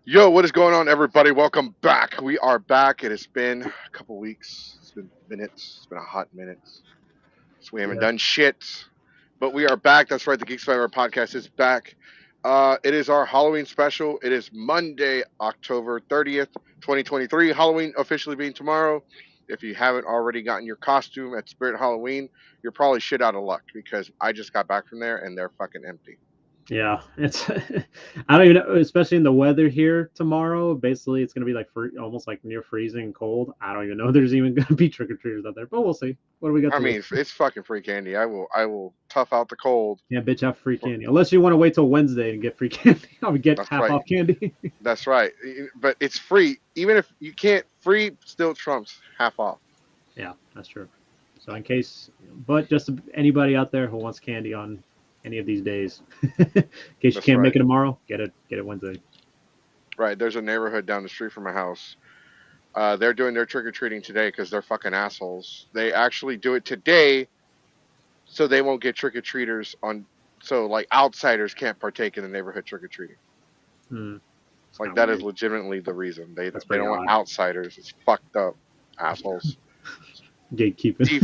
Yo, what is going on, everybody? Welcome back. We are back. It has been a couple weeks. It's been minutes. It's been a hot minute. So we haven't Yeah. done shit. But we are back. That's right. The Geeks Forever podcast is back. It is our Halloween special. It is Monday, October 30th, 2023. Halloween officially being tomorrow. If you haven't already gotten your costume at Spirit Halloween, you're probably shit out of luck because I just got back from there and they're fucking empty. Yeah, it's I don't even know, especially in the weather here tomorrow. Basically, it's gonna be like almost like near freezing cold. I don't even know if there's even gonna be trick or treaters out there, but we'll see. What do we got I today? mean, it's fucking free candy. I will tough out the cold. Yeah, bitch, have free candy. Unless you want to wait till Wednesday and get free candy. I would get That's half right. off candy. That's right. But it's free. Even if you can't, free still trumps half off. Yeah, that's true. So in case, but just anybody out there who wants candy on any of these days, in case you That's can't make right. it tomorrow, get it Wednesday. Right. There's a neighborhood down the street from my house. They're doing their trick or treating today because they're fucking assholes. They actually do it today so they won't get trick or treaters on. So like outsiders can't partake in the neighborhood trick or treating. Hmm, it's Like kind of that is weird. legitimately the reason That's they pretty don't want odd. outsiders. It's fucked up, assholes. Gatekeeping. See,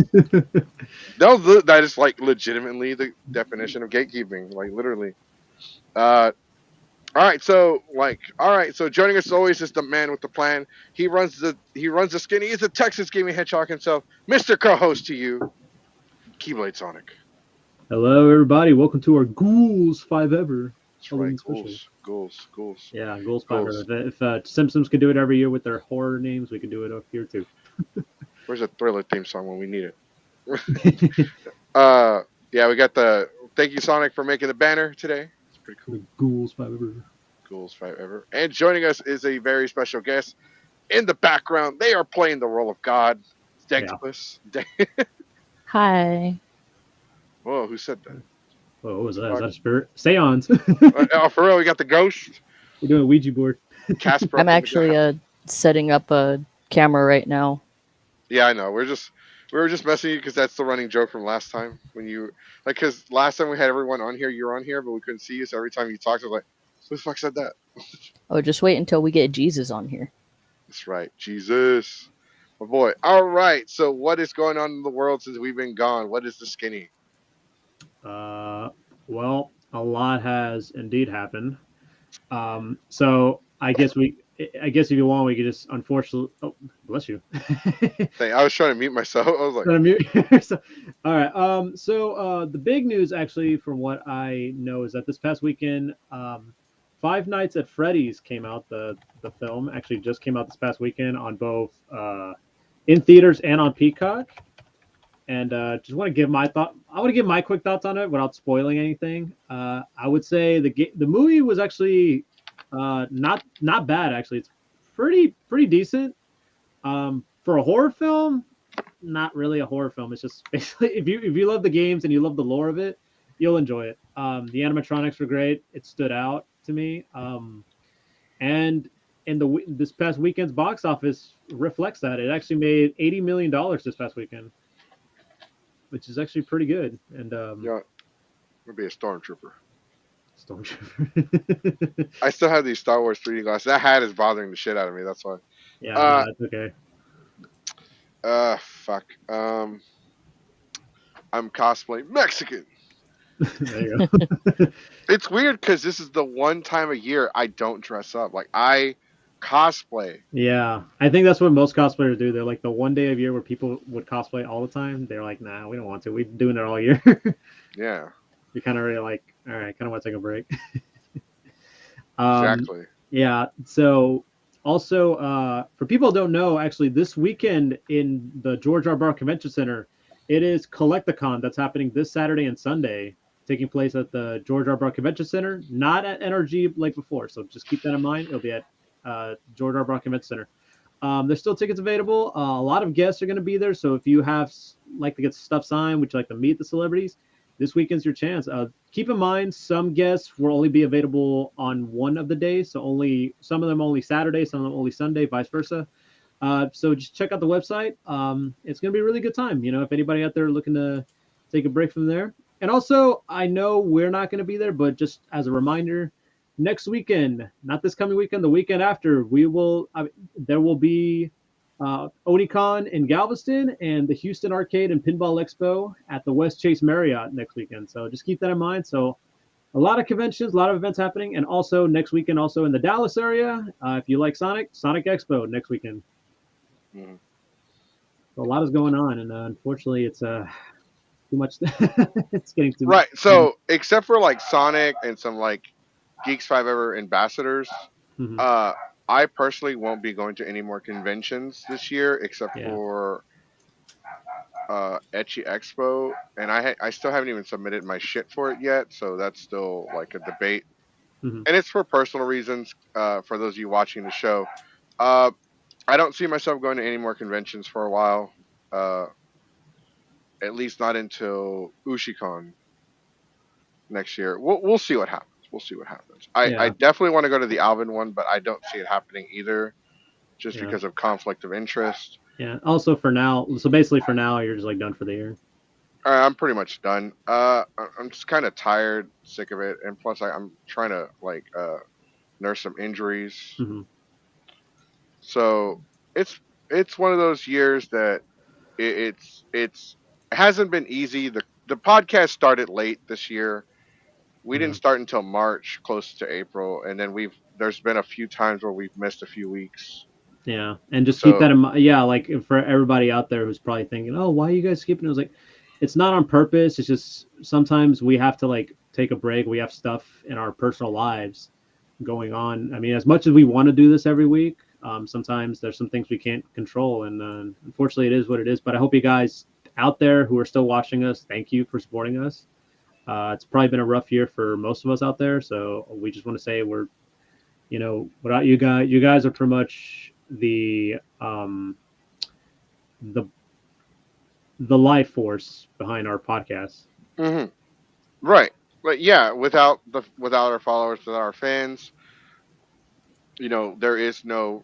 no, that is like legitimately the definition of gatekeeping. Like literally. Uh, all right, so joining us as always is the man with the plan. He runs the skinny. He's a Texas gaming hedgehog himself, Mr. Co-host to you, Keyblade Sonic. Hello, everybody. Welcome to our Ghouls 5 Ever That's right, Halloween special. ghouls. Yeah, Ghouls 5 Ever. Ghouls. If Simpsons could do it every year with their horror names, we could do it up here too. Where's a Thriller theme song when we need it? uh, yeah, we got the thank you Sonic for making the banner today. It's pretty cool. The Ghouls 5 Ever. Ghouls five ever. And joining us is a very special guest in the background. They are playing the role of God. Yeah. Dexpus. Hi. Whoa, who said that? Oh, what was that? Is Fuck. that a spirit? Seance. Oh, for real, we got the ghost. We're doing a Ouija board. Casper I'm up in the actually setting up a camera right now. Yeah, I know. We were just messing you because that's the running joke from last time when you like because last time we had everyone on here, you were on here, but we couldn't see you. So every time you talked, I was like, "Who the fuck said that?" Oh, just wait until we get Jesus on here. That's right, Jesus, my boy. All right. So what is going on in the world since we've been gone? What is the skinny? Uh, well, a lot has indeed happened. So I guess if you want, we could just unfortunately. Oh, bless you. Thing. I was trying to mute myself. I was like, Gonna mute. All right. The big news, actually, from what I know, is that this past weekend, Five Nights at Freddy's came out. The film actually just came out this past weekend on both in theaters and on Peacock. And just want to give my thought. I want to give my quick thoughts on it without spoiling anything. I would say the movie was actually not bad. Actually, it's pretty decent. For a horror film, not really a horror film. It's just basically if you love the games and you love the lore of it, you'll enjoy it. The animatronics were great. It stood out to me. And in this past weekend's box office reflects that. It actually made $80 million this past weekend, which is actually pretty good. And "Yeah, I'm gonna be a stormtrooper." Stormtrooper. I still have these Star Wars 3D glasses. That hat is bothering the shit out of me. That's why. Yeah, Uh, no, it's okay. fuck. I'm cosplaying Mexican. There you go. It's weird because this is the one time a year I don't dress up. Like I cosplay. Yeah, I think that's what most cosplayers do. They're like the one day of year where people would cosplay all the time. They're like, nah, we don't want to. We've been doing it all year. Yeah, You're kind of really like, all right, kind of want to take a break. um, exactly. yeah. So also, for people who don't know, actually, this weekend in the George R. Bar Convention Center, it is Collecticon that's happening this Saturday and Sunday, taking place at the George R. Bar Convention Center, not at NRG like before. So just keep that in mind. It'll be at George R. Bar Convention Center. There's still tickets available. A lot of guests are going to be there. So if you have like to get stuff signed, would you like to meet the celebrities? This weekend's your chance. Keep in mind, some guests will only be available on one of the days. So only some of them only Saturday, some of them only Sunday, vice versa. So just check out the website. It's going to be a really good time. You know, if anybody out there looking to take a break from there. And also, I know we're not going to be there, but just as a reminder, next weekend, not this coming weekend, the weekend after, we will. There will be Onicon in Galveston and the Houston Arcade and Pinball Expo at the West Chase Marriott next weekend. So just keep that in mind. So a lot of conventions, a lot of events happening, and also next weekend, also in the Dallas area. If you like Sonic Expo next weekend. Mhm. So a lot is going on, and unfortunately, it's too much. It's getting too Right. So except for like Sonic and some like Geeks 5 Ever ambassadors, Mhm. I personally won't be going to any more conventions this year except Yeah. for Etchy Expo, and I still haven't even submitted my shit for it yet, so that's still like a debate, Mhm. and it's for personal reasons. For those of you watching the show, uh, I don't see myself going to any more conventions for a while, uh, at least not until Ushicon next year. We'll see what happens. We'll see what happens. I Yeah. definitely want to go to the Alvin one, but I don't see it happening either, just Yeah. because of conflict of interest. Yeah. Also, for now, so basically, for now, you're just like done for the year. I'm pretty much done. I'm just kind of tired, sick of it, and plus I'm trying to like nurse some injuries. Mm-hmm. So it's it's one of those years that it hasn't been easy. The podcast started late this year. We Yeah. didn't start until March, close to April, and then there's been a few times where we've missed a few weeks. Yeah, and just keep So that in mind. Yeah, like for everybody out there who's probably thinking, "Oh, why are you guys skipping?" It was like, it's not on purpose. It's just sometimes we have to like take a break. We have stuff in our personal lives going on. I mean, as much as we want to do this every week, sometimes there's some things we can't control, and unfortunately, it is what it is. But I hope you guys out there who are still watching us, thank you for supporting us. It's probably been a rough year for most of us out there, so we just want to say we're, without you guys are pretty much the the life force behind our podcast. hmm right, but yeah, without our followers, without our fans, there is no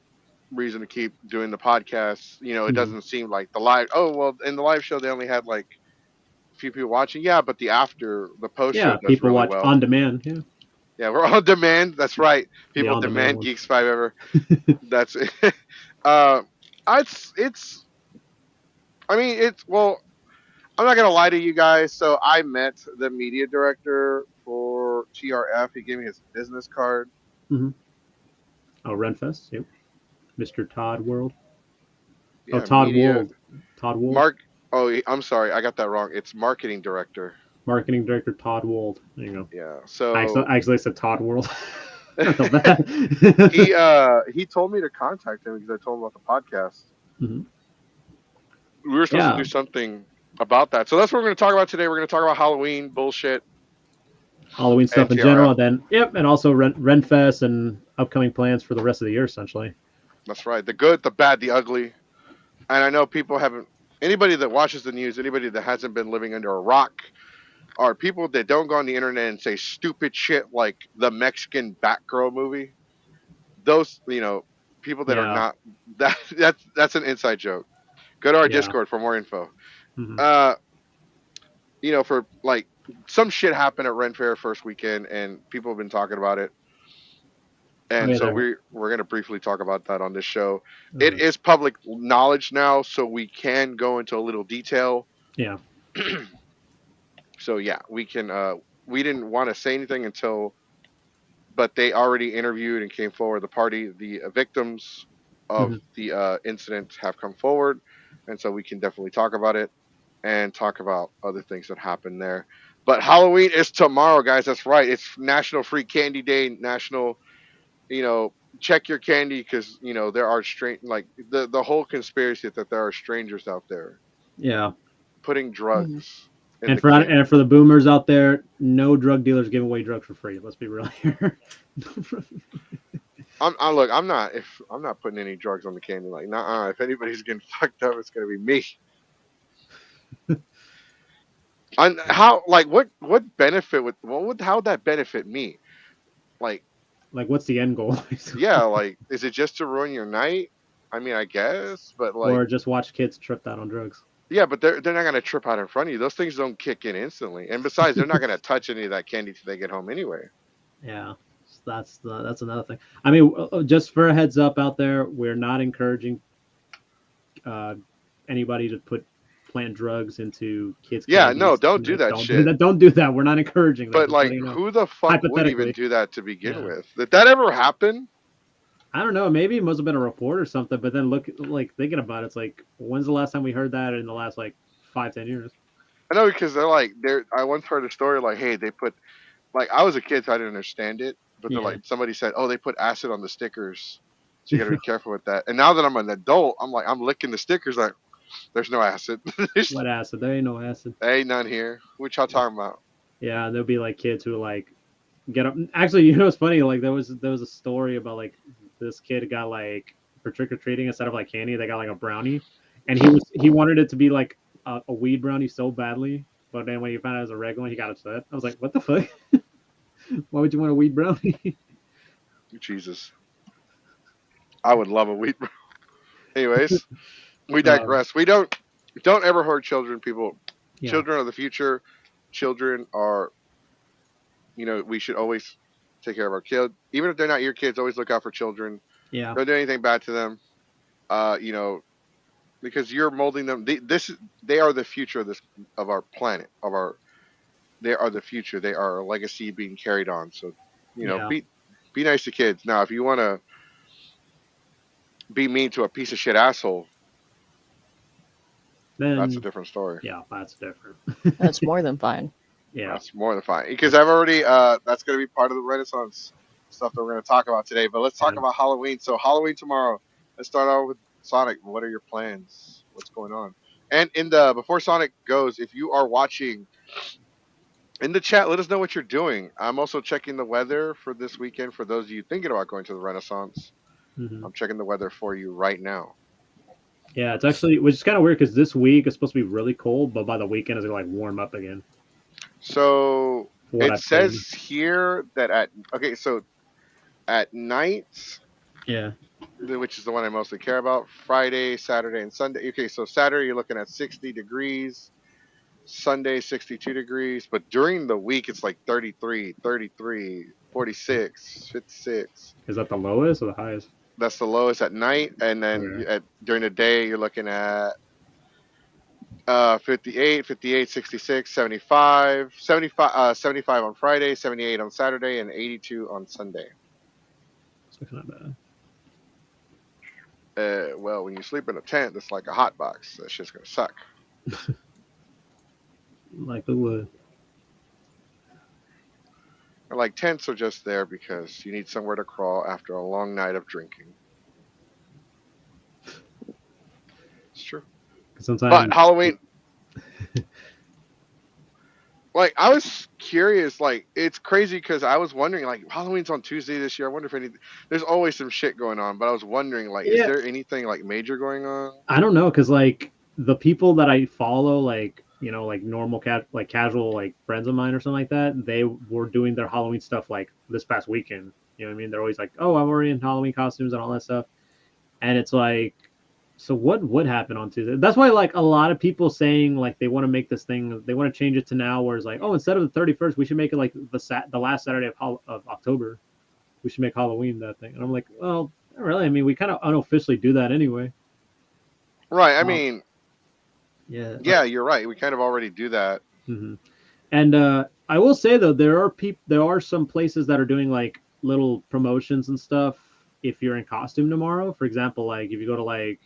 reason to keep doing the podcast. It Mhm. doesn't seem like the live. Oh well, in the live show they only had like a few people watching. Yeah, but the post show Yeah, does people really watch well. on demand. Yeah, Yeah, we're on demand. That's right. the People on demand demand one. Geeks 5 Ever. That's it. uh, it's. I mean, it's well. I'm not gonna lie to you guys. So I met the media director for TRF. He gave me his business card. Mm-hmm. Oh, Renfest. Yep. Mr. Todd World. Oh, Yeah, Todd media Wold. Todd Wold. Mark. Oh, I'm sorry, I got that wrong. It's marketing director. Marketing director Todd Wold. There you go. Yeah. I So actually said Todd World. I felt bad. he told me to contact him because I told him about the podcast. Mhm. We were supposed to Yeah, do something about that. So that's what we're going to talk about today. We're going to talk about Halloween bullshit Halloween and stuff in TRF. general. Then, yep, and also Renfest and upcoming plans for the rest of the year, essentially. That's right. The good, the bad, the ugly. And I know people haven't. Anybody that watches the news, anybody that hasn't been living under a rock, are people that don't go on the internet and say stupid shit like the Mexican Batgirl movie. Those, people that are Yeah, not that's an inside joke. Go to our yeah. Discord for more info. Hmm. Uh, for like some shit happened at Ren Fair first weekend, and people have been talking about it. Oh And yeah, so there. we're gonna briefly talk about that on this show. It Uh, is public knowledge now, so we can go into a little detail. yeah. So yeah, we can. We didn't want to say anything until, but they already interviewed and came forward. The victims of Hmm. the incident have come forward, and so we can definitely talk about it and talk about other things that happened there. But Halloween is tomorrow, guys. That's right. It's National Free Candy Day. National, check your candy because there are like the whole conspiracy that there are strangers out there Yeah. putting Mhm. drugs in And the for candy. the boomers out there, no drug dealers give away drugs for free. Let's be real here. Look. I'm not putting any drugs on the candy. Like, nah. If anybody's getting fucked up, it's gonna be me. How like what benefit how would that benefit me? Like, Like, what's the end goal? yeah, like is it just to ruin your night? I mean, I guess, but like, Or just watch kids tripped out on drugs. yeah, but they're not gonna trip out in front of you. Those things don't kick in instantly, and besides, they're not gonna touch any of that candy till they get home anyway. Yeah. That's another thing. I mean, just for a heads up out there, we're not encouraging anybody to plant drugs into kids' Yeah, no, candies. don't do that Don't do shit. that. Don't do that. We're not encouraging that. But Just like, letting you know. who the fuck would even Hypothetically, do that to begin yeah. with? Did that ever happen? I don't know. Maybe it must have been a report or something. But then look, like thinking about it, it's like, when's the last time we heard that in the last like 5-10 years? I know because I once heard a story like, hey, they put like I was a kid, so I didn't understand it. But they're Yeah. like somebody said, oh, they put acid on the stickers, so you got to be careful with that. And now that I'm an adult, I'm licking the stickers like, there's no acid. What acid? There ain't no acid. Ain't none here. What y'all talking about? Yeah, there'll be like kids who like get up. Actually, you know, it's funny. Like there was a story about like this kid got like for trick or treating instead of like candy, they got like a brownie, and he wanted it to be like a weed brownie so badly, but then when he found out it was a regular one, he got upset. I was like, what the fuck? Why would you want a weed brownie? Jesus, I would love a wheat. Anyways, we digress. We don't ever hurt children, people. Yeah, Children are the future. Children are, we should always take care of our kids, even if they're not your kids. Always look out for children. yeah, Don't do anything bad to them. Because you're molding them. They are the future of our planet. They are the future. They are a legacy being carried on. So, yeah. be nice to kids. Now, if you want to be mean to a piece of shit asshole, Then that's a different story. yeah, that's different. That's more than fine. Yeah, That's more than fine. Because I've already, that's going to be part of the Renaissance stuff that we're going to talk about today. But let's talk Yeah. about Halloween. So, Halloween tomorrow. Let's start out with Sonic. What are your plans? What's going on? And before Sonic goes, if you are watching in the chat, let us know what you're doing. I'm also checking the weather for this weekend for those of you thinking about going to the Renaissance. Mhm. I'm checking the weather for you right now. Yeah. It's actually, which is kind of weird because this week is supposed to be really cold, but by the weekend it's gonna like warm up again. So For what it I've seen. says here that at night, Yeah. which is the one I mostly care about, Friday, Saturday, and Sunday. Okay, so Saturday you're looking at 60 degrees, Sunday 62 degrees, but during the week it's like 33, 33, 46, 56. Is that the lowest or the highest? That's the lowest at night, and then Okay. during the day you're looking at 58, 58, 66, 75, 75, 75 on Friday, 78 on Saturday, and 82 on Sunday. So kind of bad. Well, when you sleep in a tent, that's like a hot box. That shit's gonna suck. Like the wood. And like tents are just there because you need somewhere to crawl after a long night of drinking. It's true. Sometimes. But Halloween, like I was curious, like it's crazy because I was wondering, like Halloween's on Tuesday this year. I wonder if there's always some shit going on, but I was wondering, like, is Yeah. there anything like major going on? I don't know, because like the people that I follow, like like normal like casual like friends of mine or something like that, they were doing their Halloween stuff like this past weekend. You know what I mean? They're always like, "Oh, I'm already in Halloween costumes and all that stuff," and it's like, so what would happen on Tuesday? That's why like a lot of people saying like they want to make this thing, they want to change it to now, where it's like, oh, instead of the 31st, we should make it like the last Saturday of October. We should make Halloween that thing, and I'm like, well, not really. I mean, we kind of unofficially do that anyway. Right. I mean, Yeah, you're right. We kind of already do that. Mm-hmm. And I will say though, there are some places that are doing like little promotions and stuff. If you're in costume tomorrow, for example, like if you go to like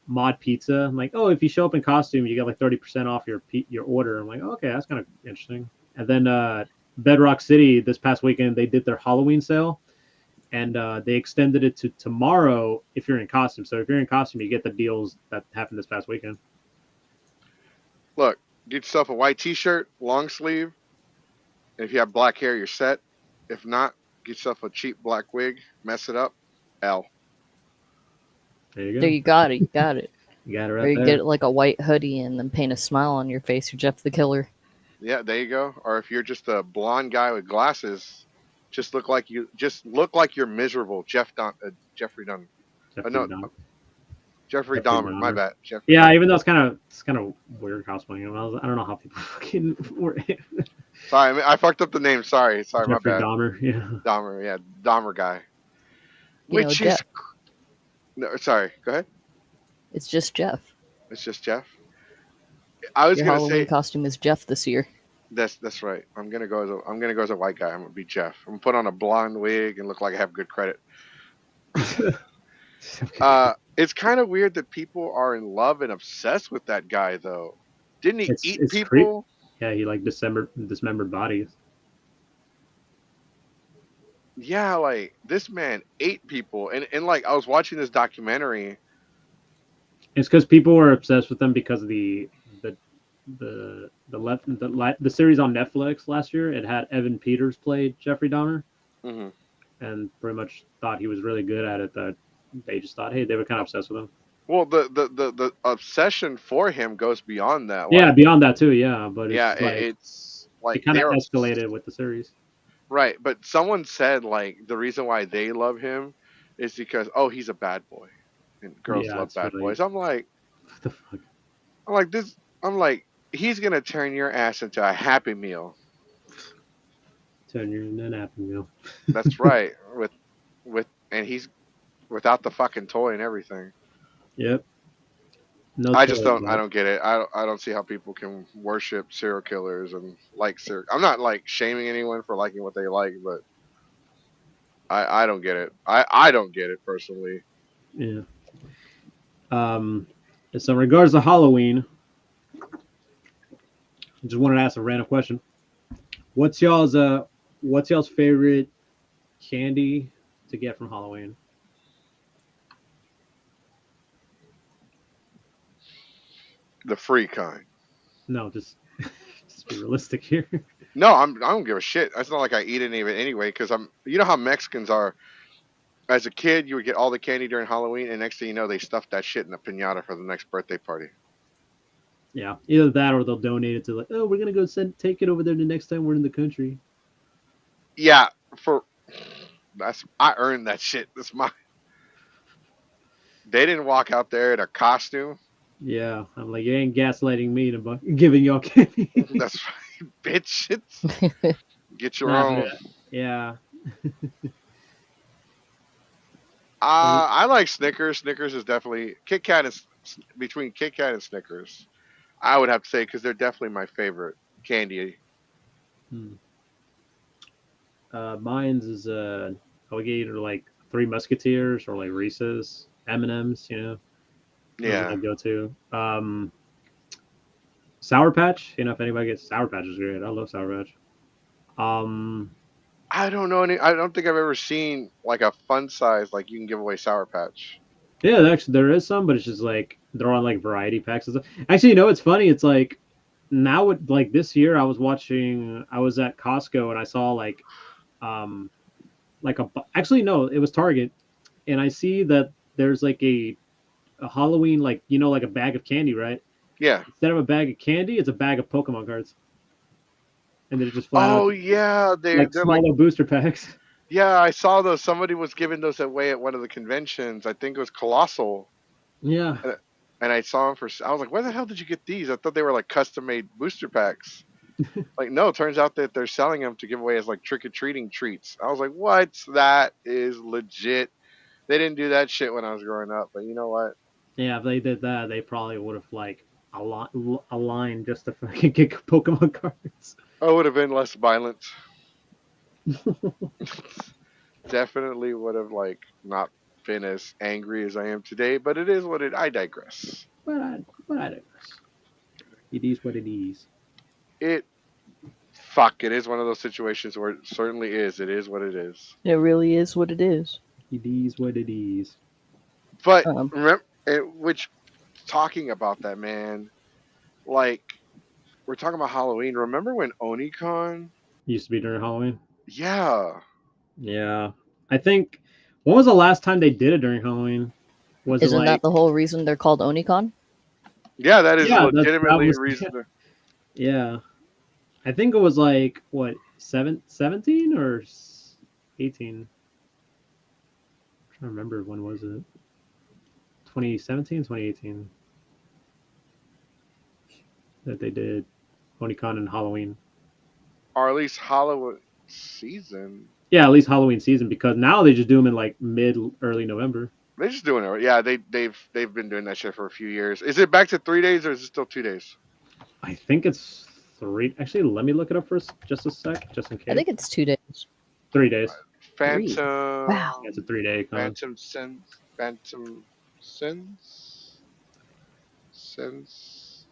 Mod Pizza, I'm like, oh, if you show up in costume, you get like 30% off your order. I'm like, oh, okay, that's kind of interesting. And then Bedrock City this past weekend, they did their Halloween sale, and they extended it to tomorrow if you're in costume. So if you're in costume, you get the deals that happened this past weekend. Look, get yourself a white T-shirt, long sleeve. And if you have black hair, you're set. If not, get yourself a cheap black wig, mess it up. L. There you go. There you got it. You got it. You got it Or right you there. get like a white hoodie and then paint a smile on your face. You're Jeff the Killer. Yeah, there you go. Or if you're just a blonde guy with glasses, just look like you're miserable. Jeffrey Dunn. Jeffrey No, Dahmer. Jeffrey Jeffrey Dahmer. My Dahmer. bad. Yeah, even though it's kind of weird cosplaying him. I don't know how people fucking were. Sorry, I fucked up the name. Sorry, my Jeffrey bad. Dahmer. Yeah. Dahmer, yeah, Dahmer guy. You know, Which is Jeff. no, sorry. Go ahead. It's just Jeff. It's just Jeff. I was Your gonna Halloween say costume is Jeff this year. that's right. I'm gonna go as a white guy. I'm gonna be Jeff. I'm gonna put on a blonde wig and look like I have good credit. Okay. It's kind of weird that people are in love and obsessed with that guy, though. Didn't he eat It's creep. people? Yeah, he like dismembered bodies. Yeah, like this man ate people, and like I was watching this documentary. It's because people were obsessed with them because of the series on Netflix last year. It had Evan Peters play Jeffrey Dahmer, Hmm. and pretty much thought he was really good at it. That they just thought, hey, they were kind of obsessed with him. Well, the obsession for him goes beyond that. Yeah, Like, beyond that too. Yeah, but it's yeah, just like it's it like kind of they're escalated with the series. right. But someone said like the reason why they love him is because he's a bad boy, and girls Yeah, love it's bad really boys. I'm like, what the fuck. this. I'm like, he's gonna turn your ass into a Happy Meal. Turn your nap meal. That's right. And he's without the fucking toy and everything. Yep. No I just toys, don't. I bro. don't get it. I don't see how people can worship serial killers and like serial. I'm not like shaming anyone for liking what they like, but I don't get it. I don't get it personally. Yeah. Um. So in regards to Halloween, I just wanted to ask a random question. What's y'all's favorite candy to get from Halloween? The free kind. No, just be realistic here. No, I don't give a shit. It's not like I eat any of it anyway. Because I'm. You know how Mexicans are. As a kid, you would get all the candy during Halloween, and next thing you know, they stuff that shit in a pinata for the next birthday party. Yeah, either that or they'll donate it to like, oh, we're gonna go take it over there the next time we're in the country. Yeah, for I earned that shit. That's my. They didn't walk out there in a costume. Yeah, I'm like, you ain't gaslighting me to giving y'all candy. That's right, bitch. Get your Nah, own. yeah. I like Snickers. Snickers is definitely Kit Kat is between Kit Kat and Snickers. I would have to say because they're definitely my favorite candy. Hmm. Mine's is I would get either like Three Musketeers or like Reese's, M&Ms. You know, those are my Yeah, go-to. Sour Patch. You know, if anybody gets Sour Patch is great. I love Sour Patch. Um, I don't know any. I don't think I've ever seen like a fun size like you can give away Sour Patch. yeah, actually there is some, but it's just like they're on like variety packs and stuff. Actually, you know, it's funny. It's like now with like this year, I was at Costco and I saw um like actually no, it was Target, and I see that there's like a Halloween, like, you know, like a bag of candy, right? Yeah. Instead of a bag of candy, it's a bag of Pokemon cards, and they're just flat out Oh yeah, like they're like smaller booster packs. yeah. I saw those. Somebody was giving those away at one of the conventions. I think it was Colossal, Yeah, and, and I saw them for. I was like, where the hell did you get these? I thought they were like custom made booster packs. Like no, it turns out that they're selling them to give away as like trick or treating treats. I was like, what? That is legit. They didn't do that shit when I was growing up, but you know what? yeah. If they did that, they probably would have like a line just to fucking get Pokemon cards. I would have been less violent. Definitely would have like not been as angry as I am today, but it is what it. I digress. But I digress. It is what it is. It fuck. It is one of those situations where it certainly is. It is what it is. It really is what it is. It is what it is. But Um, remember, which talking about that man, like we're talking about Halloween. Remember when OniCon? Used to be during Halloween. Yeah, Yeah, I think. When was the last time they did it during Halloween? Was it isn't that like? the whole reason they're called Onicon? yeah, that is Yeah, that legitimately a was. reason. Yeah, I think it was like what 17 or 18. I'm trying to remember when was it? 2017, 2018 that they did OniCon and Halloween. or at least Halloween season. Yeah, at least Halloween season, because now they just do them in like early November. They're just doing it. Yeah, they've been doing that shit for a few years. Is it back to 3 days or is it still 2 days? I think it's 3. Actually, let me look it up for just a sec, just in case. I think it's 2 days. 3 days. Phantom. Wow. Yeah, it's a 3-day con. Phantom Sins. Phantom Sins. Sins.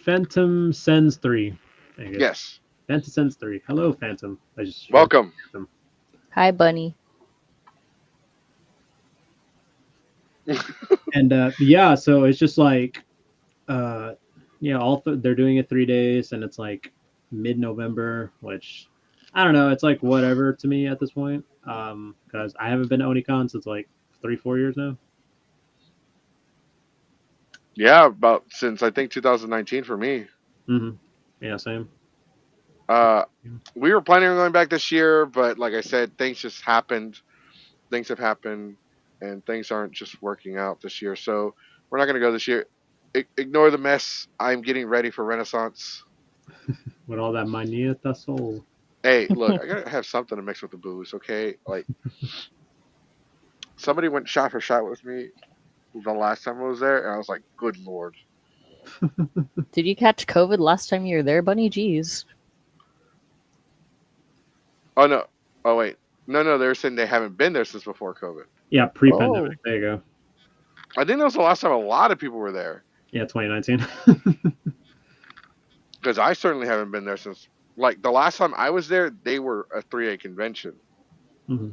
Phantom Sends 3. Yes. Phantom Sends 3. Hello, Phantom. I just Welcome. Hi, Bunny. And yeah, so it's just like, they're doing it 3 days, and it's like mid-November, which I don't know. It's like whatever to me at this point, because I haven't been to Onicon since like 3-4 years now. Yeah, about since I think 2019 for me. Mm-hmm. Yeah, same. We were planning on going back this year, but like I said, things just happened. Things have happened, and things aren't just working out this year. So we're not going to go this year. Ignore the mess. I'm getting ready for Renaissance. With all that manieta soul. Hey, look, I gotta have something to mix with the booze, okay? Like, somebody went shot for shot with me the last time I was there, and I was like, good lord. Did you catch COVID last time you were there, Bunny? Jeez. Oh, no. Oh, wait. No, they were saying they haven't been there since before COVID. Yeah, pre-pandemic. There you go. I think that was the last time a lot of people were there. Yeah, 2019. Because I certainly haven't been there since, like, the last time I was there, they were a 3-day convention. Mm-hmm.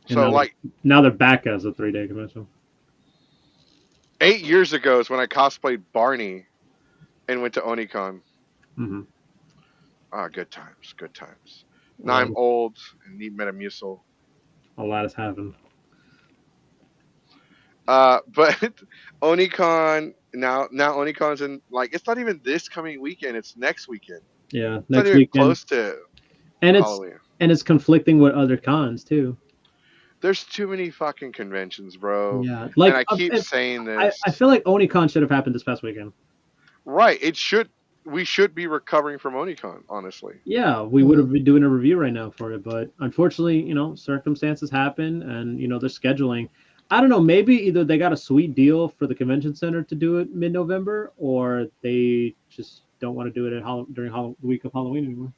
So, now they're back as a 3-day convention. 8 years ago is when I cosplayed Barney and went to Onicon. Mm-hmm. Ah, good times, good times. Now I'm old and need Metamucil. A lot has happened. But Onicon now Onicon's in, like, it's not even this coming weekend, it's next weekend. Yeah, it's next not even weekend. Close to and Halloween. It's conflicting with other cons too. There's too many fucking conventions, bro. Yeah, like, and I keep saying this. I feel like Onicon should have happened this past weekend. Right, it should. We should be recovering from Onicon, honestly. Yeah, we would have been doing a review right now for it, but unfortunately, circumstances happen, and they're scheduling. I don't know. Maybe either they got a sweet deal for the convention center to do it mid-November, or they just don't want to do it during the week of Halloween anymore.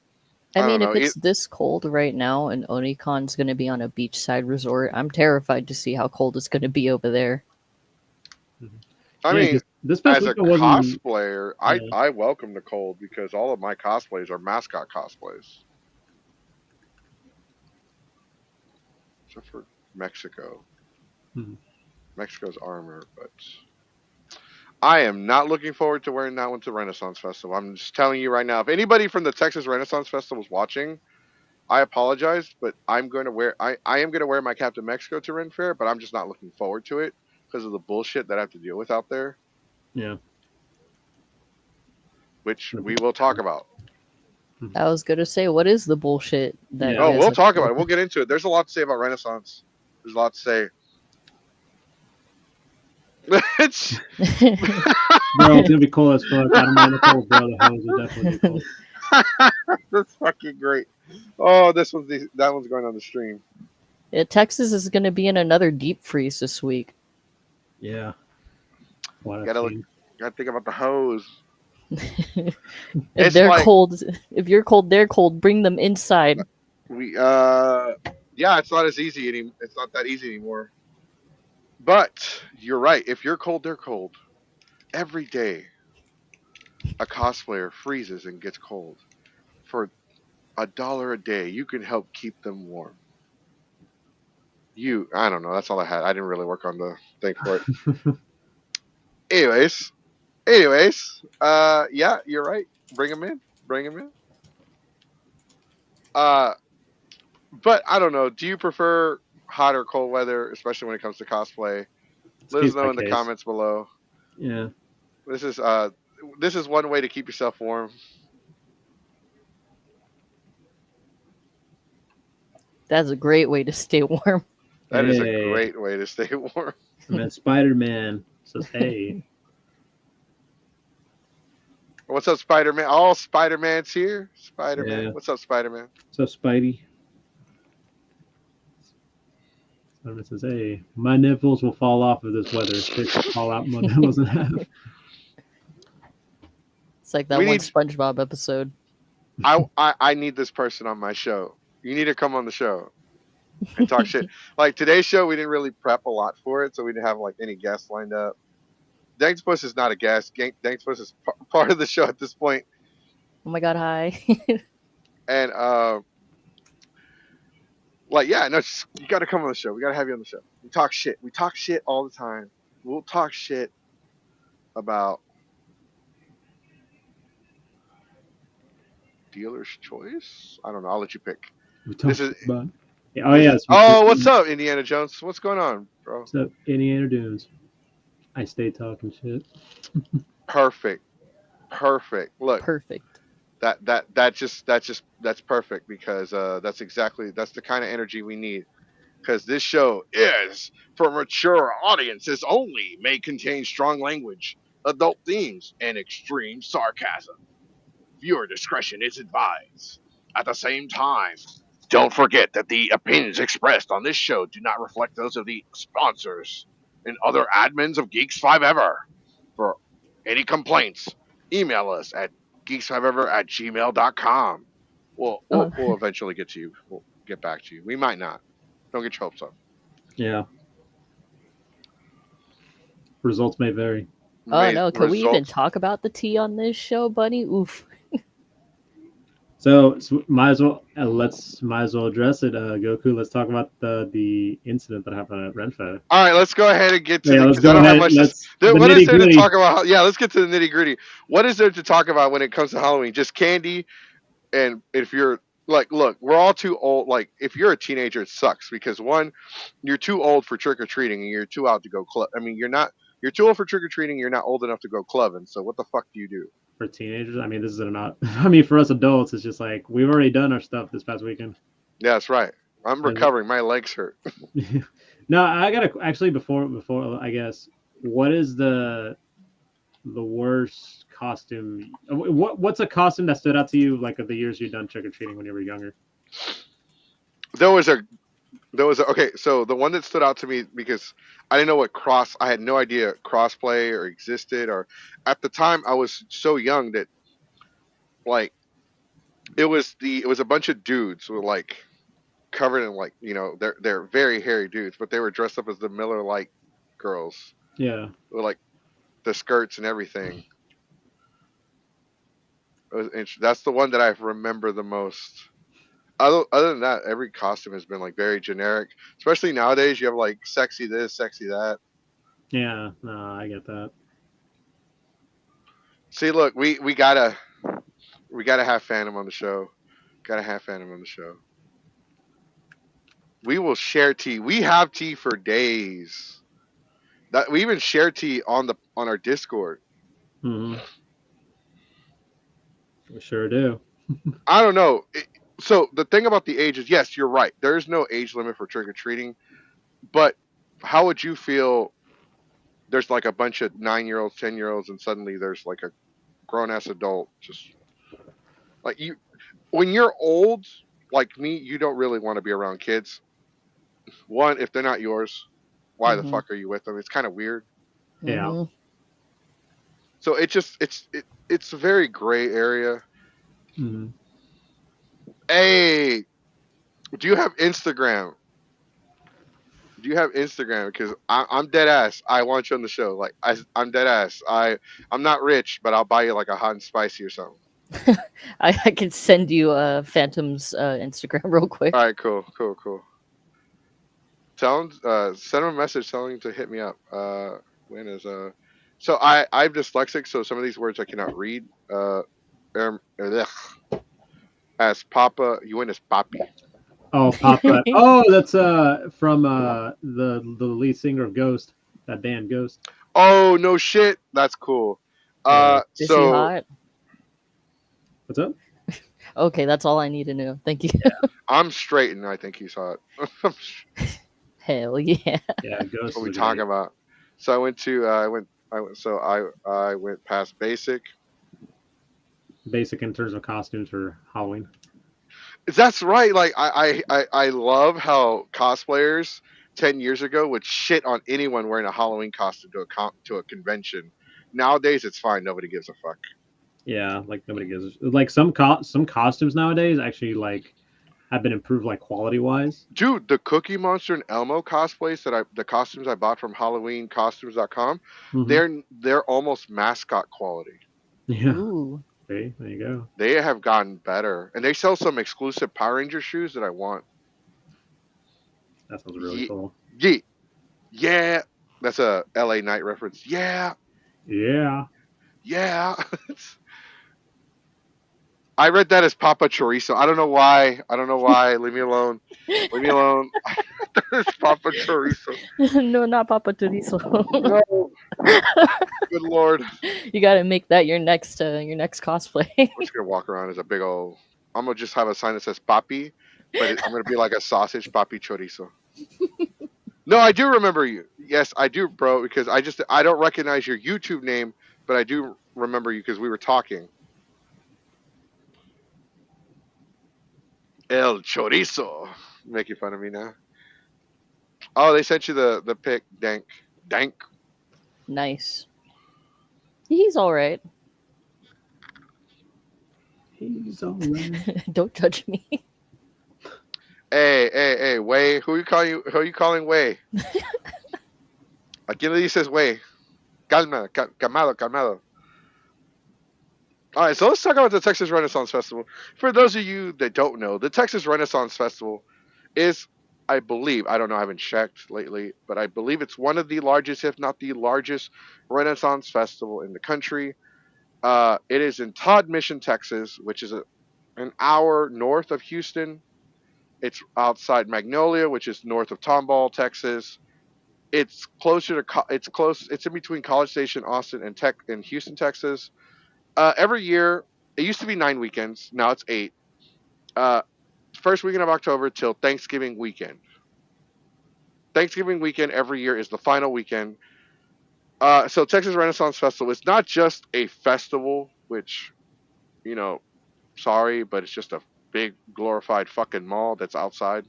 I mean, if it's this cold right now and Onicon's going to be on a beachside resort, I'm terrified to see how cold it's going to be over there. I mean, this past as a cosplayer, I welcome the cold because all of my cosplays are mascot cosplays. Except for Mexico. Mm-hmm. Mexico's armor, but I am not looking forward to wearing that one to Renaissance Festival. I'm just telling you right now, if anybody from the Texas Renaissance Festival is watching, I apologize, but I'm going to wear I am going to wear my Captain Mexico to Ren Fair, but I'm just not looking forward to it because of the bullshit that I have to deal with out there. Yeah. Which we will talk about. I was going to say, what is the bullshit that we'll talk about it. We'll get into it. There's a lot to say about Renaissance. There's a lot to say. Bro, it's gonna be cold as fuck. I don't mind the cold, bro. The hose will definitely be cold. That's fucking great. Oh, that one's going on the stream. Yeah, Texas is going to be in another deep freeze this week. Yeah. Gotta think about the hose. If they're cold, if you're cold, they're cold. Bring them inside. Yeah, it's not as easy anymore. It's not that easy anymore. But you're right. If you're cold, they're cold. Every day, a cosplayer freezes and gets cold. For $1 a day, you can help keep them warm. I don't know. That's all I had. I didn't really work on the thing for it. Anyways, yeah, you're right. Bring them in. But I don't know. Do you prefer hot or cold weather, especially when it comes to cosplay? Let us know in the comments below. Yeah. This is one way to keep yourself warm. That's a great way to stay warm. That is a great way to stay warm. And then Spider-Man says, hey. What's up, Spider-Man? All Spider-Man's here. Spider-Man. Yeah. What's up, Spider-Man? So Spidey. Spider-Man says, "Hey, my nipples will fall off of this weather. 6 Fallout nipples and a half." It's like that We one need. SpongeBob episode. I need this person on my show. You need to come on the show and talk shit. Like today's show, we didn't really prep a lot for it, so we didn't have like any guests lined up. Dankspus is not a guest. Dankspus is part of the show at this point. Oh my god, hi. And like yeah, no, just, you got to come on the show. We got to have you on the show. We talk shit. We talk shit all the time. We'll talk shit about dealer's choice. I don't know. I'll let you pick. We This talked is. about. Oh yes. Oh, what's up, Indiana Jones? What's going on, bro? What's up, Indiana Dunes? I stay talking shit. Perfect. Look, Perfect. that's perfect because that's the kind of energy we need. Because this show is for mature audiences only, may contain strong language, adult themes, and extreme sarcasm. Viewer discretion is advised. At the same time, don't forget that the opinions expressed on this show do not reflect those of the sponsors and other admins of Geeks 5 Ever. For any complaints, email us at geeks5ever@gmail.com. We'll eventually get to you. We'll get back to you. We might not. Don't get your hopes up. Yeah. Results may vary. Oh no, can we even talk about the tea on this show, buddy? Oof. So might as well address it, Goku. Let's talk about the incident that happened at Renfo. All right, let's go ahead and get to let's go ahead. What is there to talk about? Yeah, let's get to the nitty gritty. What is there to talk about when it comes to Halloween? Just candy, and if you're like, look, we're all too old. Like, if you're a teenager, it sucks because one, you're too old for trick or treating, and you're too out to go club. I mean, you're not. You're too old for trick or treating. You're not old enough to go clubbing. So what the fuck do you do? For teenagers, I mean, this is not. I mean, for us adults, it's just like we've already done our stuff this past weekend. Yeah, that's right. I'm recovering. My legs hurt. No, I gotta actually before I guess. What is the worst costume? What's a costume that stood out to you like of the years you've done trick or treating when you were younger? There was a okay. So the one that stood out to me because I didn't know I had no idea crossplay or existed, or at the time I was so young that like it was a bunch of dudes who were like covered in like they're very hairy dudes, but they were dressed up as the Miller Lite girls. Yeah, with like the skirts and everything. That's the one that I remember the most. Other than that, every costume has been like very generic. Especially nowadays, you have like sexy this, sexy that. Yeah, no, I get that. See, look, we gotta have Phantom on the show. Gotta have Phantom on the show. We will share tea. We have tea for days. That we even share tea on our Discord. Mm-hmm. We sure do. I don't know. So the thing about the age is, yes, you're right. There is no age limit for trick or treating. But how would you feel? There's like a bunch of 9-year-olds, 10-year-olds, and suddenly there's like a grown ass adult. Just like you, when you're old like me, you don't really want to be around kids. One, if they're not yours, why the fuck are you with them? It's kind of weird. Yeah. So it's a very gray area. Mm-hmm. Hey, do you have Instagram? Because I'm dead ass. I want you on the show. Like I'm dead ass. I'm not rich, but I'll buy you like a hot and spicy or something. I can send you Phantom's Instagram real quick. All right, cool. Tell him, send him a message telling him to hit me up. When is So I'm dyslexic, so some of these words I cannot read. As Papa, you win as Papi. Oh, Papa. Oh, that's from the lead singer of Ghost, that band Ghost. Oh no shit, that's cool. Is he hot? What's up? Okay, that's all I need to know. Thank you. I'm straight and I think he's hot. Hell yeah. Yeah, Ghost. What are we talking about? So I went past basic. basic in terms of costumes for Halloween. That's right. Like I love how cosplayers 10 years ago would shit on anyone wearing a Halloween costume to to a convention. Nowadays, it's fine. Nobody gives a fuck. Yeah, like nobody gives like some costumes nowadays actually like have been improved like quality wise. Dude, the Cookie Monster and Elmo cosplays the costumes I bought from HalloweenCostumes.com, Mm-hmm. they're almost mascot quality. Yeah. Ooh, Okay, there you go. They have gotten better, and they sell some exclusive Power Ranger shoes that I want. That sounds really Yeah, cool. yeah, yeah. That's a LA Night reference. Yeah, Yeah. yeah. I read that as Papa Chorizo. I don't know why. I don't know why. Leave me alone. Leave me alone. I read that as Papa Chorizo. no, not Papa Chorizo. No, good lord. You gotta make that your next cosplay. I'm just gonna walk around as a big old. I'm gonna just have a sign that says Papi, but I'm gonna be like a sausage Papi Chorizo. No, I do remember you. Yes, I do, bro. Because I don't recognize your YouTube name, but I do remember you because we were talking. El Chorizo, making fun of me now. Oh, they sent you the pic, Dank, Dank. Nice. He's all right. He's alright. Don't judge me. Hey, hey, hey, Way. Who you calling? Who are you calling Way? ¿A quién le dices Way? Calma, calmado, calmado. All right, so let's talk about the Texas Renaissance Festival. For those of you that don't know, the Texas Renaissance Festival is, I believe, I don't know, I haven't checked lately, but I believe it's one of the largest, if not the largest, Renaissance festival in the country. It is in Todd Mission, Texas, which is an hour north of Houston. It's outside Magnolia, which is north of Tomball, Texas. It's closer to it's close. It's in between College Station, Austin, and Tech in Houston, Texas. Every year, it used to be 9 weekends. Now it's 8. Uh, First weekend of October till Thanksgiving weekend. Thanksgiving weekend every year is the final weekend. So Texas Renaissance Festival is not just a festival, which, you know, sorry, but it's just a big glorified fucking mall that's outside.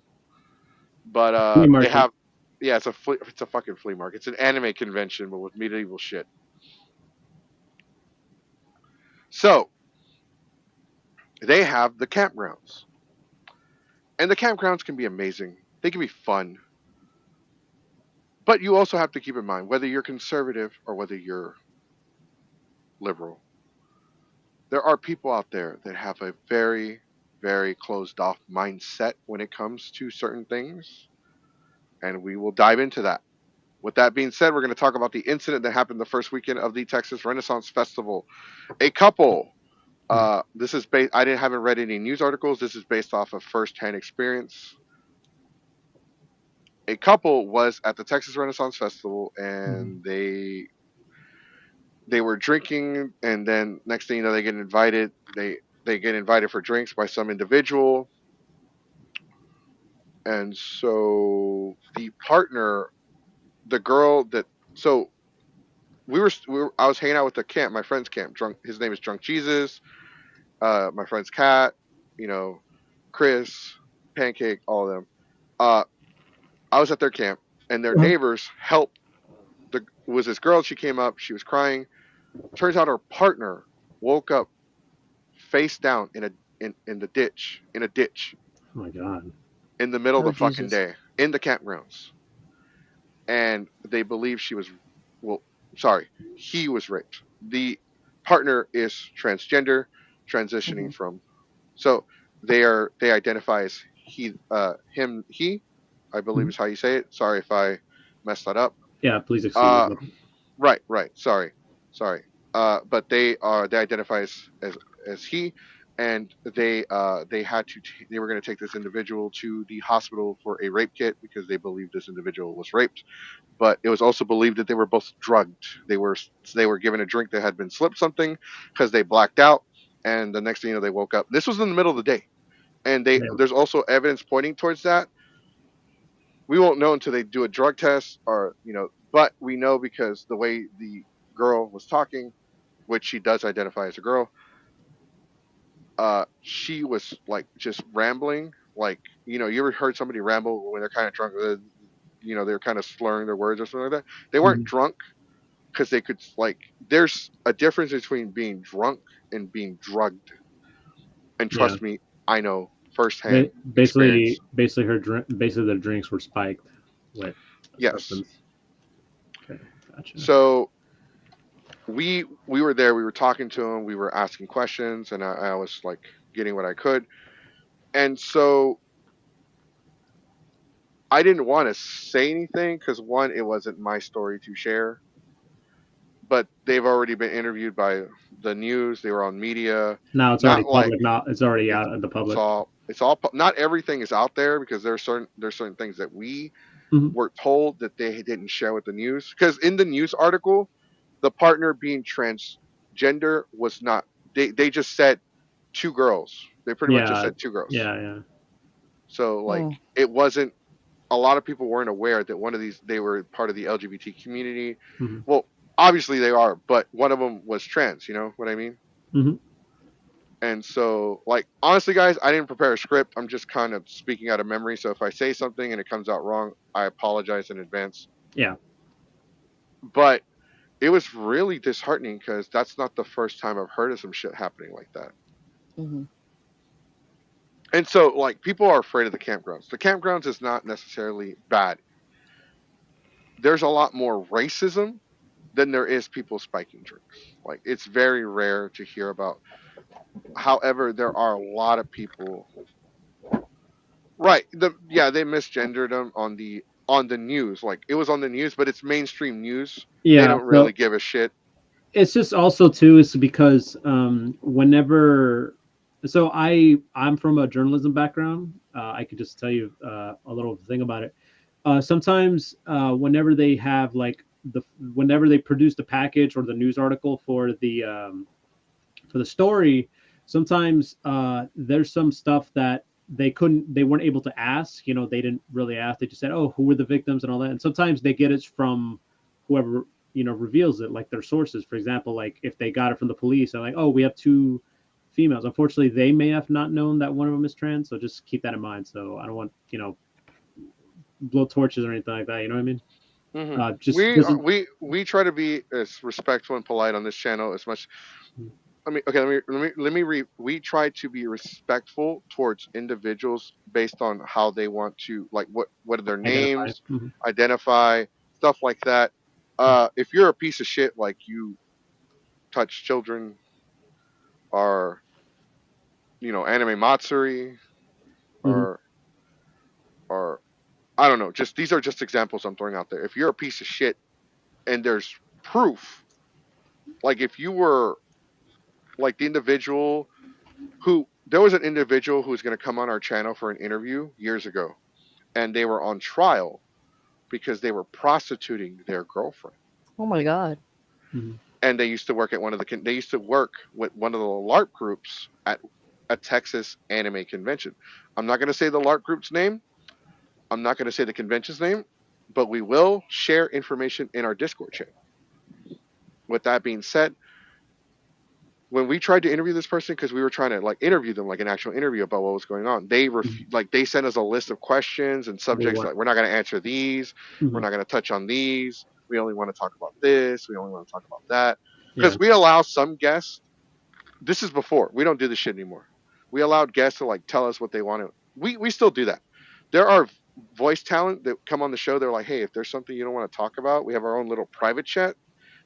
But Flea they market. have, yeah, it's a fucking flea market. It's an anime convention, but with medieval shit. So they have the campgrounds, and the campgrounds can be amazing. They can be fun, but you also have to keep in mind whether you're conservative or whether you're liberal. There are people out there that have a very, very closed off mindset when it comes to certain things, and we will dive into that. With that being said, we're going to talk about the incident that happened the first weekend of the Texas Renaissance Festival. A couple. This is based. Haven't read any news articles. This is based off of firsthand experience. A couple was at the Texas Renaissance Festival, Mhm. and they were drinking, and then next thing you know, they get invited. They get invited for drinks by some individual, and so the partner, the girl that so I was hanging out with the camp, my friend's camp. Drunk. His name is Drunk Jesus. My friend's Cat. You know, Chris, Pancake, all of them. Uh, I was at their camp, and their Uh-huh. neighbors helped. Was this girl? She came up. She was crying. Turns out her partner woke up face down in the ditch, in a ditch, Oh my god. in the middle of Oh the fucking Jesus. day, in the campgrounds, and they believe she was, well, sorry, he was raped. The partner is transgender, Hmm. transitioning from, so they identify as he, I believe Mhm. is how you say it. Sorry if I messed that up. Yeah, please excuse Uh, me. right. Sorry. But they identify as he, and they had to they were going to take this individual to the hospital for a rape kit because they believed this individual was raped. But it was also believed that they were both drugged. They were given a drink that had been slipped something because they blacked out, and the next thing you know, they woke up. This was in the middle of the day, and Yeah. there's also evidence pointing towards that. We won't know until they do a drug test, or but we know because the way the girl was talking, which she does identify as a girl, she was like just rambling, like, you know, you ever heard somebody ramble when they're kind of drunk, you know, they're kind of slurring their words or something like that. They weren't Mhm. drunk because they could, like, there's a difference between being drunk and being drugged, and Yeah. trust me, I know firsthand experience. Basically basically the drinks were spiked with a Yes. substance. Okay, gotcha. So we were there, we were talking to him, we were asking questions, and I was like getting what I could. And so I didn't want to say anything because, one, it wasn't my story to share, but they've already been interviewed by the news. They were on media. Now it's already Not like public. Now it's already it's out in the it's public. all not everything is out there, because there's certain things that we Mhm. were told that they didn't share with the news. Because in the news article, the partner being transgender was not. They just said two girls. They pretty much just Yeah, said two girls. yeah. So like Hmm. it wasn't. A lot of people weren't aware that one of these, they were part of the LGBT community. Hmm. Well, obviously they are, but one of them was trans. You know what I mean? Hmm. And so, like, honestly, guys, I didn't prepare a script. I'm just kind of speaking out of memory. So if I say something and it comes out wrong, I apologize in advance. Yeah. But it was really disheartening because that's not the first time I've heard of some shit happening like that. Hmm. And so, like, people are afraid of the campgrounds. The campgrounds is not necessarily bad. There's a lot more racism than there is people spiking drinks. Like, it's very rare to hear about. However, there are a lot of people. Right. They misgendered them on the news. Like, it was on the news, but it's mainstream news. They Yeah. don't So really give a shit. it's just also too is because whenever I'm from a journalism background. I could just tell you a little thing about it. Sometimes whenever they have like whenever they produce the package or the news article for the story, sometimes there's some stuff that they weren't able to ask. They didn't really ask. They just said, oh, who were the victims and all that. And sometimes they get it from whoever reveals it, like their sources. For example, like if they got it from the police, and like, oh, we have two females. Unfortunately, they may have not known that one of them is trans. So just keep that in mind. So I don't want blow torches or anything like that. You know what I mean? Hmm. Just this is. We try to be as respectful and polite on this channel as much. I mean, okay, we try to be respectful towards individuals based on how they want to, like, what are their Identify. names, Mm-hmm. identify, stuff like that. If you're a piece of shit, like you touch children, or anime matsuri, Mm-hmm. or or I don't know, just these are just examples I'm throwing out there. If you're a piece of shit and there's proof, like if you were like the individual who there was an individual who was going to come on our channel for an interview years ago, and they were on trial because they were prostituting their girlfriend. Oh my god. Mm-hmm. And they used to work they used to work with one of the LARP groups at a Texas anime convention. I'm not going to say the LARP group's name. I'm not going to say the convention's name, but we will share information in our Discord channel. With that being said, when we tried to interview this person, because we were trying to like interview them like an actual interview about what was going on, they sent us a list of questions and subjects, like, we're not going to answer these, we're Mm-hmm. not going to touch on these, we only want to talk about this, we only want to talk about that, because Yeah. we allow some guests. This is before we don't do this shit anymore. We allowed guests to like tell us what they want to. We still do that. There are voice talent that come on the show. They're like, hey, if there's something you don't want to talk about, we have our own little private chat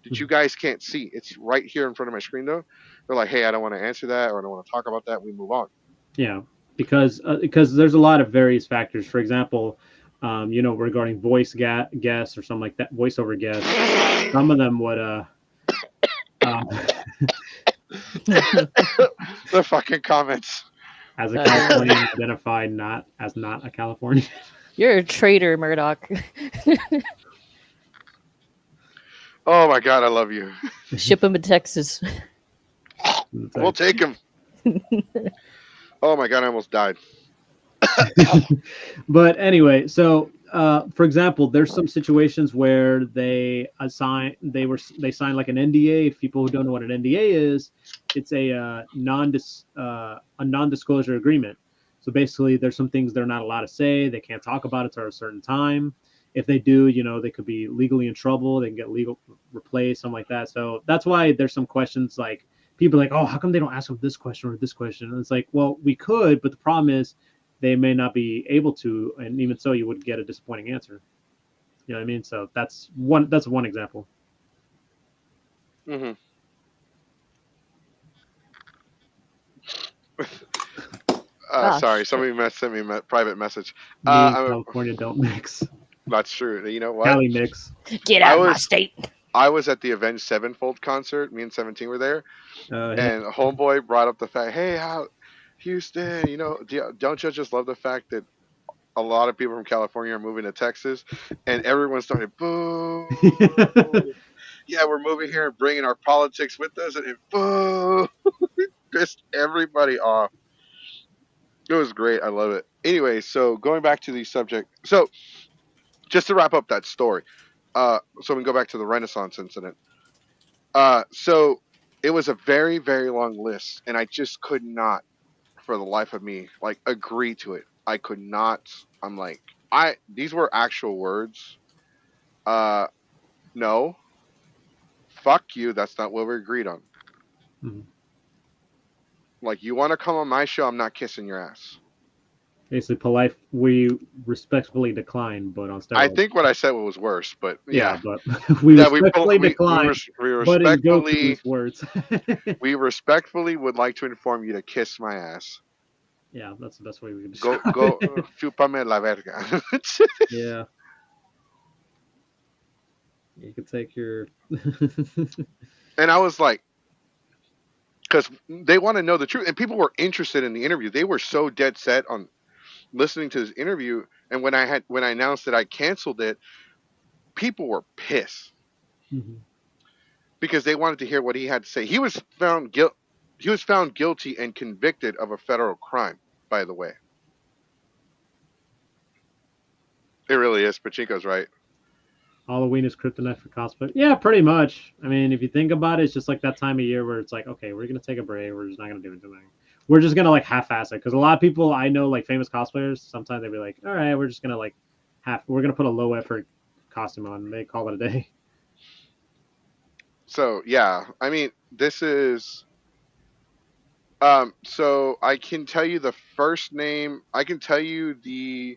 that you guys can't see. It's right here in front of my screen though. They're like, hey, I don't want to answer that, or I don't want to talk about that. We move on. Yeah, because there's a lot of various factors. For example, regarding guests or something like that, voiceover guests. Some of them would The fucking comments. as a Californian identify not a Californian. You're a traitor, Murdoch. Oh my god, I love you. Ship him to Texas. We'll take him. Oh my god, I almost died. But anyway, so for example, there's some situations where they sign like an NDA. If people who don't know what an NDA is, it's a non-disclosure agreement. So basically, there's some things they're not allowed to say. They can't talk about it till a certain time. If they do, they could be legally in trouble. They can get legal replaced, something like that. So that's why there's some questions like people are like, oh, how come they don't ask them this question or this question? And it's like, well, we could, but the problem is they may not be able to, and even so, you would get a disappointing answer. You know what I mean? So that's one example. Mm-hmm. Sorry, somebody sent me a private message. Me and California don't mix. That's true. You know what? Cali mix. Get out of my state. I was at the Avenged Sevenfold concert. Me and 17 were there, and homeboy brought up the fact, "Hey, Houston, don't you just love the fact that a lot of people from California are moving to Texas?" And everyone started, "Boo! Yeah, we're moving here and bringing our politics with us," and boo! Pissed everybody off. It was great. I love it. Anyway, so going back to the subject, so just to wrap up that story, so we can go back to the Renaissance incident. So it was a very, very long list, and I just could not, for the life of me, like agree to it. I could not. I'm like, these were actual words. No, fuck you. That's not what we agreed on. Mm-hmm. Like, you want to come on my show? I'm not kissing your ass. Basically, polite. We respectfully decline, but on steroids. I think what I said was worse, but yeah, but we respectfully decline. We respectfully words. We respectfully would like to inform you to kiss my ass. Yeah, that's the best way we can go. Chúpame la verga. Yeah. You could take your. And I was like, because they want to know the truth, and people were interested in the interview. They were so dead set on listening to this interview, and when I announced that I canceled it, people were pissed because they wanted to hear what he had to say. He was found guilty and convicted of a federal crime, by the way. It really is. Pachinko's right. Halloween is kryptonite for cosplay. Yeah, pretty much. I mean, if you think about it, it's just like that time of year where it's like, okay, we're gonna take a break. We're just not gonna do anything. We're just gonna like half-ass it, because a lot of people I know, like famous cosplayers, sometimes they'd be like, all right, we're just gonna like we're gonna put a low effort costume on, and they call it a day. So yeah, I mean, this is. So I can tell you the first name. I can tell you the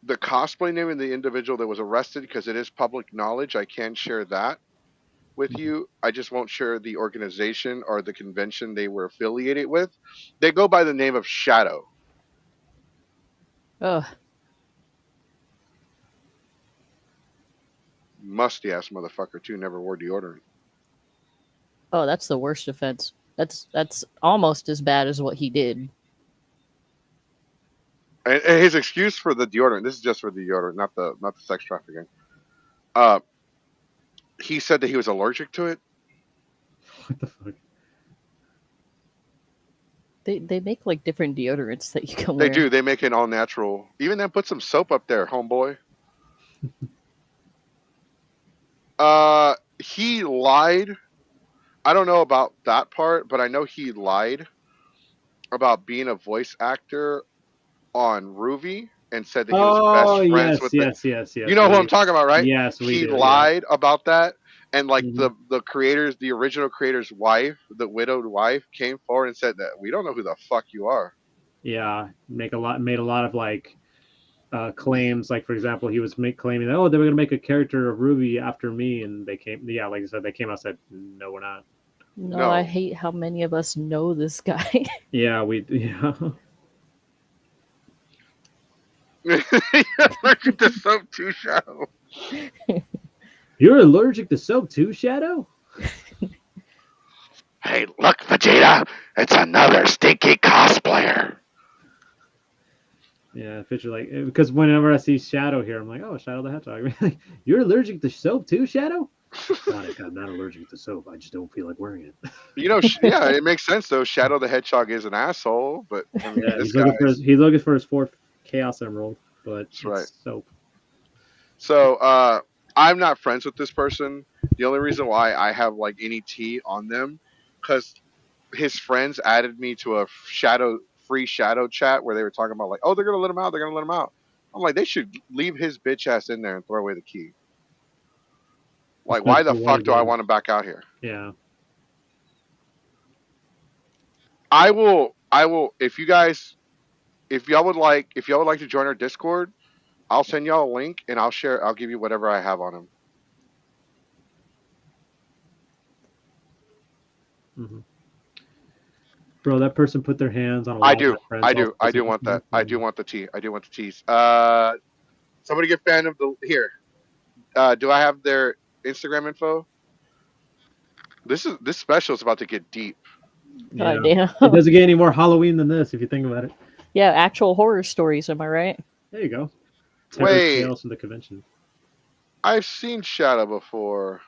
cosplay name of the individual that was arrested, because it is public knowledge. I can share that with you. I just won't share the organization or the convention they were affiliated with. They go by the name of Shadow. Ugh. Musty ass motherfucker too. Never wore deodorant. Oh, that's the worst offense. That's almost as bad as what he did. And his excuse for the deodorant. This is just for the deodorant, not the sex trafficking. He said that he was allergic to it. What the fuck? They make like different deodorants that you can wear. They do. They make it all natural. Even then, put some soap up there, homeboy. He lied. I don't know about that part, but I know he lied about being a voice actor on Ruby and said that he was best friends with yes. You know who I'm talking about, right? Yes, he lied about that, and like the original creator's wife, the widowed wife, came forward and said that we don't know who the fuck you are. Yeah, made a lot of like claims. Like, for example, he was claiming that, oh, they were gonna make a character of Ruby after me, and they came. Yeah, like I said, they came out and said, no, we're not. No, I hate how many of us know this guy. Yeah, yeah. You're allergic to soap too, Shadow. You're allergic to soap too, Shadow? Hey, look, Vegeta! It's another stinky cosplayer. Yeah, picture like, because whenever I see Shadow here, I'm like, oh, Shadow the Hedgehog. You're allergic to soap too, Shadow? I'm not allergic to soap. I just don't feel like wearing it. You know, yeah, it makes sense though. Shadow the Hedgehog is an asshole, but I mean, yeah, he's looking for his fourth Chaos Emerald, but that's right. Soap. So I'm not friends with this person. The only reason why I have like any tea on them, because his friends added me to a free shadow chat where they were talking about like, oh, they're gonna let him out. They're gonna let him out. I'm like, they should leave his bitch ass in there and throw away the key. Like, why the Especially what fuck it do I is. want him back out here? Yeah. I will. I will. If you guys, if y'all would like to join our Discord, I'll send y'all a link and I'll share. I'll give you whatever I have on him. Hmm. Bro, that person put their hands on a I lot of do. my friends. Also, I do so want that. I do mhm. want the tea. I do want the teas. Somebody get fan of the here. Do I have their Instagram info? This special is about to get deep. Yeah. God damn. It doesn't get any more Halloween than this if you think about it. Yeah, actual horror stories. Am I right? There you go. Terror Wait, tales from the convention. I've seen Shadow before.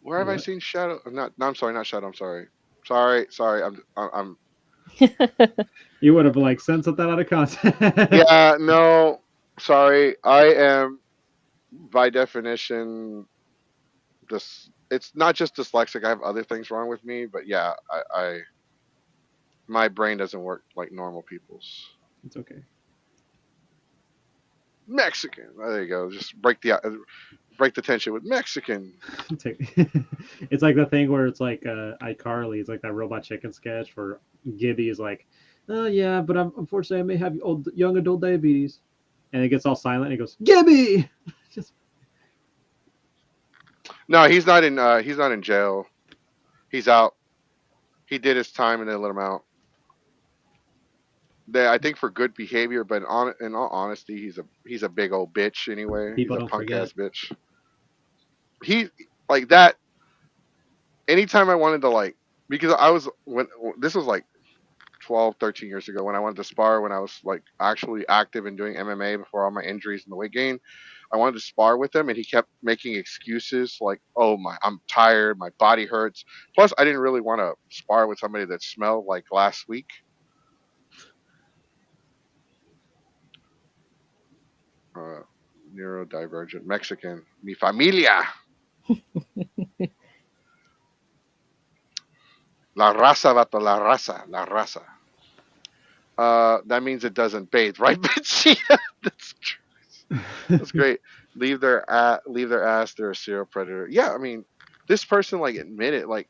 Where have I What? seen Shadow? Not. No, I'm sorry. Not Shadow. I'm sorry. Sorry. Sorry. I'm. You would have like sent something out of context. Yeah. No. Sorry. I am by definition this. It's not just dyslexic. I have other things wrong with me. But yeah, I my brain doesn't work like normal people's. It's okay. Mexican. There you go. Just break the tension with Mexican. It's like the thing where it's like iCarly. It's like that Robot Chicken sketch where Gibby is like, "Oh yeah, but unfortunately I may have young adult diabetes," and it gets all silent. And he goes, "Gibby." Just No, he's not in. He's not in jail. He's out. He did his time and they let him out. I think for good behavior, but in all honesty, he's a big old bitch anyway. He's people a don't punk forget. ass bitch. He like that. Anytime I wanted to like, because I was when this was like 12, 13 years ago when I wanted to spar when I was like actually active in doing MMA before all my injuries and the weight gain. I wanted to spar with him and he kept making excuses like, "Oh my, I'm tired, my body hurts." Plus, I didn't really want to spar with somebody that smelled like last week. Uh, Neurodivergent Mexican, mi familia, la raza, vato, la raza, la raza. That means it doesn't bathe, right, Betsita? That's that's great. Leave their ass. They're a serial predator. Yeah, I mean, this person like admitted like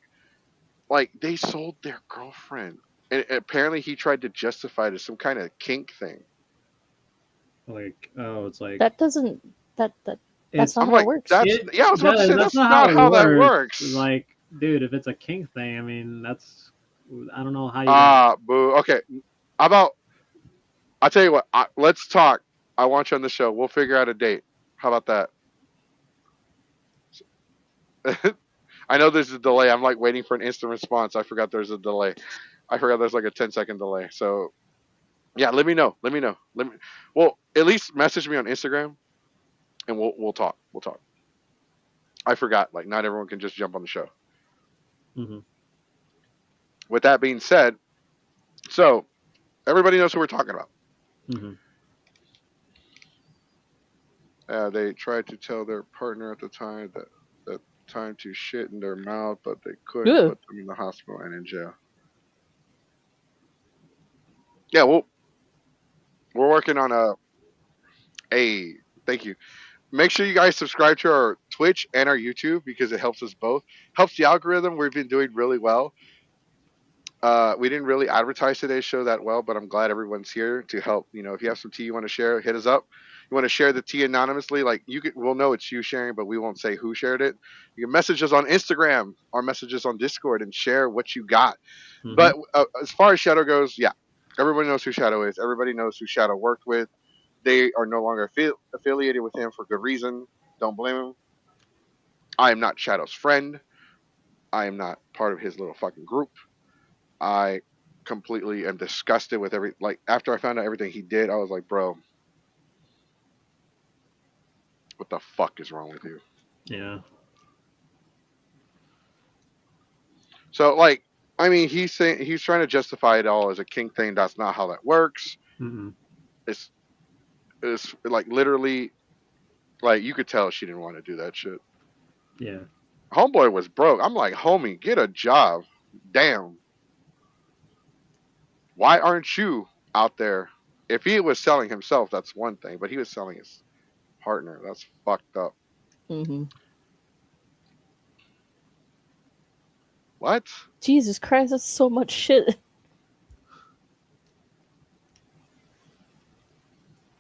they sold their girlfriend, and apparently he tried to justify it as some kind of kink thing. Like, oh, it's like That doesn't. That. That's it's not I'm how it like, works. that's it yeah. I was about to say that's that's not not how it how that works. works. Like, dude, if it's a kink thing, I mean, that's I don't know how you got. Boo. Okay, how about I'll tell you what. Let's talk. I want you on the show. We'll figure out a date. How about that? I know there's a delay. I'm like waiting for an instant response. I forgot there's a delay. I forgot there's like a 10-second delay. So yeah, let me know. Let me know. Well, at least message me on Instagram and we'll talk. We'll talk. I forgot. Like not everyone can just jump on the show. Hmm. With that being said, so everybody knows who we're talking about. Hmm. They tried to tell their partner at the time that time to shit in their mouth, but they couldn't Ugh. put them in the hospital and in jail. Yeah, well, we're working on a. Thank you. Make sure you guys subscribe to our Twitch and our YouTube because it helps us both. Helps the algorithm. We've been doing really well. We didn't really advertise today's show that well, but I'm glad everyone's here to help. You know, if you have some tea you want to share, hit us up. You want to share the tea anonymously, like we'll know it's you sharing, but we won't say who shared it. You can message us on Instagram or messages on Discord and share what you got. Hmm. But as far as Shadow goes, yeah, everybody knows who Shadow is. Everybody knows who Shadow worked with. They are no longer affiliated with him for good reason. Don't blame him. I am not Shadow's friend. I am not part of his little fucking group. I completely am disgusted with like after I found out everything he did, I was like, bro, what the fuck is wrong with you? Yeah. So like, I mean, he's saying he's trying to justify it all as a king thing. That's not how that works. Mm-mm. It's It's like literally, like you could tell she didn't want to do that shit. Yeah. Homeboy was broke. I'm like, homie, get a job. Damn. Why aren't you out there? If he was selling himself, that's one thing, but he was selling his partner. That's fucked up. Hmm. What? Jesus Christ, that's so much shit.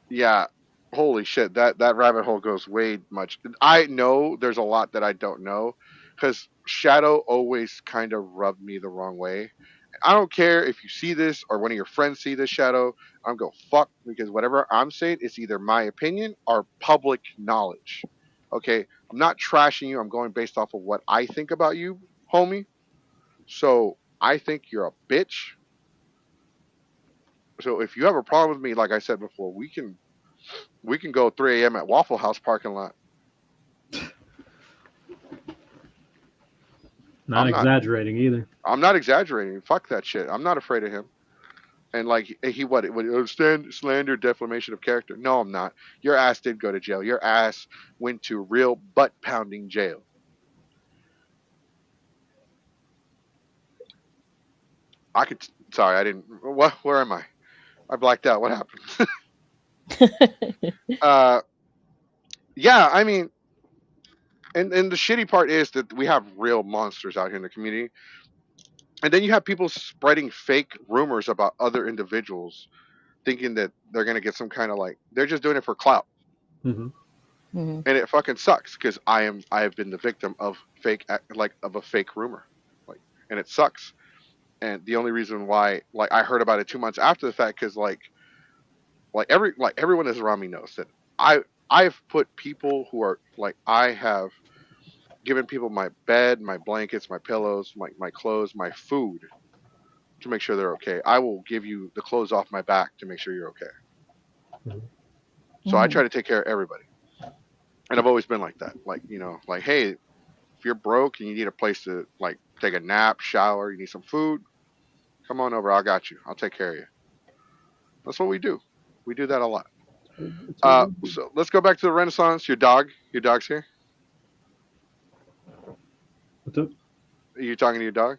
Yeah. Holy shit. That rabbit hole goes way much. I know there's a lot that I don't know because Shadow always kind of rubbed me the wrong way. I don't care if you see this or one of your friends see this, Shadow. I'm go fuck because whatever I'm saying is either my opinion or public knowledge. Okay, I'm not trashing you. I'm going based off of what I think about you, homie. So I think you're a bitch. So if you have a problem with me, like I said before, we can go 3 a.m. at Waffle House parking lot. Not I'm not. exaggerating either. I'm not exaggerating. Fuck that shit. I'm not afraid of him. And like he what slander, defamation of character. No, I'm not. Your ass did go to jail. Your ass went to real butt pounding jail. I could. Sorry, I didn't. What? Where am I? I blacked out. What happened? uh, yeah. I mean, and the shitty part is that we have real monsters out here in the community, and then you have people spreading fake rumors about other individuals, thinking that they're gonna get some kind of like they're just doing it for clout. Hmm. Hmm. And it fucking sucks because I have been the victim of of a fake rumor, like, and it sucks. And the only reason why like I heard about it 2 months after the fact because everyone that's around me knows that I've put people who are like I have given people my bed, my blankets, my pillows, my clothes, my food to make sure they're okay. I will give you the clothes off my back to make sure you're okay. So I Hmm. try to take care of everybody. And I've always been like that. Like, like, hey, if you're broke and you need a place to like take a nap, shower, you need some food, come on over. I got you. I'll take care of you. That's what we do. We do that a lot. It's what we do. So let's go back to the Renaissance. Your dog's here. What's up? Are you talking to your dog?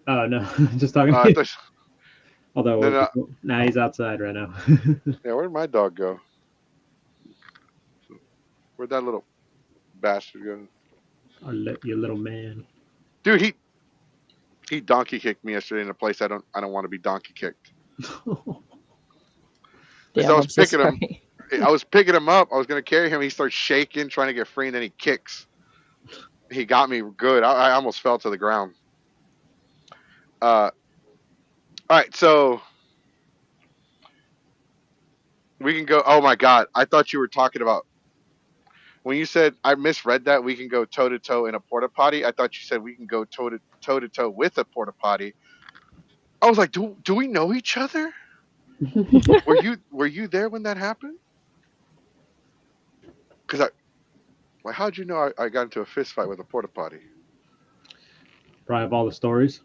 Oh no, just talking Uh, to I you. thought, no, Although, no. nah, he's outside right now. Yeah, where'd my dog go? Where'd that little bastard go? I'll let you, little man. Dude, he donkey kicked me yesterday in a place I don't want to be donkey kicked. As I Damn, was I'm so picking him, sorry. I was picking him up. I was gonna carry him. He starts shaking, trying to get free, and then he kicks. He got me good. I almost fell to the ground. All right, so we can go. Oh my god, I thought you were talking about when you said I misread that. We can go toe to toe in a porta potty. I thought you said we can go toe to toe with a porta potty. I was like, do we know each other? Were you there when that happened? Because how'd you know I got into a fist fight with a porta potty? Probably have all the stories.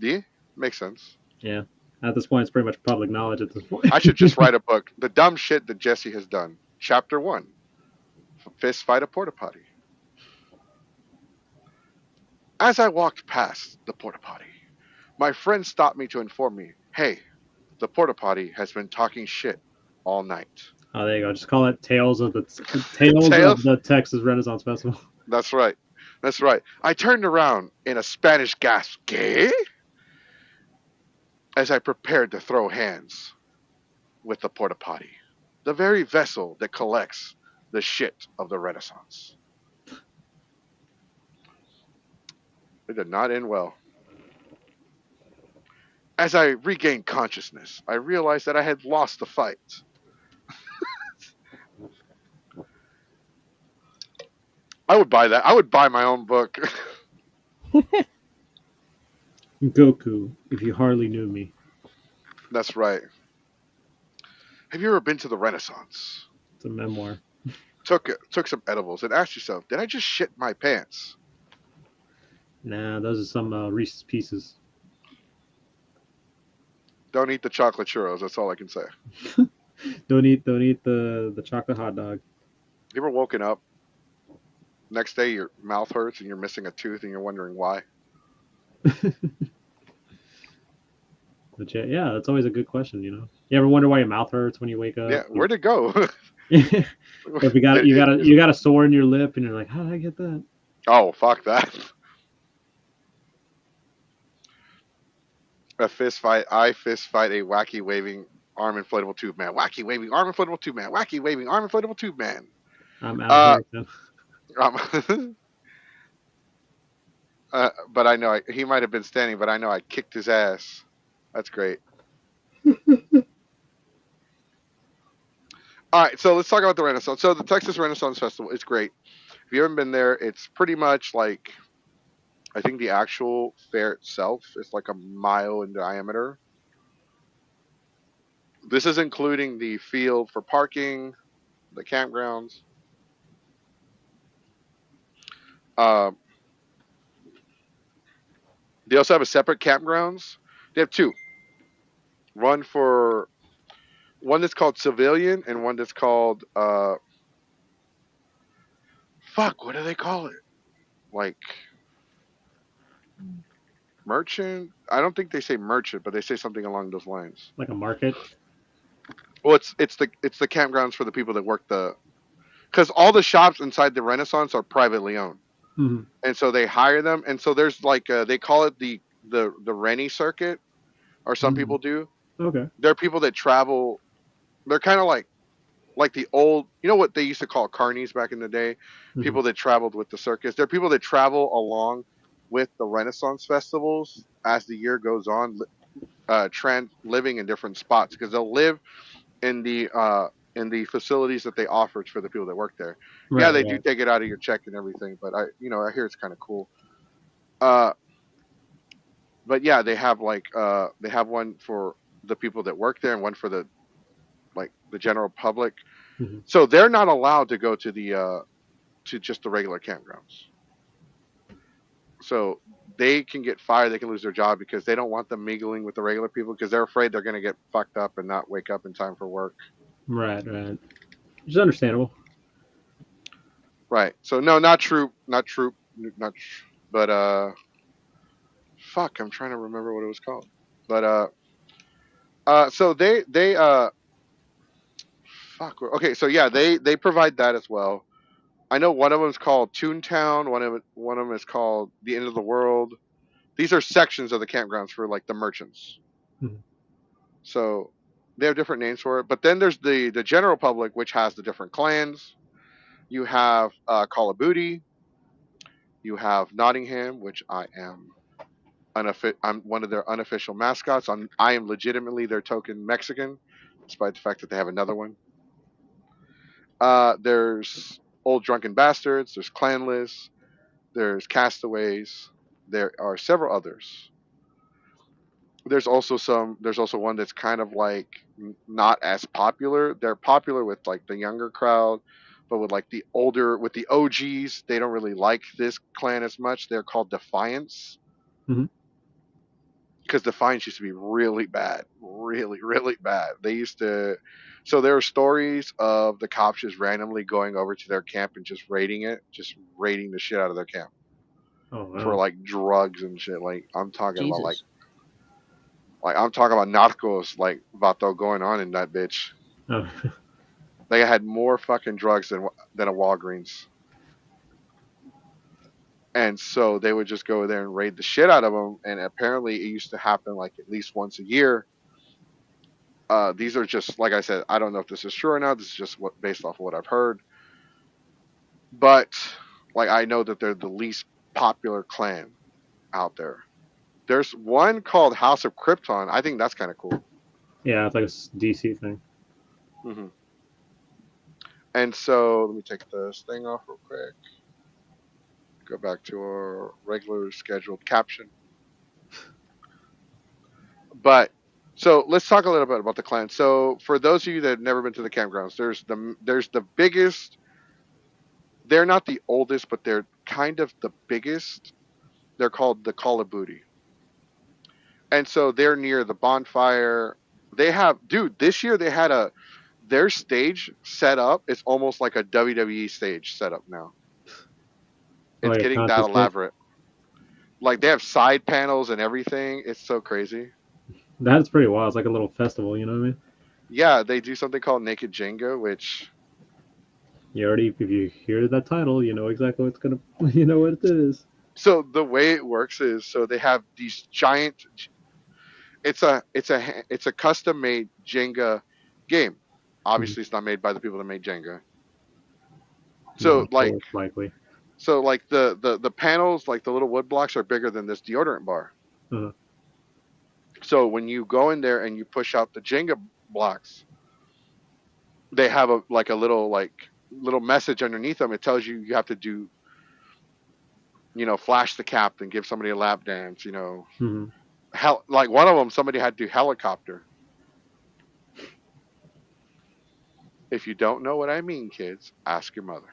Do you? Makes sense. Yeah. At this point, it's pretty much public knowledge at this point. I should just write a book. The dumb shit that Jesse has done. Chapter 1. Fist fight a porta potty. As I walked past the porta potty, my friend stopped me to inform me, hey, the porta potty has been talking shit all night. Oh, there you go. Just call it Tales of Tails? the Texas Renaissance Festival. That's right. That's right. I turned around in a Spanish gasp, ¿Qué? As I prepared to throw hands with the porta potty, the very vessel that collects the shit of the Renaissance. It did not end well. As I regained consciousness, I realized that I had lost the fight. I would buy that. I would buy my own book. Goku, if you hardly knew me. That's right. Have you ever been to the Renaissance? It's a memoir. Took some edibles and asked yourself, did I just shit my pants? Nah, those are some Reese's Pieces. Don't eat the chocolate churros. That's all I can say. Don't eat the chocolate hot dog. You ever woken up next day your mouth hurts and you're missing a tooth and you're wondering why? But yeah, that's always a good question. You ever wonder why your mouth hurts when you wake Yeah, up? where'd it go? Or if you got a sore in your lip and you're like, how did I get that? Oh, fuck that. A fist fight. I fist fight a wacky waving arm inflatable tube man. Wacky waving arm inflatable tube man. Wacky waving arm inflatable tube man. I'm out Uh, here. So. um, but I know he might have been standing, but I know I kicked his ass. That's great. All right, so let's talk about the Renaissance. So the Texas Renaissance Festival is great. If you haven't been there, it's pretty much like I think the actual fair itself is like a mile in diameter. This is including the field for parking, the campgrounds. Uh, they also have a separate campgrounds. They have two. One for one that's called civilian and one that's called fuck. What do they call it? Like merchant? I don't think they say merchant, but they say something along those lines. Like a market. Well, it's the campgrounds for the people that work the because all the shops inside the Renaissance are privately owned, Mm-hmm. and so they hire them, and so there's like they call it the Rennie circuit, or some Mm-hmm. people do. Okay. There are people that travel. They're kind of like the old, you know what they used to call carnies back in the day, Mm-hmm. people that traveled with the circus. There are people that travel along with the Renaissance festivals as the year goes on, living in different spots because they'll live in the facilities that they offer for the people that work there. Yeah, Right. they do Right. take it out of your check and everything, but I hear it's kind of cool. Uh, but yeah, they have one for the people that work there and one for the general public. Mm-hmm. So they're not allowed to go to the to just the regular campgrounds. So they can get fired, they can lose their job because they don't want them mingling with the regular people because they're afraid they're going to get fucked up and not wake up in time for work. Right. Right. Which is understandable. Right. So no, not true, not true, not. But fuck, I'm trying to remember what it was called. But so they fuck. Okay, so yeah, they provide that as well. I know one of them is called Toontown. One of them is called the End of the World. These are sections of the campgrounds for like the merchants. Mm-hmm. So they have different names for it. But then there's the general public, which has the different clans. You have Call of Booty. You have Nottingham, which I'm one of their unofficial mascots. I am legitimately their token Mexican, despite the fact that they have another one. There's Old Drunken Bastards. There's Clanless. There's Castaways. There are several others. There's also one that's kind of like not as popular. They're popular with like the younger crowd, but with like with the OGs, they don't really like this clan as much. They're called Defiance. Mm-hmm. Because Defiance used to be really bad, really, really bad. They used to, so there are stories of the cops just randomly going over to their camp and just raiding the shit out of their camp Oh for wow. like drugs and shit. Jesus. Like I'm talking about narcos, like vato going on in that bitch. Oh. They had more fucking drugs than a Walgreens. And so they would just go there and raid the shit out of them. And apparently, it used to happen like at least once a year. These are just like I said. I don't know if this is true or not. This is just based off of what I've heard. But like I know that they're the least popular clan out there. There's one called House of Krypton. I think that's kind of cool. Yeah, it's like a DC thing. hmm And so let me take this thing off real quick. Go back to our regular scheduled caption. But so let's talk a little bit about the clan. So for those of you that have never been to the campgrounds, there's the biggest. They're not the oldest, but they're kind of the biggest. They're called the Call of Booty, and so they're near the bonfire. They have, dude. This year they had their stage setup is almost like a WWE stage setup now. It's Like a getting that contest case. elaborate. Like they have side panels and everything. It's so crazy. That's pretty wild. It's like a little festival. You know what I mean? Yeah, they do something called Naked Jenga, which You already, if you hear that title, you know exactly what's gonna, you know what it is. so the way it works is so they have these giant. It's a custom made Jenga game. Mhm. Obviously, it's not made by the people that made Jenga. No, So like most likely. the panels, like the little wood blocks, are bigger than this deodorant bar. Uh, So when you go in there and you push out the Jenga blocks, they have a little message underneath them. It tells you you have to do, flash the cap and give somebody a lap dance. mhm. Like one of them, somebody had to do helicopter. If you don't know what I mean, kids, ask your mother.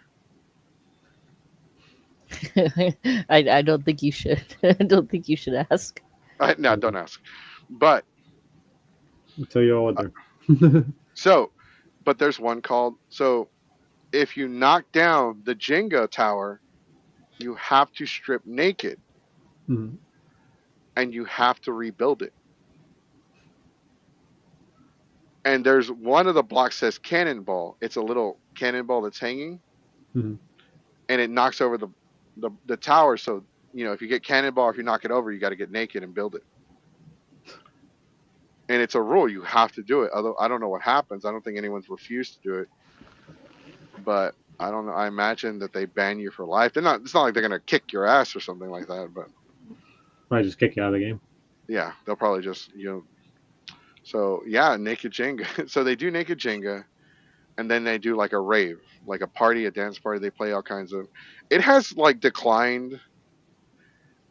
I don't think you should. I don't think you should ask. No, don't ask. But I'll tell you all what uh, they're. so, but there's one called so. If you knock down the Jenga tower, you have to strip naked Mhm. and you have to rebuild it. And there's one of the blocks says cannonball. It's a little cannonball that's hanging, Mhm. and it knocks over the tower. So if you get cannonball, if you knock it over, you got to get naked and build it. And it's a rule; you have to do it. Although I don't know what happens. I don't think anyone's refused to do it, but I don't know. I imagine that they ban you for life. They're not. It's not like they're gonna kick your ass or something like that. But Probably just kick you out of the game. yeah, they'll probably just So yeah, naked Jenga. So they do naked Jenga, and then they do like a rave, like a party, a dance party. They play all kinds of. It has like declined.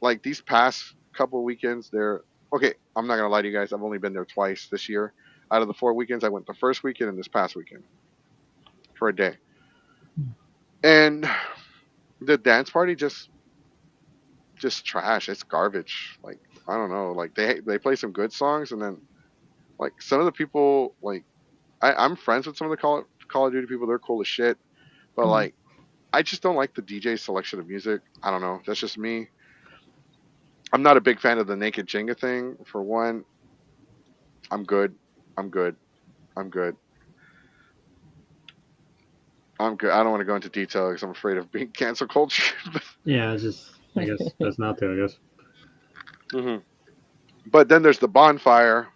Like these past couple weekends, they're okay. I'm not gonna lie to you guys. I've only been there twice this year. Out of the 4 weekends, I went the first weekend and this past weekend for a day. And the dance party just trash. It's garbage. Like I don't know. Like they play some good songs, and then like some of the people like I'm friends with some of the Call of Duty people. They're cool as shit. But Mhm. like, I just don't like the DJ selection of music. I don't know. That's just me. I'm not a big fan of the naked Jenga thing. For one, I'm good. I'm good. I'm good. I'm good. I don't want to go into detail because I'm afraid of being cancel culture. Yeah, it's just, I guess, that's not to, I guess. hmm But then there's the bonfire,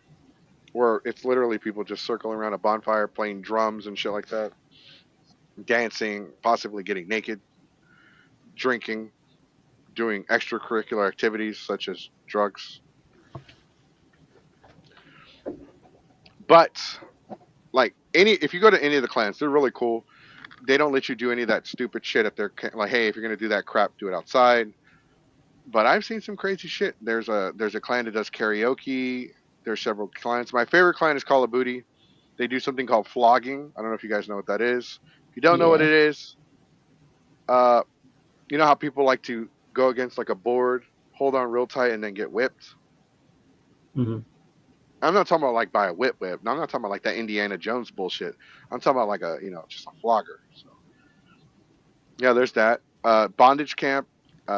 where it's literally people just circling around a bonfire, playing drums and shit like that, dancing, possibly getting naked, drinking, doing extracurricular activities such as drugs. But like if you go to any of the clans, they're really cool. They don't let you do any of that stupid shit at their like, hey, if you're gonna do that crap, do it outside. But I've seen some crazy shit. There's a clan that does karaoke. There's several clans. My favorite clan is Call of Booty. They do something called flogging. I don't know if you guys know what that is. If you don't know what Yeah. it is, uh, you know how people like to go against like a board, hold on real tight, and then get whipped. Hmm. I'm not talking about like by a whip whip. No, I'm not talking about like that Indiana Jones bullshit. I'm talking about like a just a flogger. So yeah, there's that. Bondage camp.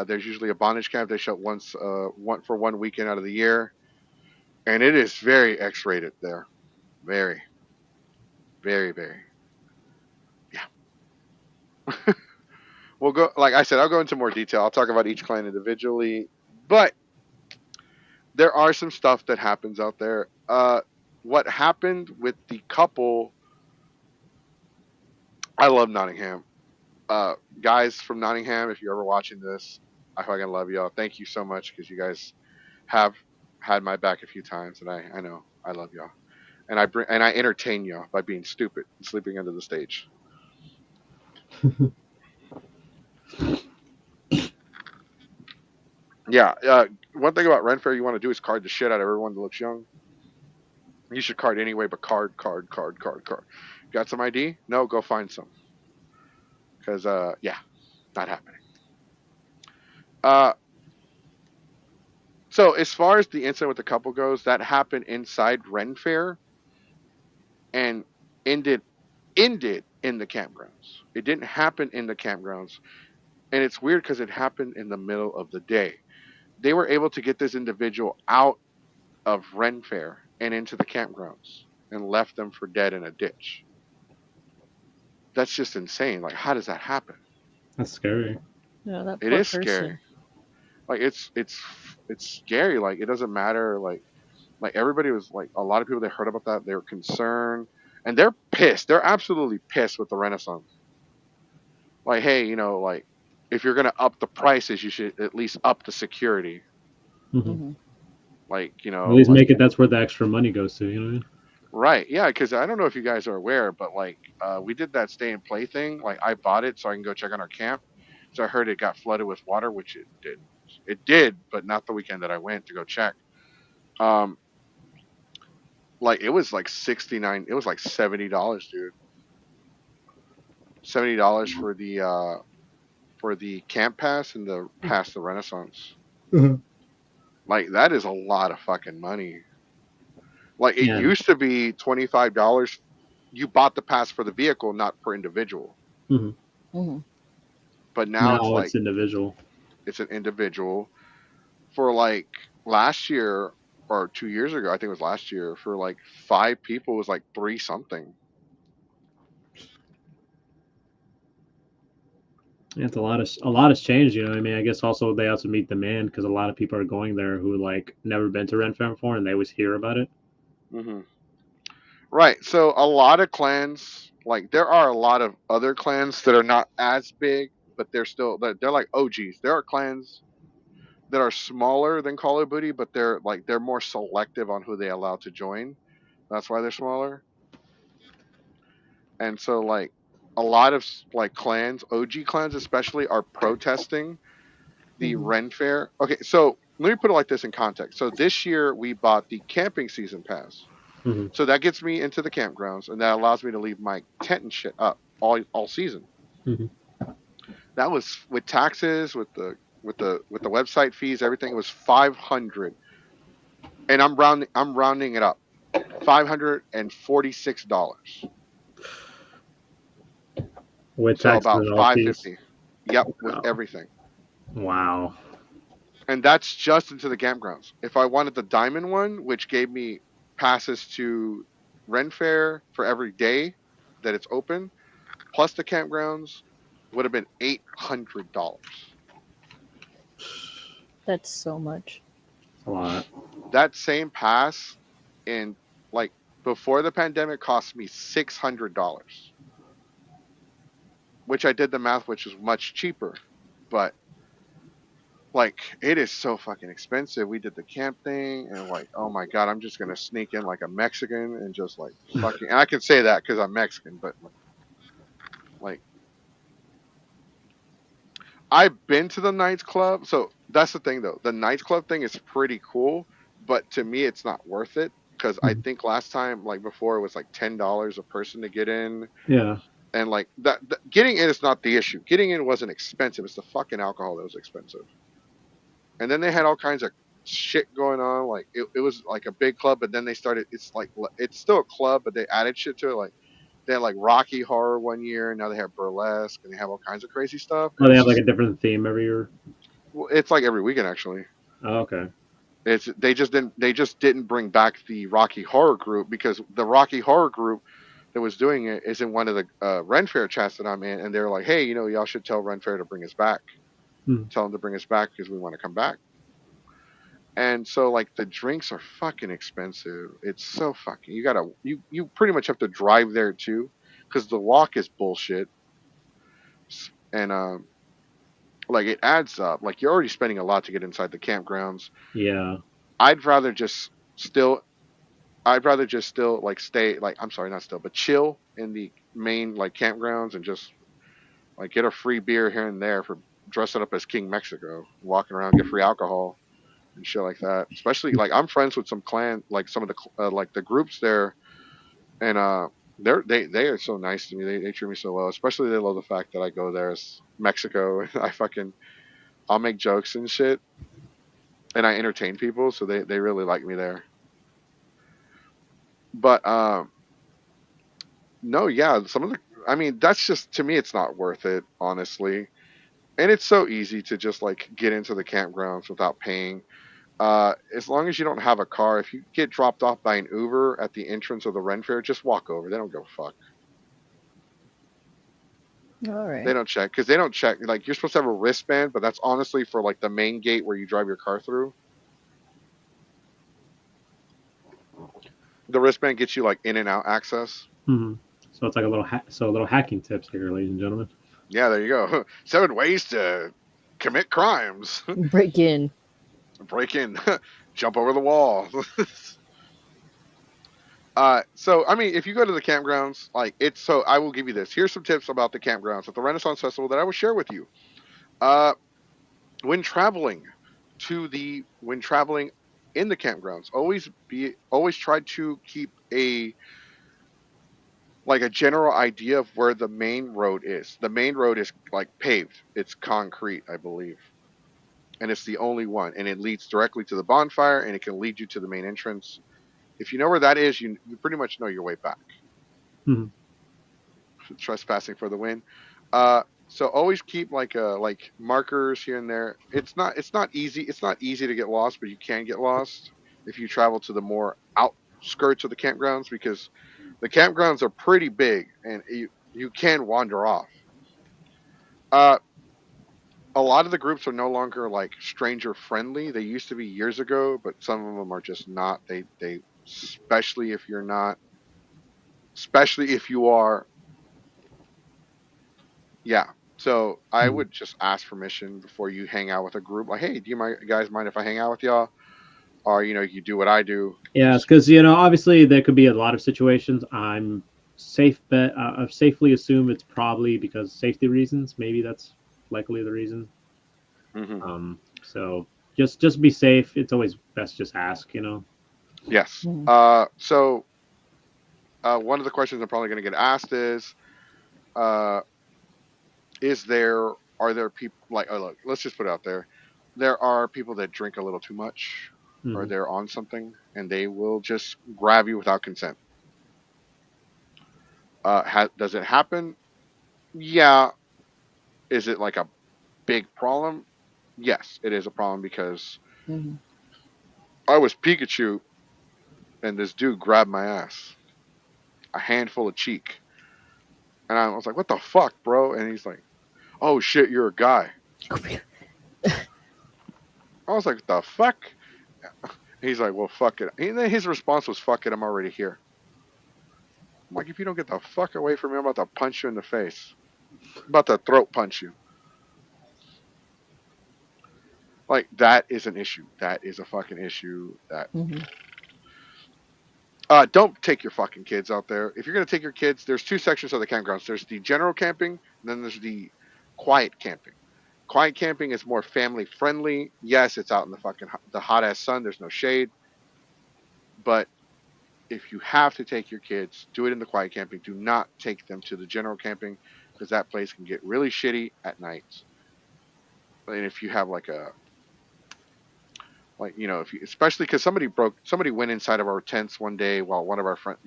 There's usually a bondage camp. They show once, one for one weekend out of the year, and it is very X-rated there. Very, very, very. Yeah. We'll go. Like I said, I'll go into more detail. I'll talk about each client individually, but there are some stuff that happens out there. What happened with the couple? I love Nottingham. Guys from Nottingham, if you're ever watching this, I fucking love y'all. Thank you so much because you guys have had my back a few times, and I know I love y'all, and I entertain y'all by being stupid and sleeping under the stage. Yeah. One thing about Ren Fair you want to do is card the shit out of everyone that looks young. You should card anyway, but card, card, card, card, card. Got some ID? No, go find some. Because yeah, not happening. Uh, so as far as the incident with the couple goes, that happened inside Ren Fair and ended ended in the campgrounds. It didn't happen in the campgrounds. And it's weird because it happened in the middle of the day. They were able to get this individual out of Ren Fair and into the campgrounds and left them for dead in a ditch. That's just insane. Like, how does that happen? That's scary. No, that It poor is scary. person. Like, it's scary. Like, it doesn't matter. Like everybody was like, a lot of people that heard about that, they were concerned, and they're pissed. They're absolutely pissed with the Renaissance. Like, hey, like, if you're gonna up the prices, you should at least up the security. Hmm. Like, At least like, make it that's where the extra money goes to. You know what I mean? right, yeah, because I don't know if you guys are aware, but like, we did that stay and play thing. Like, I bought it so I can go check on our camp. So I heard it got flooded with water, which it did. It did, but not the weekend that I went to go check. Um, like it was like 69. It was like $70, dude. $70 for the camp pass and the pass the Renaissance. Mhm. Like that is a lot of fucking money. Like it Yeah. used to be $25. You bought the pass for the vehicle, not per individual. Hmm. Hmm. But now it's Now like it's individual. it's an individual for like last year or 2 years ago. I think it was last year for like 5 people it was like three something. Yeah, it's a lot has changed. You know what I mean? I guess also they have to meet demand because a lot of people are going there who like never been to Ren Fair before and they always hear about it. Hmm. Right. So a lot of clans, like there are a lot of other clans that are not as big, but they're like OGs. There are clans that are smaller than Call of Duty, but they're more selective on who they allow to join. That's why they're smaller. And so like a lot of like clans, OG clans especially, are protesting the Hmm. Ren Fair. Okay, so let me put it like this in context. So this year we bought the camping season pass. Hmm. So that gets me into the campgrounds and that allows me to leave my tent and shit up all season. Hmm. That was with taxes, with the website fees, everything. It was 500, and I'm rounding it up, $546. With So taxes about and all fees. 550. Yep, with Wow. everything. Wow. And that's just into the campgrounds. If I wanted the diamond one, which gave me passes to Ren Fair for every day that it's open, plus the campgrounds, would have been $800. That's so much. A lot. That same pass in like before the pandemic cost me $600, which I did the math, which is much cheaper. But like it is so fucking expensive. We did the camp thing, and like, oh my god, I'm just gonna sneak in like a Mexican and just like fucking. And I can say that because I'm Mexican, but like I've been to the Knights Club, so that's the thing though. The Knights Club thing is pretty cool, but to me, it's not worth it because I Mhm. think last time, like before, it was like $10 a person to get in, Yeah. and like getting in is not the issue. Getting in wasn't expensive; it's the fucking alcohol that was expensive. And then they had all kinds of shit going on. Like it was like a big club, but then they started. It's still a club, but they added shit to it. Like they had like Rocky Horror one year, and now they have burlesque, and they have all kinds of crazy stuff. Oh, And they it's have like just a different theme every year. well, it's like every weekend actually. Oh, okay. It's they just didn't bring back the Rocky Horror group because the Rocky Horror group that was doing it is in one of the Ren Fair chats that I'm in, and they're like, hey, y'all should tell Ren Fair to bring us back. Hmm. Tell them to bring us back because we want to come back. And so like the drinks are fucking expensive. It's so fucking you pretty much have to drive there too because the walk is bullshit. And like it adds up. Like you're already spending a lot to get inside the campgrounds. Yeah. I'd rather just still like stay like I'm sorry, not still, but chill in the main like campgrounds and just like get a free beer here and there for dressing up as King Mexico, walking around, get free alcohol and shit like that. Especially like I'm friends with some clan, like some of the like the groups there, and they are so nice to me. They treat me so well. Especially they love the fact that I go there as Mexico. I'll make jokes and shit, and I entertain people, so they really like me there. But No, yeah, some of the. I mean, that's just to me, it's not worth it, honestly. And it's so easy to just like get into the campgrounds without paying. As long as you don't have a car, if you get dropped off by an Uber at the entrance of the Ren Fair, just walk over. They don't give a fuck. All They right. don't check because they don't check. Like you're supposed to have a wristband, but that's honestly for like the main gate where you drive your car through. The wristband gets you like in and out access. Mm-hmm. So it's like a little hacking tips here, ladies and gentlemen. Yeah, there you go. 7 ways to commit crimes. Break in. Break in, jump over the wall. So I mean, if you go to the campgrounds, like it's so I will give you this. Here's some tips about the campgrounds at the Renaissance Festival that I will share with you. Uh, when traveling when traveling in the campgrounds, always try to keep a general idea of where the main road is. The main road is like paved. It's concrete, I believe. And it's the only one. And it leads directly to the bonfire and it can lead you to the main entrance. If you know where that is, you pretty much know your way back. Mm-hmm. Trespassing for the win. So always keep like markers here and there. It's not easy. It's not easy to get lost, but you can get lost if you travel to the more outskirts of the campgrounds because the campgrounds are pretty big and you can wander off. Uh, a lot of the groups are no longer like stranger friendly. They used to be years ago, but some of them are just not. They especially if you're not, especially if you are. Yeah. So I Mm-hmm. would just ask permission before you hang out with a group. Like, hey, do you guys mind if I hang out with y'all? Or you do what I do. Yeah, it's Just because obviously there could be a lot of situations. I'm I've safely assume it's probably because safety reasons. Maybe that's likely the reason. hmm So just be safe. It's always best just ask. yes. Mhm. One of the questions I'm probably going to get asked uh, is there are there people like oh look, let's just put it out there. There are people that drink a little too much, or Mm-hmm. they're on something, and they will just grab you without consent. Does it happen? Yeah. Is it like a big problem? Yes, it is a problem because Mhm. I was Pikachu and this dude grabbed my ass, a handful of cheek. And I was like, what the fuck, bro? And he's like, oh shit, you're a guy. I was like, the fuck? He's like, well, fuck it. And then his response was, fuck it, I'm already here. I'm like, if you don't get the fuck away from me, I'm about to punch you in the face. I'm about to throat punch you. Like, that is an issue. That is a fucking issue. Mhm. Don't take your fucking kids out there. If you're gonna take your kids, there's two sections of the campgrounds. There's the general camping, and then there's the quiet camping. Quiet camping is more family friendly. Yes, it's out in the hot ass sun. There's no shade, but if you have to take your kids, do it in the quiet camping. Do not take them to the general camping because that place can get really shitty at night. And if you have if you especially because somebody went inside of our tents one day while one of our friends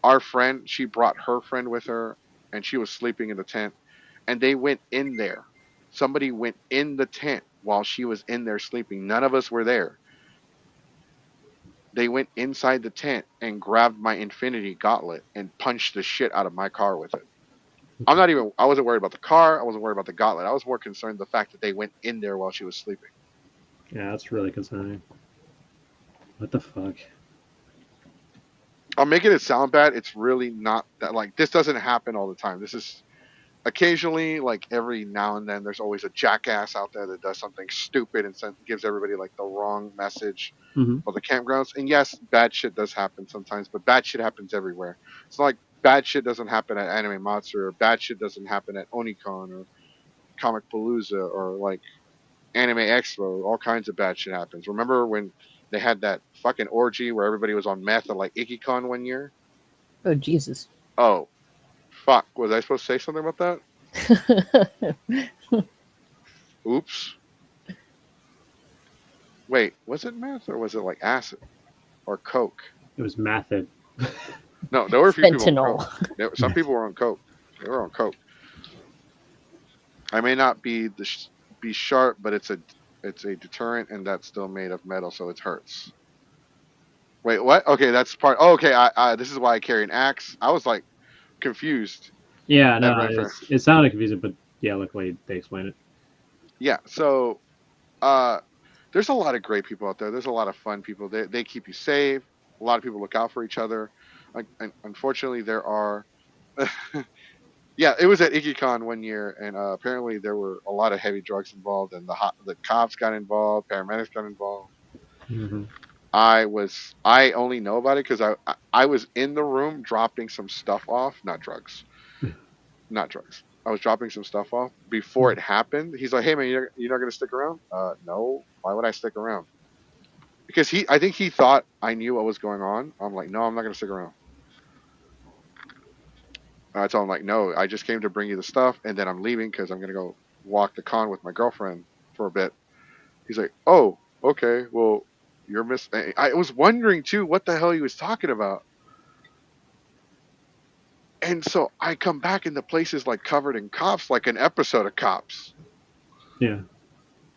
our friend, she brought her friend with her and she was sleeping in the tent and they went in there. Somebody went in the tent while she was in there sleeping. None of us were there. They went inside the tent and grabbed my Infinity Gauntlet and punched the shit out of my car with it. I wasn't worried about the car. I wasn't worried about the gauntlet. I was more concerned the fact that they went in there while she was sleeping. Yeah, that's really concerning. What the fuck? I'm making it sound bad. It's really not that like this doesn't happen all the time. This is occasionally, like every now and then, there's always a jackass out there that does something stupid and gives everybody like the wrong message Mm-hmm. for the campgrounds. And yes, bad shit does happen sometimes, but bad shit happens everywhere. It's not like bad shit doesn't happen at Anime Monster or bad shit doesn't happen at Onicon or Comic Palooza or like Anime Expo. All kinds of bad shit happens. Remember when they had that fucking orgy where everybody was on meth at like IkiCon one year? Oh Jesus. Oh, fuck. Was I supposed to say something about that? Oops. Wait, was it meth or was it like acid or coke? It was method. No, there were a few people on Fentanyl. coke. Some people were on coke. They were on coke. I may not be sharp, but it's a deterrent, and that's still made of metal, so it hurts. Wait, what? Okay, that's part. Oh, okay, this is why I carry an axe. I was like confused Yeah, at no, right first. it sounded confusing, but yeah, luckily they explained it. Yeah, so uh, there's a lot of great people out there. There's a lot of fun people. They keep you safe. A lot of people look out for each other. And unfortunately, there are. Yeah, it was at IkiCon one year, and apparently there were a lot of heavy drugs involved, and the cops got involved, paramedics got involved. Mm-hmm. I only know about it because I was in the room dropping some stuff off, not drugs, not drugs. I was dropping some stuff off before it happened. He's like, "Hey man, you're not gonna stick around?" No. Why would I stick around? Because I think he thought I knew what was going on. I'm like, no, I'm not gonna stick around. I told him like, no, I just came to bring you the stuff, and then I'm leaving because I'm gonna go walk the con with my girlfriend for a bit. He's like, oh, okay, well, you're miss. I was wondering too what the hell he was talking about. And so I come back and the place is like covered in cops, like an episode of Cops. Yeah.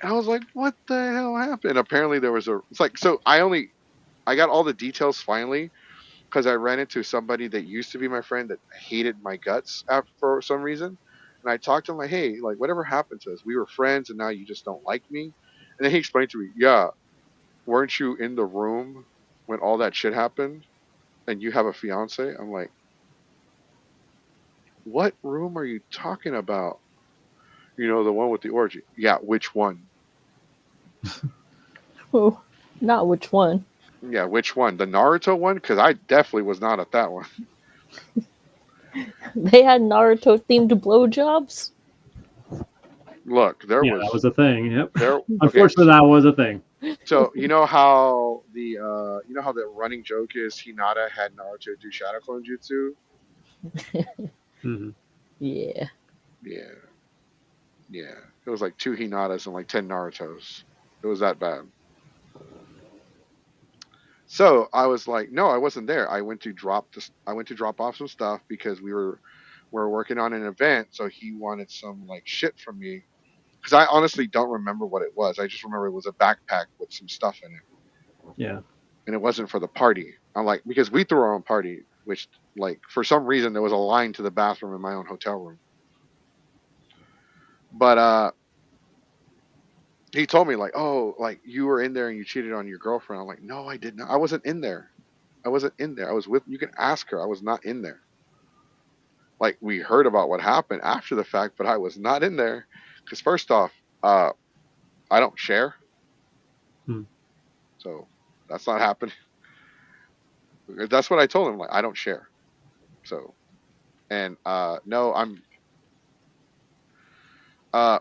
And I was like, what the hell happened? Apparently there was it's like, so I got all the details finally because I ran into somebody that used to be my friend that hated my guts for some reason. And I talked to him like, hey, like whatever happened to us? We were friends and now you just don't like me. And then he explained to me, yeah, weren't you in the room when all that shit happened and you have a fiance? I'm like, what room are you talking about? You know, the one with the orgy. Yeah, which one? Oh, not which one. Yeah, which one? The Naruto one? Because I definitely was not at that one. They had Naruto themed blowjobs. Look, there Yeah, that was was a thing. Yep. there. Okay, Unfortunately, that was a thing. so you know how the running joke is Hinata had Naruto do Shadow Clone Jutsu? Mm-hmm. Yeah. Yeah, yeah. It was like 2 Hinatas and like 10 Narutos. It was that bad. So I was like, no, I wasn't there. I went to drop off some stuff because we're working on an event. So he wanted some like shit from me because I honestly don't remember what it was. I just remember it was a backpack with some stuff in it, Yeah. and it wasn't for the party. I'm like, because we threw our own party, which like for some reason there was a line to the bathroom in my own hotel room. But he told me like, oh, like you were in there and you cheated on your girlfriend. I'm like, no, I did not. I wasn't in there. I wasn't in there. I was with. You can ask her. I was not in there. Like we heard about what happened after the fact, but I was not in there. Because first off, I don't share, Hmm. so that's not happening. That's what I told him. Like I don't share. So and no, uh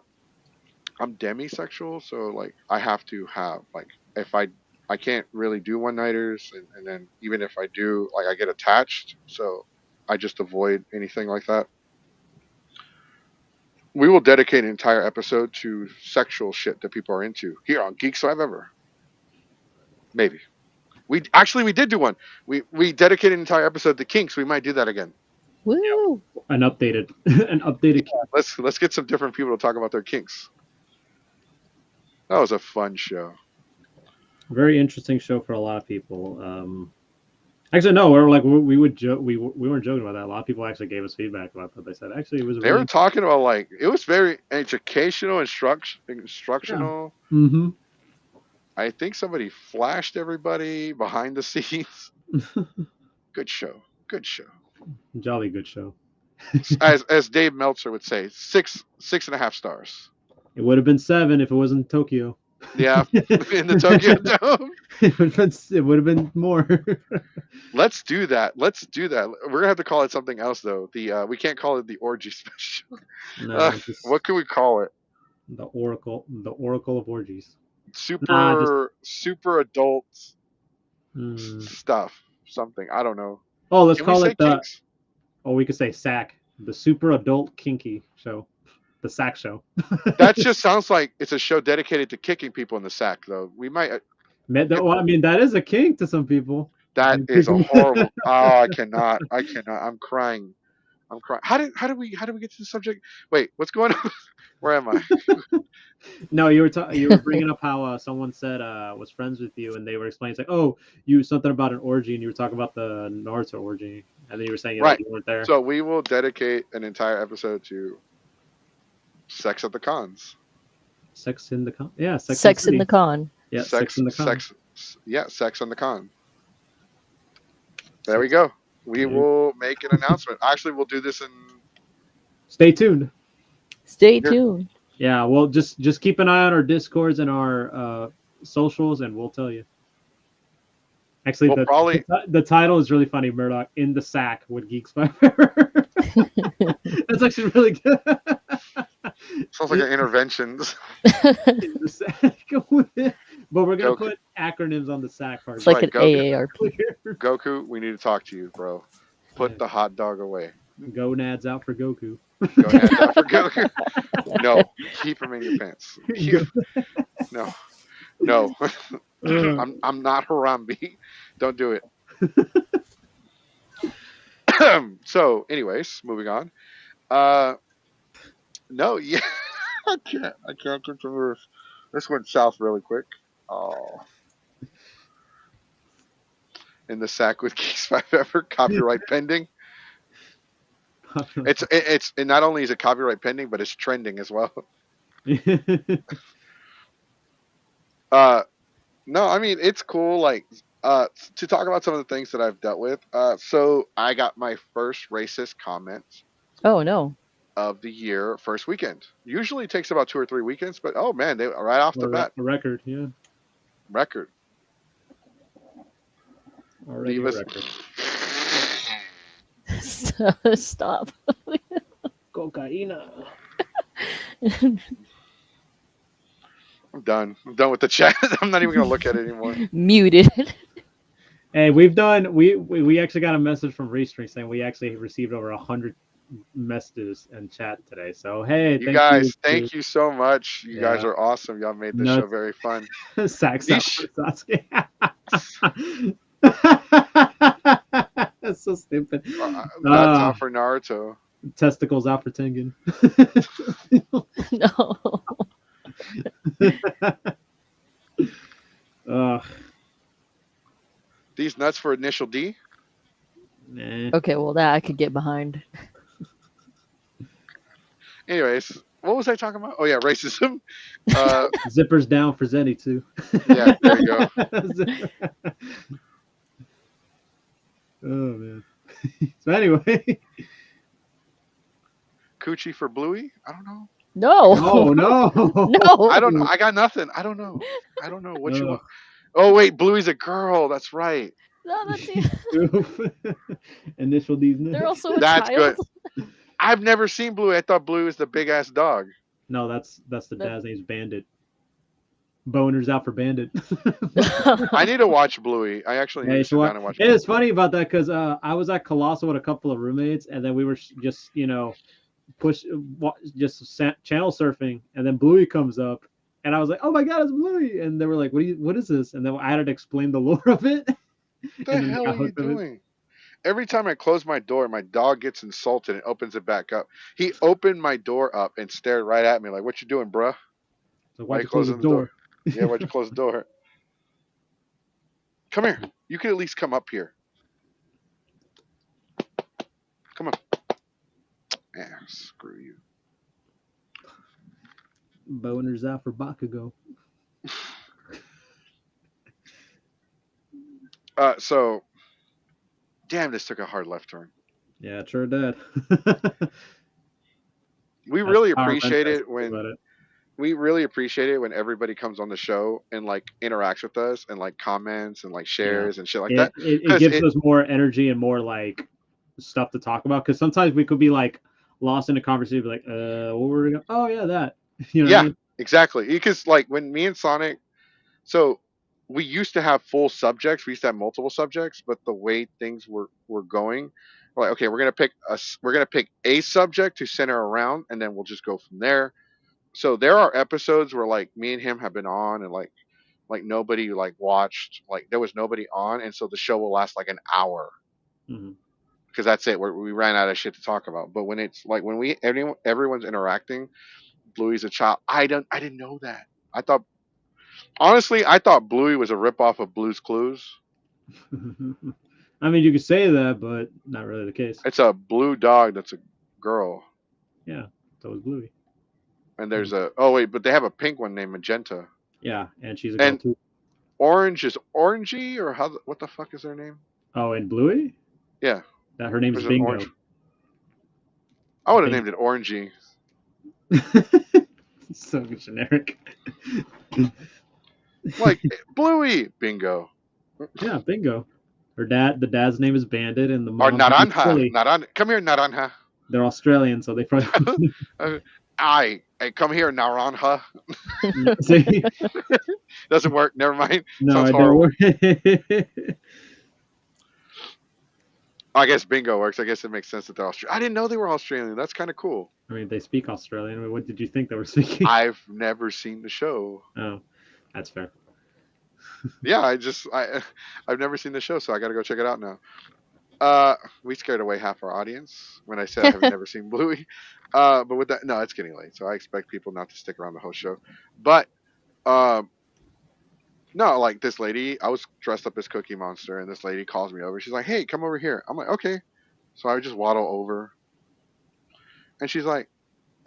I'm demisexual, so like I have to have like if I can't really do one nighters, and then even if I do, like I get attached, so I just avoid anything like that. We will dedicate an entire episode to sexual shit that people are into here on Geeks Ever. Maybe we did do one. We dedicated an entire episode to kinks. We might do that again. Woo! An updated. Let's get some different people to talk about their kinks. That was a fun show. Very interesting show for a lot of people. Actually, no, we would joke. We weren't joking about that. A lot of people actually gave us feedback about that. They said actually it was They really. were talking about like it was very educational, Yeah. instructional. Mm-hmm. I think somebody flashed everybody behind the scenes. Good show. Good show. Jolly good show. As Dave Meltzer would say, 6.5 stars. It would have been 7 if it wasn't Tokyo. Yeah, in the Tokyo Dome. It would have been more. Let's do that. Let's do that. We're gonna have to call it something else though. We can't call it the orgy special. No, What can we call it? the Oracle of Orgies. Super adult Hmm. stuff. Something I don't know. Oh, let's Can we call say it the. kinks? Oh, we could say SAC, the Super Adult Kinky Show, the SAC Show. That just sounds like it's a show dedicated to kicking people in the sack, though. We might. Well, I mean, that is a kink to some people. That is a horrible. Oh, I cannot. I cannot. I'm crying. I'm crying. How did we get to the subject? Wait, what's going on? Where am I? No, you were bringing up how someone said was friends with you, and they were explaining, it's like, oh, you something about an orgy, and you were talking about the Naruto orgy, and then you were saying, Right. you weren't there. So we will dedicate an entire episode to sex at the cons. Sex in the con. Yeah, Sex in the con. Yeah, sex in the con. Sex on the con. There we go. We will make an announcement. Actually, we'll do this in. Stay tuned. Stay tuned. Yeah, well, just keep an eye on our Discords and our socials, and we'll tell you. Actually, the title is really funny, Murdoch. In the sack with Geeks by Forever. That's actually really good. Sounds like an interventions. In the sack. But we're going to put acronyms on the sack part. It's like an AARP. Goku, we need to talk to you, bro. Put the hot dog away. Gonads out for Goku. Gonads out for Goku. No, keep them in your pants. No. I'm not Harambe. Don't do it. So, anyways, moving on. No, yeah, I can't control this. This went south really quick. Oh, in the sack with Geeks by Forever, copyright pending. It's not only is it copyright pending, but it's trending as well. No, I mean it's cool. Like to talk about some of the things that I've dealt with. So I got my first racist comment. Oh no. Of the year, first weekend. Usually it takes about 2 or 3 weekends, but oh man, they right off the bat. A record, yeah. Record. Already a record. Stop. Cocaina. I'm done with the chat. I'm not even gonna look at it anymore. Muted. Hey, we actually got a message from Restring saying we actually received over 100 messages and chat today. So hey, thank you so much. You guys are awesome. Y'all made this show very fun. Sax out for Sasuke. That's so stupid. That's out for Naruto. Testicles out for Tengen. No. These nuts for Initial D. Nah. Okay, well that I could get behind. Anyways, what was I talking about? Oh yeah, racism. Zippers down for Zenny too. Yeah, there you go. Oh man. So anyway, Coochie for Bluey? I don't know. No. No. I don't know. I got nothing. I don't know what you want. Oh wait, Bluey's a girl. That's right. No, that's it. Initial D's. They're also a That's child. good. I've never seen Bluey. I thought Bluey was the big ass dog. No, that's the dad's name's Bandit. Boners out for Bandit. I need to watch Bluey. I actually need to sit down and watch Bluey. It's funny about that because I was at Colossal with a couple of roommates, and then we were just channel surfing, and then Bluey comes up, and I was like, "Oh my god, it's Bluey!" And they were like, "What is this?" And then I had to explain the lore of it. What the hell are you doing? Every time I close my door, my dog gets insulted and opens it back up. He opened my door up and stared right at me like, "What you doing, bruh? So why'd you close the door? Yeah, why'd you close the door? Come here. You can at least come up here. Come on. Yeah, screw you. Boners out for Bakugo. So, damn, this took a hard left turn. Yeah, it sure did. We really appreciate it when everybody comes on the show and like interacts with us and like comments and like shares and shit like that. It gives us more energy and more like stuff to talk about, because sometimes we could be like lost in a conversation, like, what were we going? Oh yeah, that. You know what I mean? Exactly. Because like when me and Sonic, so we used to have full subjects. We used to have multiple subjects, but the way things were going, we're like, okay, we're gonna pick a subject to center around, and then we'll just go from there. So there are episodes where like me and him have been on, and like like nobody like watched, like there was nobody on, and so the show will last like an hour Hmm. because that's it. We ran out of shit to talk about. But when it's like when everyone's interacting, Bluey's a child. I didn't know that. I thought honestly, I thought Bluey was a ripoff of Blue's Clues. I mean, you could say that, but not really the case. It's a blue dog that's a girl, Yeah, so was Bluey. and there's a oh wait, but they have a pink one named Magenta, Yeah, and she's a girl and too. Orange is Orangey or how? What the fuck is their name? Oh, and Bluey? Yeah, That her name is there's an Bingo. orange. I would have Bingo. named it Orangey. So generic. Like Bluey, Bingo, Yeah, Bingo. The dad's name is Bandit, and the or mom's name is Naranja. Silly. Come here, Naranja. They're Australian, so they probably. I come here, Naranja. See? Doesn't work. Never mind. No, Sounds I horrible. don't. I guess Bingo works. I guess it makes sense that they're Australian. I didn't know they were Australian. That's kind of cool. I mean, they speak Australian. I mean, what did you think they were speaking? I've never seen the show. Oh, that's fair. Yeah, I've never seen the show, so I got to go check it out now. We scared away half our audience when I said I've never seen Bluey. But with that, no, it's getting late, so I expect people not to stick around the whole show. But no, like this lady, I was dressed up as Cookie Monster, and this lady calls me over. She's like, "Hey, come over here." I'm like, "Okay." So I just waddle over, and she's like,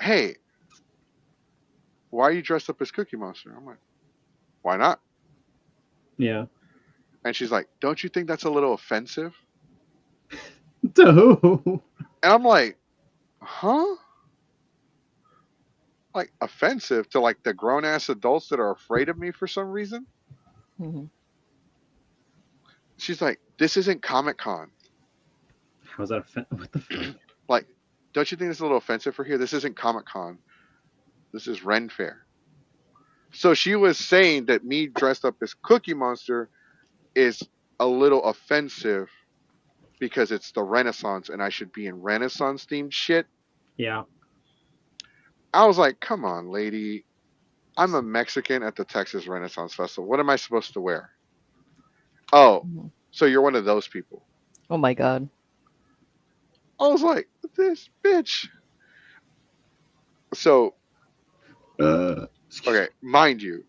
"Hey, why are you dressed up as Cookie Monster?" I'm like, "Why not?" Yeah. And she's like, "Don't you think that's a little offensive?" To who? And I'm like, "Huh? Like offensive to like the grown ass adults that are afraid of me for some reason?" Hmm. She's like, "This isn't Comic Con. How's that? What the fuck? Like, don't you think it's a little offensive for here? This isn't Comic Con. This is Ren Fair." So she was saying that me dressed up as Cookie Monster is a little offensive because it's the Renaissance and I should be in Renaissance themed shit. Yeah. I was like, "Come on, lady. I'm a Mexican at the Texas Renaissance Festival. What am I supposed to wear?" "Oh, so you're one of those people." Oh my god. I was like, "This bitch." So, okay, mind you,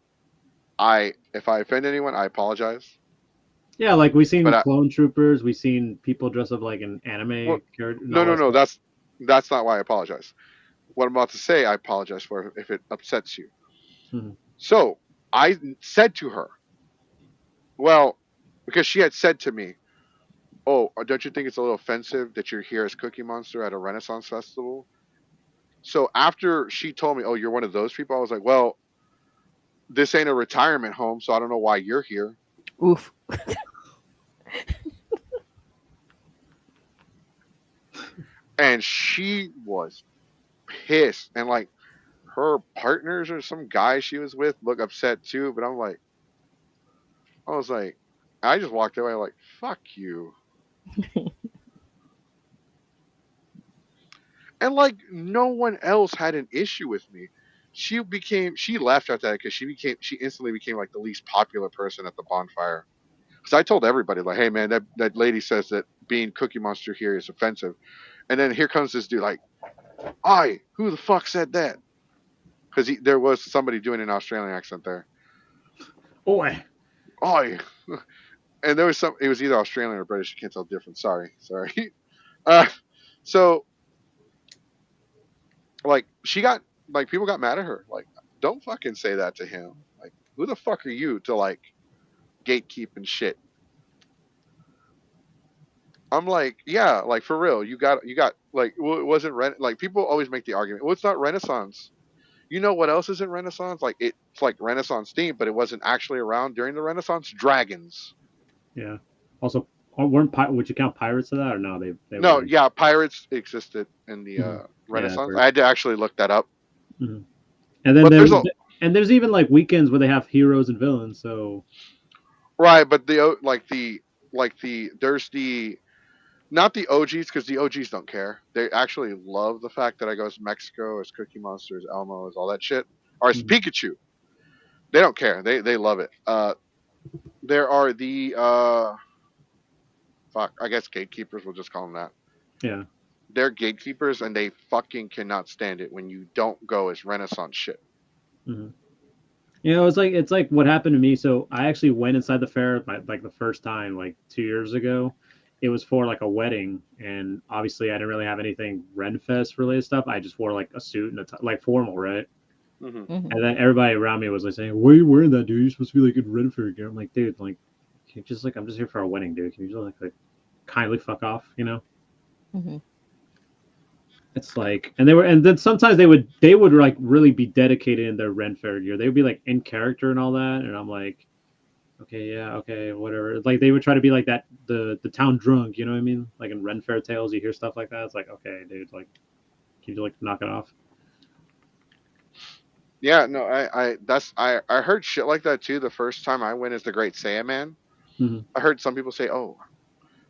if I offend anyone, I apologize. Yeah, like we seen But clone troopers, we seen people dress up like an anime well, character. no, that's not why I apologize. What I'm about to say, I apologize for if it upsets you. Mhm. So I said to her, well, because she had said to me, "Oh, don't you think it's a little offensive that you're here as Cookie Monster at a Renaissance festival?" So after she told me, "Oh, you're one of those people," I was like, "Well, this ain't a retirement home, so I don't know why you're here." Oof. And she was pissed, and like her partners or some guy she was with look upset too. But I was like, I just walked away like, "Fuck you." And like no one else had an issue with me. She left after that because she instantly became like the least popular person at the bonfire. Because I told everybody like, "Hey man, that lady says that being Cookie Monster here is offensive," and then here comes this dude like, "I who the fuck said that?" Because there was somebody doing an Australian accent there. Oi. "I," and there was some. It was either Australian or British. I can't tell the difference. Sorry. Uh, so like she got like people got mad at her. Like, don't fucking say that to him. Like, who the fuck are you to like gatekeep and shit? I'm like, yeah, like for real. You got like it wasn't like people always make the argument. Well, it's not Renaissance. You know what else isn't Renaissance? Like it's like Renaissance theme, but it wasn't actually around during the Renaissance. Dragons. Yeah. Also, would you count pirates to that or no? They No, were. yeah, pirates existed in the Mhm. Renaissance. Yeah, I had to actually look that up. Mhm. And then But there's even like weekends where they have heroes and villains. So right, but there's the not the OGs because the OGs don't care. They actually love the fact that I go as Mexico, as Cookie Monster, as Elmo, as all that shit, or as Mhm. Pikachu. They don't care. They love it. There are the fuck. I guess gatekeepers. We'll just call them that. Yeah. They're gatekeepers, and they fucking cannot stand it when you don't go as Renaissance shit. Hmm. It's like what happened to me. So I actually went inside the fair like the first time, like 2 years ago. It was for like a wedding, and obviously I didn't really have anything Renfest related stuff. I just wore like a suit and like formal, right? Hmm. Hmm. And then everybody around me was like saying, "Why are you wearing that, dude? You're supposed to be like in Ren Fair gear." I'm like, dude, like, can you just like, I'm just here for a wedding, dude. Can you just like kindly fuck off, you know? Hmm. It's like, and then sometimes they would like really be dedicated in their Ren Fair gear. They would be like in character and all that, and I'm like, okay, yeah, okay, whatever. Like they would try to be like that, the town drunk, you know what I mean? Like in Ren Fair tales, you hear stuff like that. It's like, okay, dude, like, can you like knock it off? Yeah, no, I heard shit like that too. The first time I went as the Great Saiyaman, Hmm. I heard some people say, "Oh,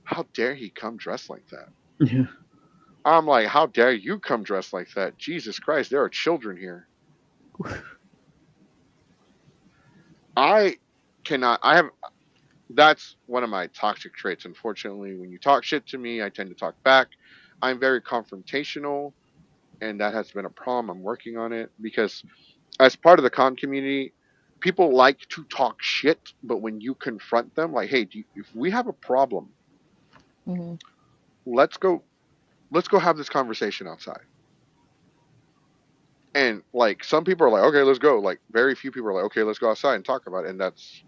how dare he come dressed like that?" Yeah. I'm like, "How dare you come dressed like that?" Jesus Christ, there are children here. I cannot. I have. That's one of my toxic traits. Unfortunately, when you talk shit to me, I tend to talk back. I'm very confrontational, and that has been a problem. I'm working on it because, as part of the con community, people like to talk shit, but when you confront them, like, "Hey, if we have a problem, Hmm. let's go, let's go have this conversation outside." And like, some people are like, "Okay, let's go." Like, very few people are like, "Okay, let's go outside and talk about it." And that's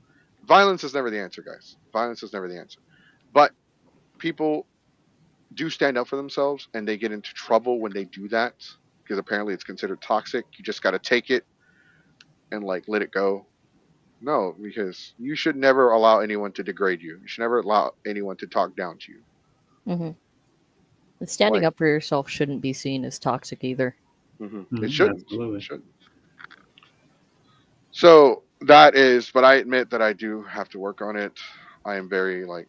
violence is never the answer, guys. Violence is never the answer. But people do stand up for themselves, and they get into trouble when they do that because apparently it's considered toxic. You just got to take it and like let it go. No, because you should never allow anyone to degrade you. You should never allow anyone to talk down to you. Hmm. Standing Like, up for yourself shouldn't be seen as toxic either. it Mhm, shouldn't. It absolutely. shouldn't. So that is, but I admit that I do have to work on it. I am very like,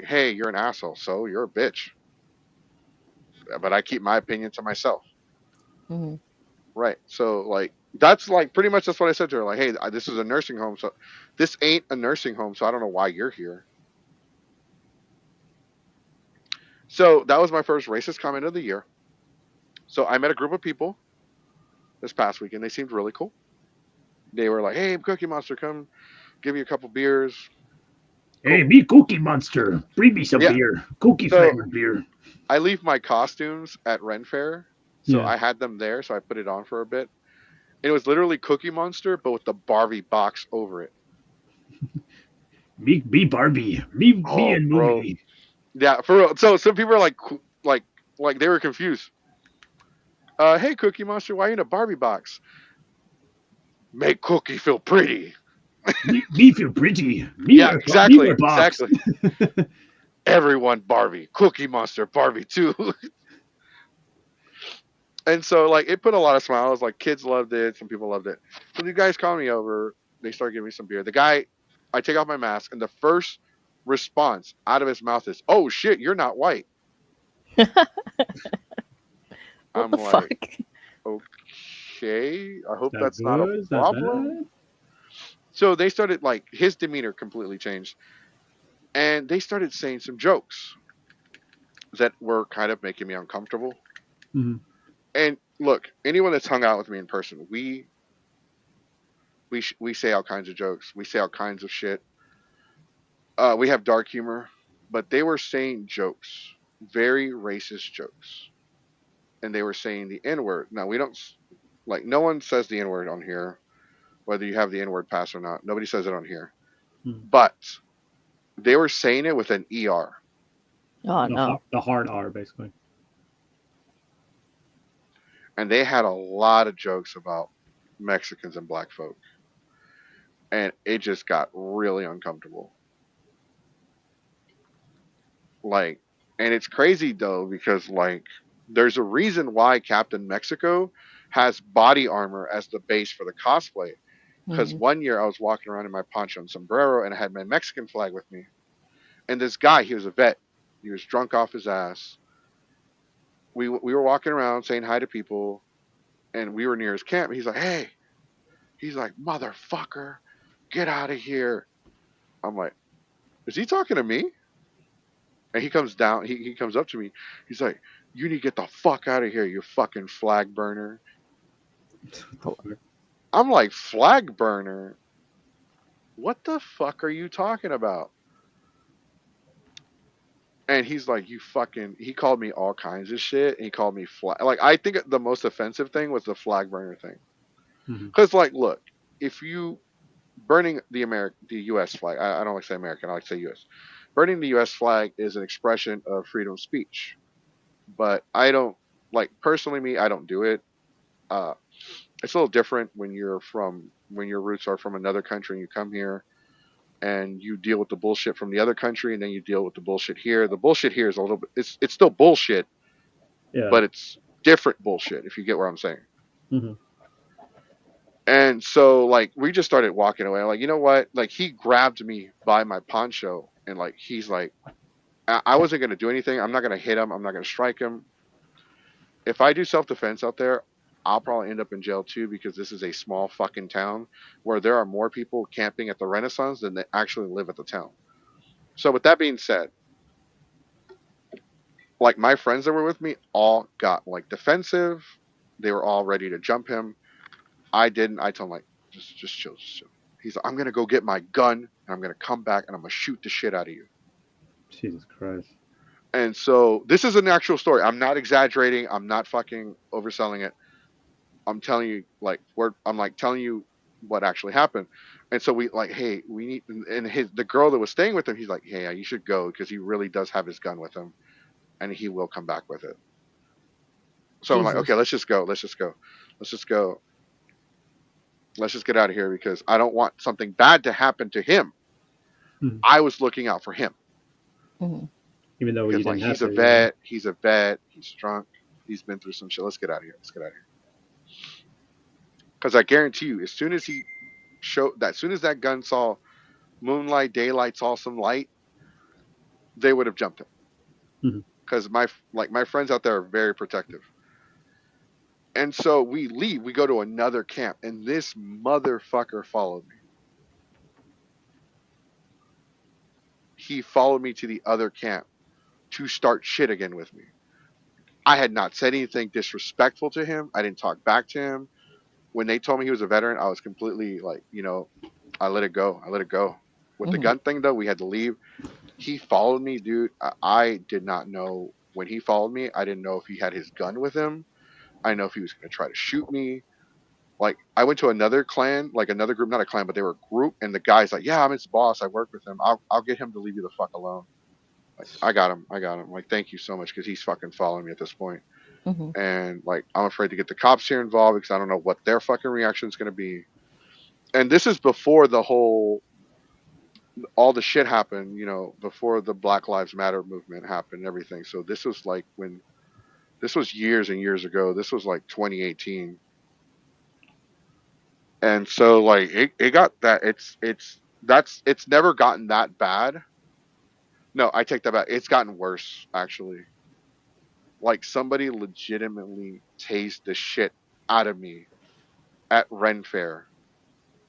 hey, you're an asshole, so you're a bitch. But I keep my opinion to myself. Hmm. Right. So like that's like pretty much that's what I said to her. Like, hey, this is a nursing home, so this ain't a nursing home, so I don't know why you're here. So that was my first racist comment of the year. So I met a group of people this past weekend. They seemed really cool. They were like, hey, Cookie Monster, come give you a couple beers. Hey, Cool. me Cookie Monster, bring me some Yeah. beer, cookie So flavored beer. I leave my costumes at Ren Fair. So Yeah, I had them there, so I put it on for a bit. It was literally Cookie Monster, but with the Barbie box over it. me Barbie, me Oh, and bro. movie. Yeah, for real. So some people are like they were confused. Hey, Cookie Monster, why are you in a Barbie box? Make Cookie feel pretty. Me feel pretty. Yeah, Me wear exactly, box. exactly. Everyone Barbie, Cookie Monster, Barbie too. And so like it put a lot of smiles. Like kids loved it, some people loved it. So the guys called me over. They started giving me some beer. The guy, I take off my mask, and the first response out of his mouth is, "Oh shit, you're not white." What I'm the like, fuck? okay, I Is hope that that's not a good? Is that problem. bad? So they started like his demeanor completely changed, and they started saying some jokes that were kind of making me uncomfortable. Mhm. And look, anyone that's hung out with me in person, we say all kinds of jokes, we say all kinds of shit. We have dark humor, but they were saying jokes, very racist jokes, and they were saying the N word. Now we don't like no one says the N word on here, whether you have the N word pass or not. Nobody says it on here, Mhm. but they were saying it with an er, Oh no. The hard R, basically. and they had a lot of jokes about Mexicans and black folk, and it just got really uncomfortable. Like, and it's crazy though because like there's a reason why Captain Mexico has body armor as the base for the cosplay. Because Hmm. one year I was walking around in my poncho and sombrero, and I had my Mexican flag with me. And this guy, he was a vet. He was drunk off his ass. We were walking around saying hi to people, and we were near his camp. He's like, "Hey, He's like, motherfucker, get out of here. I'm like, is he talking to me? And he comes down, he comes up to me. He's like, you need to get the fuck out of here, you fucking flag burner. I'm like, flag burner? What the fuck are you talking about? And he's like, you fucking, he called me all kinds of shit. And he called me flag. Like, I think the most offensive thing was the flag burner thing. Mm-hmm. Because, like, look, if you burning the U.S. flag, I don't like to say American, I like to say U.S. Burning the U.S. flag is an expression of freedom of speech. But I don't, like, personally, me, I don't do it. Uh, it's a little different when when your roots are from another country and you come here and you deal with the bullshit from the other country and then you deal with the bullshit here. The bullshit here is a little bit, it's still bullshit, Yeah. but it's different bullshit, if you get what I'm saying. Mm-hmm. And so, like, we just started walking away. I'm like, you know what? Like, he grabbed me by my poncho and, like, he's like, I wasn't going to do anything. I'm not going to hit him. I'm not going to strike him. If I do self defense out there, I'll probably end up in jail too because this is a small fucking town where there are more people camping at the Renaissance than they actually live at the town. So, with that being said, like, my friends that were with me all got, like, defensive. They were all ready to jump him. I didn't. I told him, like, just chill, just chill. He's like, I'm gonna go get my gun and I'm gonna come back and I'm gonna shoot the shit out of you. Jesus Christ. And so this is an actual story. I'm not exaggerating. I'm not fucking overselling it. I'm telling you, like, I'm like telling you what actually happened. And so we like, hey, we need. And the girl that was staying with him, he's like, hey, you should go because he really does have his gun with him, and he will come back with it. So I'm like, okay, Jesus. let's just go. Let's just go. Let's just go. Let's just get out of here because I don't want something bad to happen to him. Mhm. I was looking out for him Mhm. Even though you because, like, didn't have he's a to. Yeah. vet. He's a vet. He's drunk. He's been through some shit. Let's get out of here. Let's get out of here. Because I guarantee you, as soon as as soon as that gun saw moonlight, daylight, saw some light, they would have jumped him. Mhm. Because my friends out there are very protective. And so we leave. We go to another camp, and this motherfucker followed me. He followed me to the other camp to start shit again with me. I had not said anything disrespectful to him. I didn't talk back to him. When they told me he was a veteran, I was completely like, I let it go. I let it go. With the Mhm. gun thing, though, we had to leave. He followed me, dude. I did not know when he followed me. I didn't know if he had his gun with him. I didn't know if he was going to try to shoot me. Like, I went to another clan, like another group, not a clan, but they were a group, and the guy's like, "Yeah, I'm his boss. I work with him. I'll get him to leave you the fuck alone." Like, I got him. I got him. Like, thank you so much because he's fucking following me at this point. Mhm. And, like, I'm afraid to get the cops here involved because I don't know what their fucking reaction is going to be. And this is before all the shit happened, before the Black Lives Matter movement happened and everything. So this was like this was years and years ago. This was like 2018. And so, like, it got that it's never gotten that bad. No, I take that back. It's gotten worse, actually. Like, somebody legitimately tased the shit out of me at Ren Fair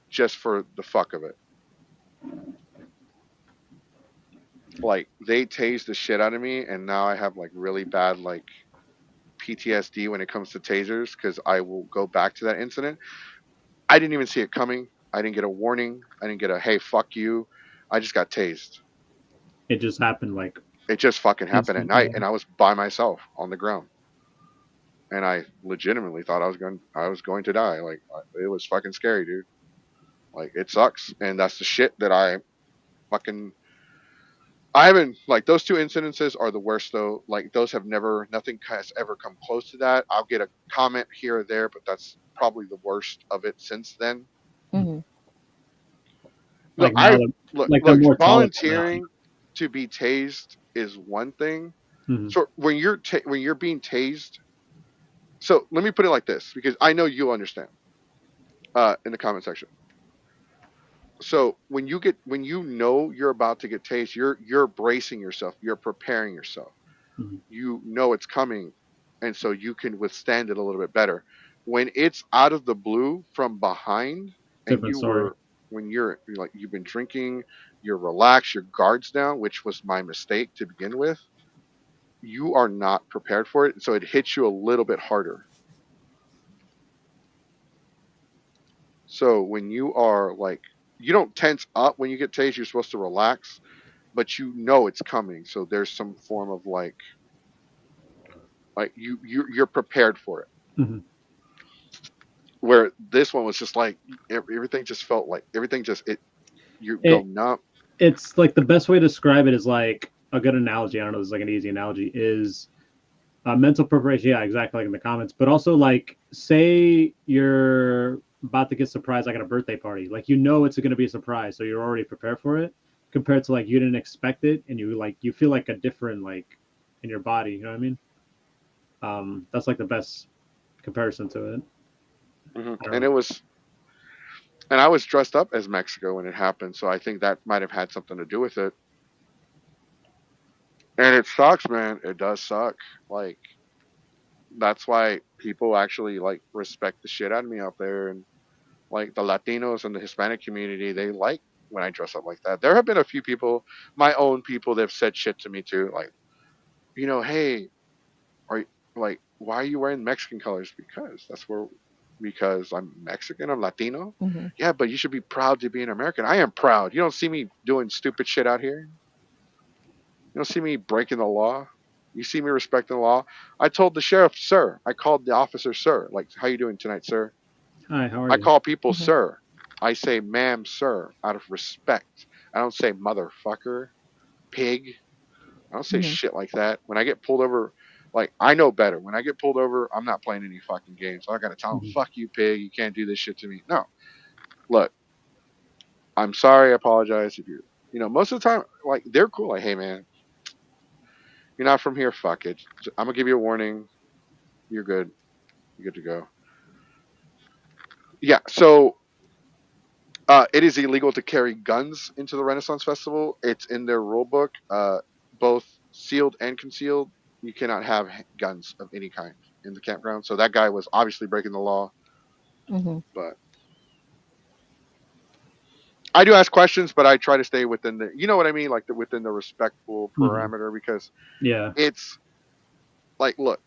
just for the fuck of it. Like, they tased the shit out of me, and now I have, like, really bad, like, PTSD when it comes to tasers because I will go back to that incident. I didn't even see it coming. I didn't get a warning. I didn't get a hey, fuck you. I just got tased. It just happened like It just fucking happened at instantly. night, and I was by myself on the ground, and I legitimately thought I was going to die. Like, it was fucking scary, dude. Like, it sucks, and that's the shit that fucking I haven't, like, those two incidences are the worst though. Like, those have nothing has ever come close to that. I'll get a comment here or there, but that's probably the worst of it since then. Mhm. No, Like now, they're look, more tolerable now. volunteering to be tased is one thing. Mhm. So when you're being tased, so let me put it like this because I know you'll understand. In the comment section. So when you know you're about to get tased, you're bracing yourself, you're preparing yourself. Mhm. You know it's coming, and so you can withstand it a little bit better. When it's out of the blue from behind, and different you story. were when you're like you've been drinking, you're relaxed, your guards down, which was my mistake to begin with. You are not prepared for it, so it hits you a little bit harder. So when you are like, you don't tense up when you get tased. You're supposed to relax, but you know it's coming. So there's some form of like you're prepared for it. Hmm. Where this one was just like everything just felt like everything just it you go It numb. it's like the best way to describe it is like a good analogy. I don't know, this is like an easy analogy. Is mental preparation. Yeah, exactly like in the comments. But also like, say you're about to get surprised like at a birthday party. Like you know it's going to be a surprise, so you're already prepared for it. Compared to like you didn't expect it, and you feel like a different like in your body. You know what I mean? That's like the best comparison to it. I don't And know. it was and I was dressed up as Mexico when it happened, so I think that might have had something to do with it. And it sucks, man. It does suck. Like that's why people actually like respect the shit out of me out there, and like the Latinos and the Hispanic community, they like when I dress up like that. There have been a few people, my own people, that have said shit to me too, like, hey, are you, like, why are you wearing Mexican colors? Because I'm Mexican, I'm Latino. Hmm. Yeah, but you should be proud to be an American. I am proud. You don't see me doing stupid shit out here. You don't see me breaking the law. You see me respecting the law. I told the sheriff, sir. I called the officer, sir. Like, how you doing tonight, sir? Hi, how are I you? call people Hmm. sir. I say ma'am, sir, out of respect. I don't say motherfucker, pig. I don't say Hmm. shit like that. When I get pulled over, like I know better. When I get pulled over, I'm not playing any fucking games. I gotta tell them, Mhm. fuck you, pig. You can't do this shit to me. No, look, I'm sorry. I apologize if most of the time, like they're cool. Like, hey man, you're not from here. Fuck it. I'm gonna give you a warning. You're good. You're good to go. Yeah. So it is illegal to carry guns into the Renaissance Festival. It's in their rule book, both sealed and concealed. You cannot have guns of any kind in the campground. So that guy was obviously breaking the law. Hmm. But I do ask questions, but I try to stay within you know what I mean, like within the respectful Mhm. parameter, because Yeah. it's like, look,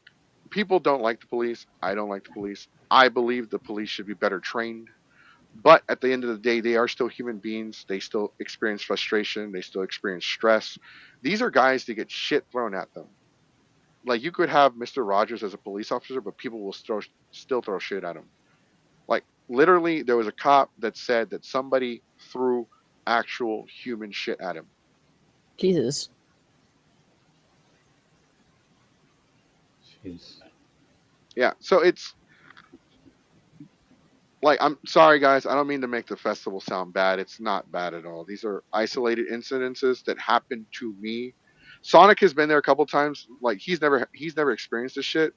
people don't like the police. I don't like the police. I believe the police should be better trained. But at the end of the day, they are still human beings. They still experience frustration. They still experience stress. These are guys that get shit thrown at them. Like you could have Mr. Rogers as a police officer, but people will still throw shit at him. Like literally, there was a cop that said that somebody threw actual human shit at him. Jesus. Jeez. Yeah, so it's like, I'm sorry guys, I don't mean to make the festival sound bad. It's not bad at all. These are isolated incidences that happened to me. Sonic has been there a couple times. Like he's never experienced this shit.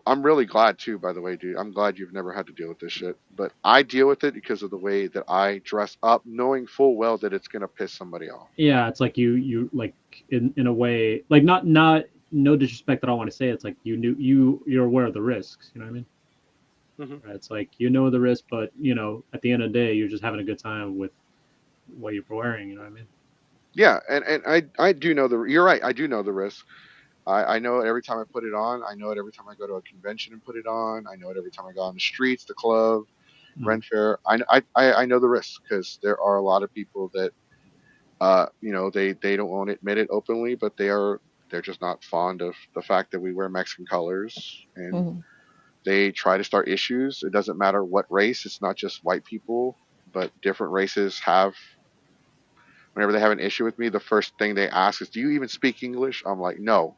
I'm really glad too, by the way, dude. I'm glad you've never had to deal with this shit. But I deal with it because of the way that I dress up, knowing full well that it's gonna piss somebody off. Yeah, it's like you like in a way, like not no disrespect that I want to say. It's like you're aware of the risks. You know what I mean? Hmm. Right? It's like you know the risk, but at the end of the day, you're just having a good time with what you're wearing. You know what I mean? Yeah, and I do know you're right. I do know the risk. I know it every time I put it on. I know it every time I go to a convention and put it on. I know it every time I go on the streets, the club, Mhm. Ren Fair. I know the risks because there are a lot of people that they don't want to admit it openly, but they're just not fond of the fact that we wear Mexican colors, and Hmm. they try to start issues. It doesn't matter what race. It's not just white people, but different races have. Whenever they have an issue with me, the first thing they ask is, "Do you even speak English?" I'm like, "No,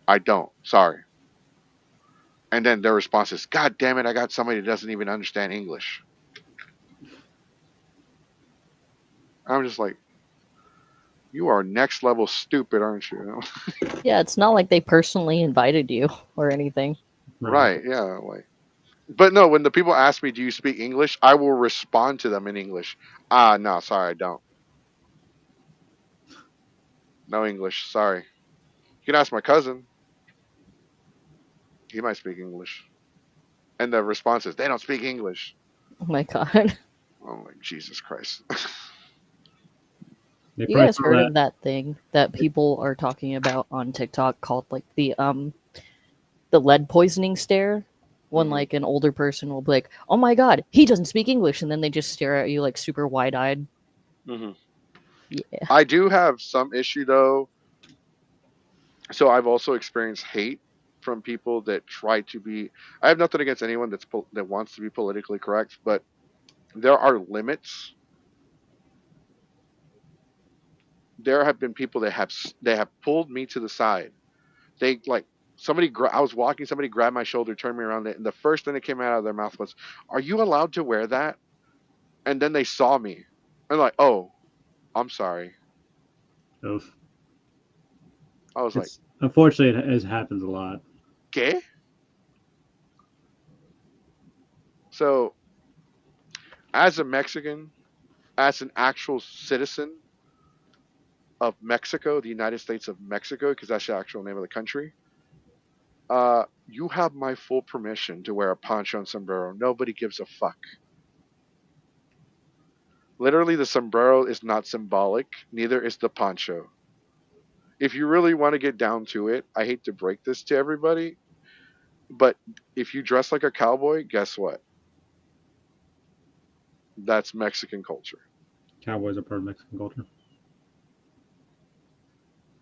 I don't. Sorry." And then their response is, "God damn it, I got somebody that doesn't even understand English." I'm just like, "You are next level stupid, aren't you?" Yeah, it's not like they personally invited you or anything. Right. Right? Yeah. Like, but no. When the people ask me, "Do you speak English?" I will respond to them in English. No, sorry, I don't. No English. Sorry. You can ask my cousin. He might speak English. And the response is, they don't speak English. Oh my god. I'm like, Jesus Christ. They You probably guys saw heard that. of that thing that people are talking about on TikTok called like the lead poisoning stare? When Hmm. like an older person will be like, "Oh my god, he doesn't speak English," and then they just stare at you like super wide-eyed. Hmm. Yeah. I do have some issue though. So I've also experienced hate from people that try to be. I have nothing against anyone that wants to be politically correct, but there are limits. There have been people they have pulled me to the side. They like I was walking, somebody grabbed my shoulder, turned me around, and the first thing that came out of their mouth was, "Are you allowed to wear that?" And then they saw me and like, "Oh, I'm sorry." Oof. I was like, It's unfortunately it happens a lot. "Okay." So as a Mexican, as an actual citizen of Mexico, the United States of Mexico, because that's the actual name of the country, you have my full permission to wear a poncho and sombrero. Nobody gives a fuck. Literally, the sombrero is not symbolic, neither is the poncho. If you really want to get down to it, I hate to break this to everybody, but if you dress like a cowboy, guess what? That's Mexican culture. Cowboys are part of Mexican culture.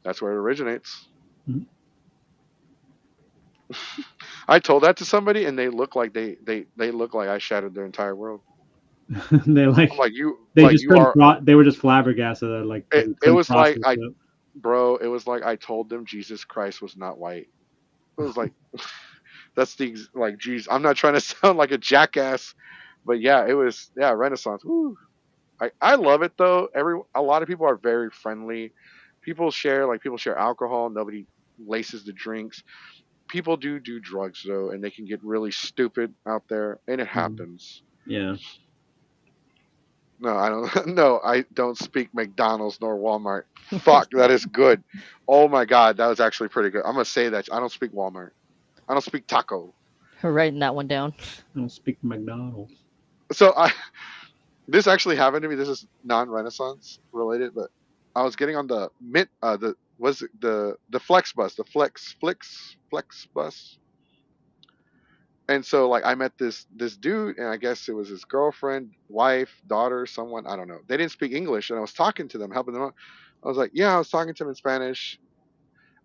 That's where it originates. Mhm. I told that to somebody, and they look like they look like I shattered their entire world. They I'm like like you, they like just you are. they were just flabbergasted that like they It couldn't was like process I, it. bro. It was like I told them Jesus Christ was not white. It was like that's like, geez, I'm not trying to sound like a jackass, but yeah, it was, yeah, Renaissance. Woo. I love it though. A lot of people are very friendly. People share alcohol. Nobody laces the drinks. People do drugs though, and they can get really stupid out there, and it Mhm. happens. Yeah. No, I don't. No, I don't speak McDonald's nor Walmart. Fuck, that is good. Oh my god, that was actually pretty good. I'm gonna say that I don't speak Walmart. I don't speak taco. Writing that one down. I don't speak McDonald's. So I this actually happened to me. This is non-Renaissance related, but I was getting on the mint the was it the flex bus, the flex bus. And so like I met this dude, and I guess it was his girlfriend, wife, daughter, someone, I don't know. They didn't speak English, and I was talking to them, helping them out. I was like, "Yeah, I was talking to him in Spanish."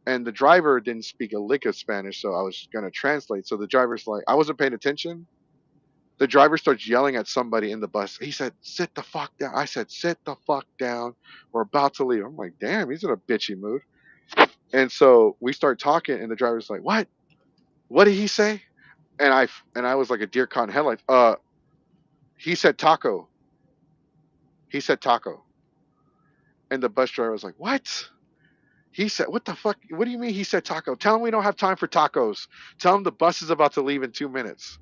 And the driver didn't speak a lick of Spanish, so I was going to translate. So the driver's like, I wasn't paying attention. The driver starts yelling at somebody in the bus. He said, "Sit the fuck down." I said, "Sit the fuck down. We're about to leave." I'm like, damn, he's in a bitchy mood. And so we start talking, and the driver's like, "What? What did he say?" And I was like a deer caught in headlights. He said taco. He said taco. And the bus driver was like, "What?" He said, "What the fuck? What do you mean he said taco? Tell him we don't have time for tacos. Tell him the bus is about to leave in 2 minutes."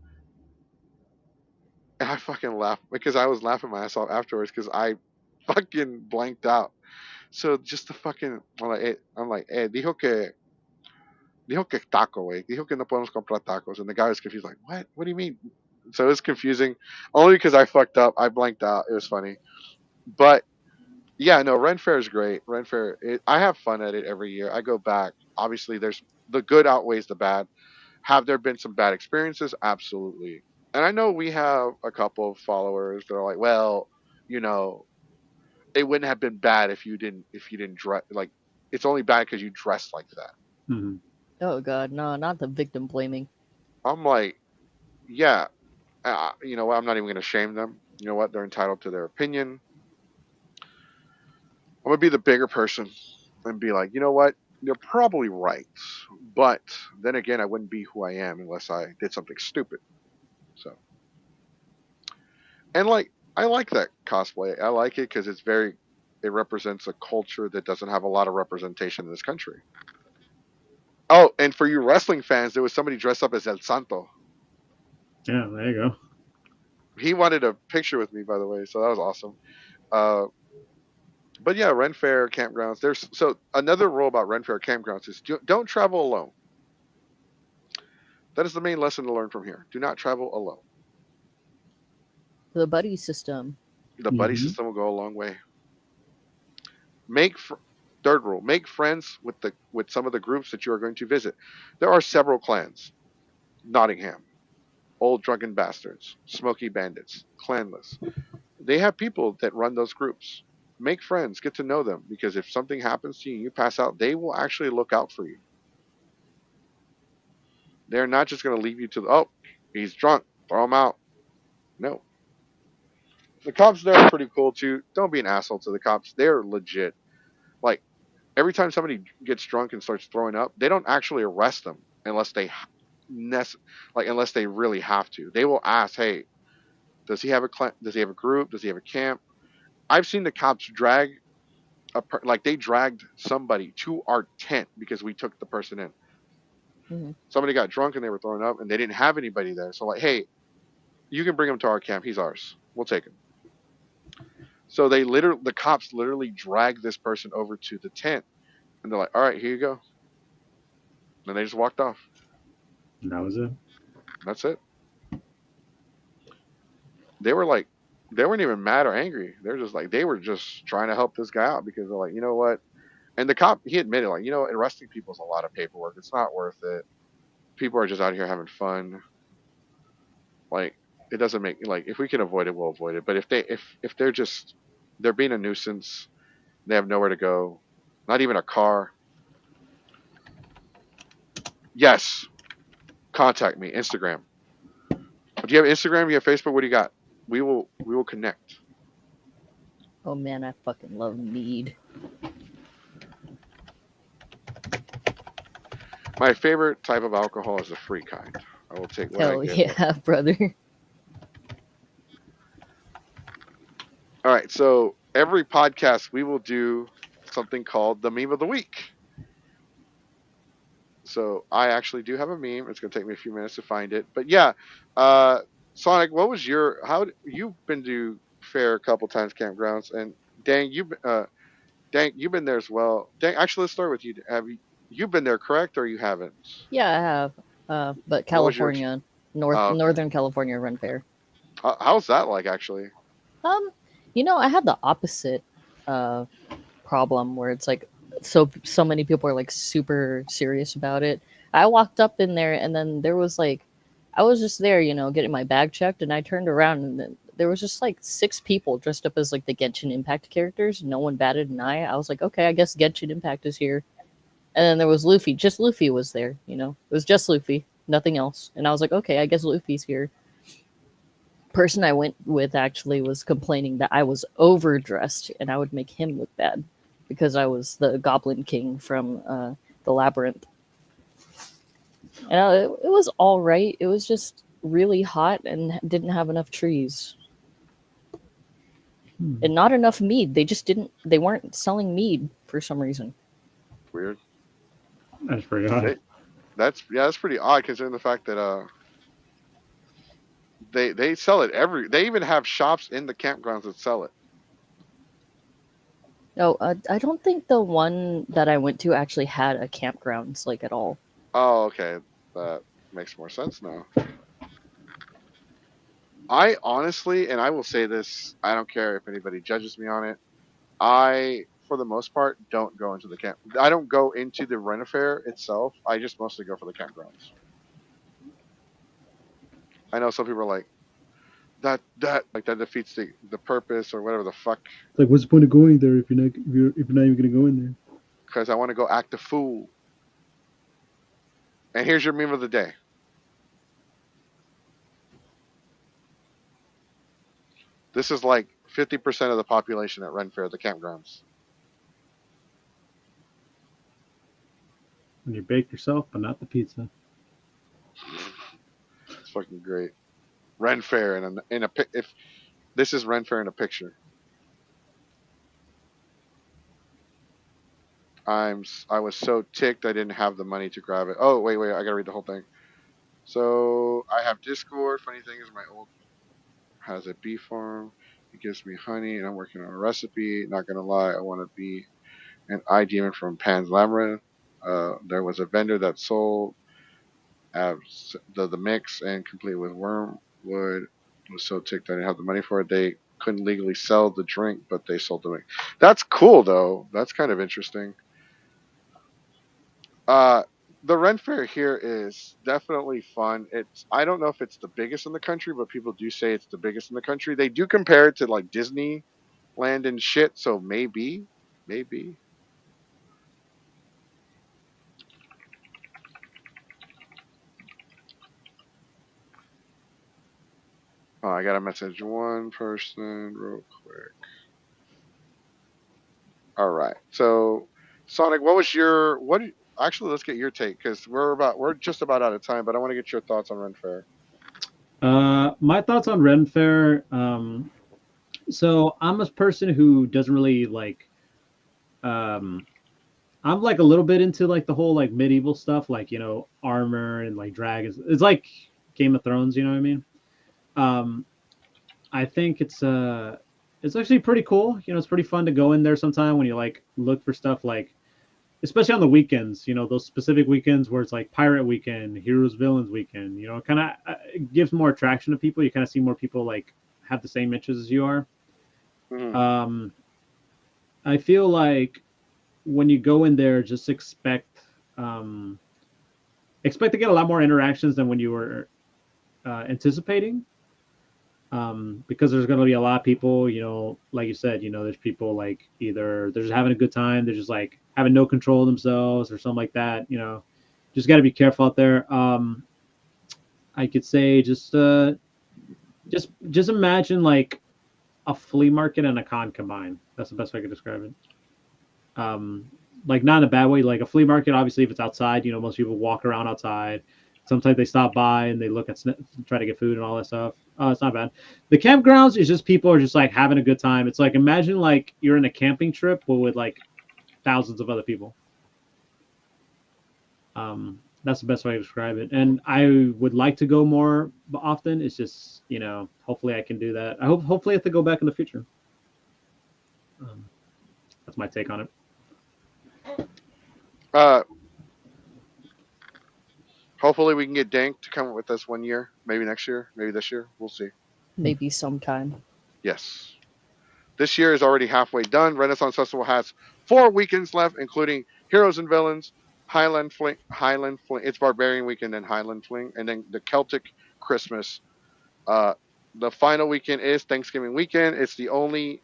And I fucking laughed because I was laughing my ass off afterwards because I fucking blanked out. So just the fucking, I'm like, dijo que taco, güey. Dijo que no podemos comprar tacos. And the guy was confused, like, what? What do you mean? So it was confusing, only because I fucked up. I blanked out. It was funny, but yeah, no, Ren Fair is great. Ren Fair, I have fun at it every year. I go back. Obviously, there's the good outweighs the bad. Have there been some bad experiences? Absolutely. And I know we have a couple of followers that are like, well, you know, it wouldn't have been bad if you didn't dress like, it's only bad because you dressed like that. Hmm. Oh god, no, not the victim blaming. I'm like, yeah, you know what? I'm not even going to shame them. You know what? They're entitled to their opinion. I'm gonna be the bigger person and be like, you know what? You're probably right, but then again, I wouldn't be who I am unless I did something stupid. So, and like, I like that cosplay. I like it because it represents a culture that doesn't have a lot of representation in this country. Oh, and for you wrestling fans, there was somebody dressed up as El Santo. Yeah, there you go. He wanted a picture with me, by the way, so that was awesome. Uh, but yeah, Ren Fair campgrounds. There's so another rule about Ren Fair campgrounds is don't travel alone. That is the main lesson to learn from here. Do not travel alone. The buddy system. The buddy Mhm. system will go a long way. Make third rule: make friends with some of the groups that you are going to visit. There are several clans: Nottingham, Old Drunken Bastards, Smoky Bandits, Clanless. They have people that run those groups. Make friends, get to know them, because if something happens to you and you pass out, they will actually look out for you. They're not just going to leave you to oh, he's drunk, throw him out. No. The cops there are pretty cool too. Don't be an asshole to the cops. They're legit. Like, every time somebody gets drunk and starts throwing up, they don't actually arrest them unless they unless they really have to. They will ask, "Hey, does he have does he have a group? Does he have a camp?" I've seen the cops drag like they dragged somebody to our tent because we took the person in. Hmm. Somebody got drunk and they were throwing up and they didn't have anybody there. So like, "Hey, you can bring him to our camp. He's ours. We'll take him." So the cops literally dragged this person over to the tent and they're like, "All right, here you go." And they just walked off. And that was it. That's it. They were like, they weren't even mad or angry. They're just like, they were just trying to help this guy out because they're like, you know what? And the cop, he admitted, like, arresting people is a lot of paperwork. It's not worth it. People are just out here having fun. Like, it doesn't make like if we can avoid it, we'll avoid it. But if they're just they're being a nuisance, they have nowhere to go, not even a car. Yes, contact me. Instagram. Do you have Instagram? Do you have Facebook? What do you got? We will connect. Oh man, I fucking love mead. My favorite type of alcohol is the free kind. I will take what I Hell get. yeah, brother. All right, so every podcast we will do something called the meme of the week. So I actually do have a meme. It's going to take me a few minutes to find it, but yeah, uh, Sonic, what was you've been to fair a couple times campgrounds, and Dang, you've been there as well. Dang, actually, let's start with you. You've been there, correct, or you haven't? Yeah, I have. But What was your California, okay? Northern California Run Fair. How's that like actually? Um, I had the opposite uh problem where it's like so many people are like super serious about it. I walked up in there and then there was like I was just there, getting my bag checked, and I turned around and then there was just like six people dressed up as like the Genshin Impact characters. No one batted an eye. I was like, okay, I guess Genshin Impact is here. And then there was Luffy. Just Luffy was there, It was just Luffy, nothing else. And I was like, okay, I guess Luffy's here. Person I went with actually was complaining that I was overdressed and I would make him look bad because I was the Goblin King from the Labyrinth. And it was all right. It was just really hot and didn't have enough trees and not enough mead. They just didn't. They weren't selling mead for some reason. Weird. That's pretty odd. That's pretty odd considering the fact that they sell it they even have shops in the campgrounds that sell it. No, I don't think the one that I went to actually had a campgrounds like at all. Oh, okay, that makes more sense now. I honestly, and I will say this, I don't care if anybody judges me on it. I, for the most part, don't go into the camp. I don't go into the rent fair itself. I just mostly go for the campgrounds. I know some people are like that defeats the purpose or whatever the fuck. It's like, what's the point of going there if you're not even gonna go in there? Because I want to go act a fool. And here's your meme of the day. This is like 50% of the population at Ren Fair, the campgrounds. When you bake yourself, but not the pizza. It's fucking great. Ren Fair if this is Ren Fair in a picture. I was so ticked I didn't have the money to grab it. Oh wait, I gotta read the whole thing. So I have Discord. Funny thing is my old has a bee farm. It gives me honey, and I'm working on a recipe. Not gonna lie, I want to be an eye demon from Pan's Labyrinth. There was a vendor that sold the mix and complete with wormwood was so ticked I didn't have the money for it. They couldn't legally sell the drink, but they sold the mix. That's cool though. That's kind of interesting. Uh, the Ren Fair here is definitely fun. I don't know if it's the biggest in the country, but people do say it's the biggest in the country. They do compare it to like Disneyland and shit, so maybe. Oh, I gotta message one person real quick. All right. So, Sonic, what was your what? Actually, let's get your take because we're just about out of time, but I want to get your thoughts on Ren Fair. My thoughts on Ren Fair. So I'm a person who doesn't really like. Um, I'm like a little bit into like the whole like medieval stuff, like armor and like dragons. It's like Game of Thrones, you know what I mean? Um, I think it's actually pretty cool. It's pretty fun to go in there sometime when you like look for stuff like, especially on the weekends. Those specific weekends where it's like Pirate Weekend, Heroes Villains Weekend. Kind of it gives more attraction to people. You kind of see more people like have the same interests as you are. Mhm. Um, I feel like when you go in there, just um, expect to get a lot more interactions than when you were anticipating. Because there's going to be a lot of people, like you said, there's people like either they're just having a good time, they're just like having no control of themselves or something like that. Just got to be careful out there. I could say just imagine like a flea market and a con combined. That's the best way I could describe it. Um, like not in a bad way. Like a flea market, obviously, if it's outside, most people walk around outside. Sometimes they stop by and they look at try to get food and all that stuff. It's not bad. The campgrounds is just people are just like having a good time. It's like imagine like you're in a camping trip, but with like thousands of other people. That's the best way to describe it. And I would like to go more often. It's just hopefully I can do that. Hopefully I have to go back in the future. Um, that's my take on it. Uh, Hopefully we can get Dank to come with us one year, maybe next year, maybe this year. We'll see. Maybe sometime. Yes. This year is already halfway done. Renaissance Festival has 4 weekends left, including Heroes and Villains, Highland Fling. It's Barbarian Weekend and Highland Fling, and then the Celtic Christmas. Uh, the final weekend is Thanksgiving weekend. It's the only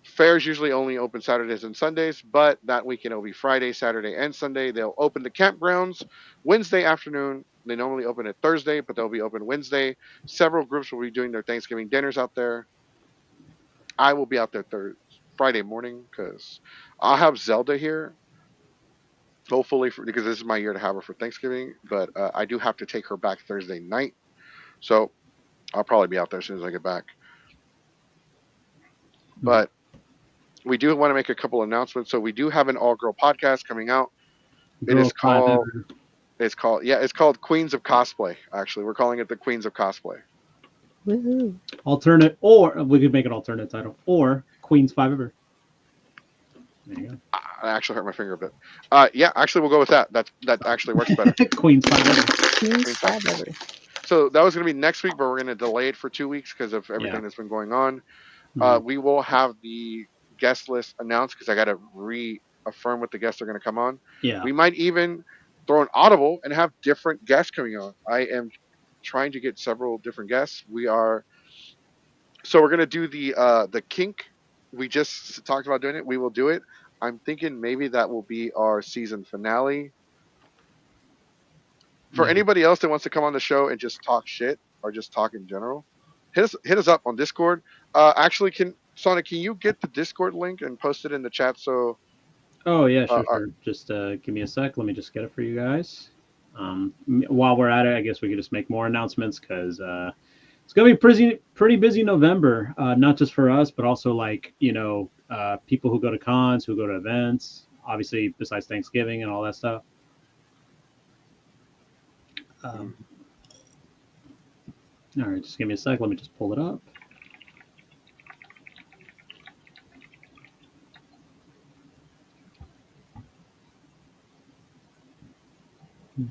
fairs usually only open Saturdays and Sundays, but that weekend it'll be Friday, Saturday, and Sunday. They'll open the campgrounds Wednesday afternoon. They normally open it Thursday, but they'll be open Wednesday. Several groups will be doing their Thanksgiving dinners out there. I will be out there Friday morning because I'll have Zelda here. Hopefully, because this is my year to have her for Thanksgiving, but I do have to take her back Thursday night, so I'll probably be out there as soon as I get back. But we do want to make a couple announcements. So we do have an all-girl podcast coming out. It is Girls five called. ever. It's called Queens of Cosplay. Actually, we're calling it the Queens of Cosplay. Woohoo. Alternate, or we could make an alternate title, or Queen's Five Ever. There you go. I actually hurt my finger a bit. Yeah, actually, we'll go with that. That actually works better. Queen's Five Ever. Queen's Five Ever. So that was going to be next week, but we're going to delay it for 2 weeks because of everything that's been going on. We will have the guest list announced because I got to reaffirm what the guests are going to come on. Yeah. We might even throw an audible and have different guests coming on. I am trying to get several different guests. So we're going to do the kink. We just talked about doing it. We will do it. I'm thinking maybe that will be our season finale. For anybody else that wants to come on the show and just talk shit or just talk in general, hit us up on Discord. Actually, Sonic, can you get the Discord link and post it in the chat? So, Oh yeah, sure. Just give me a sec. Let me just get it for you guys. While we're at it, I guess we could just make more announcements because it's gonna be pretty busy November. Not just for us, but also like people who go to cons, who go to events. Obviously, besides Thanksgiving and all that stuff. All right, just give me a sec. Let me just pull it up.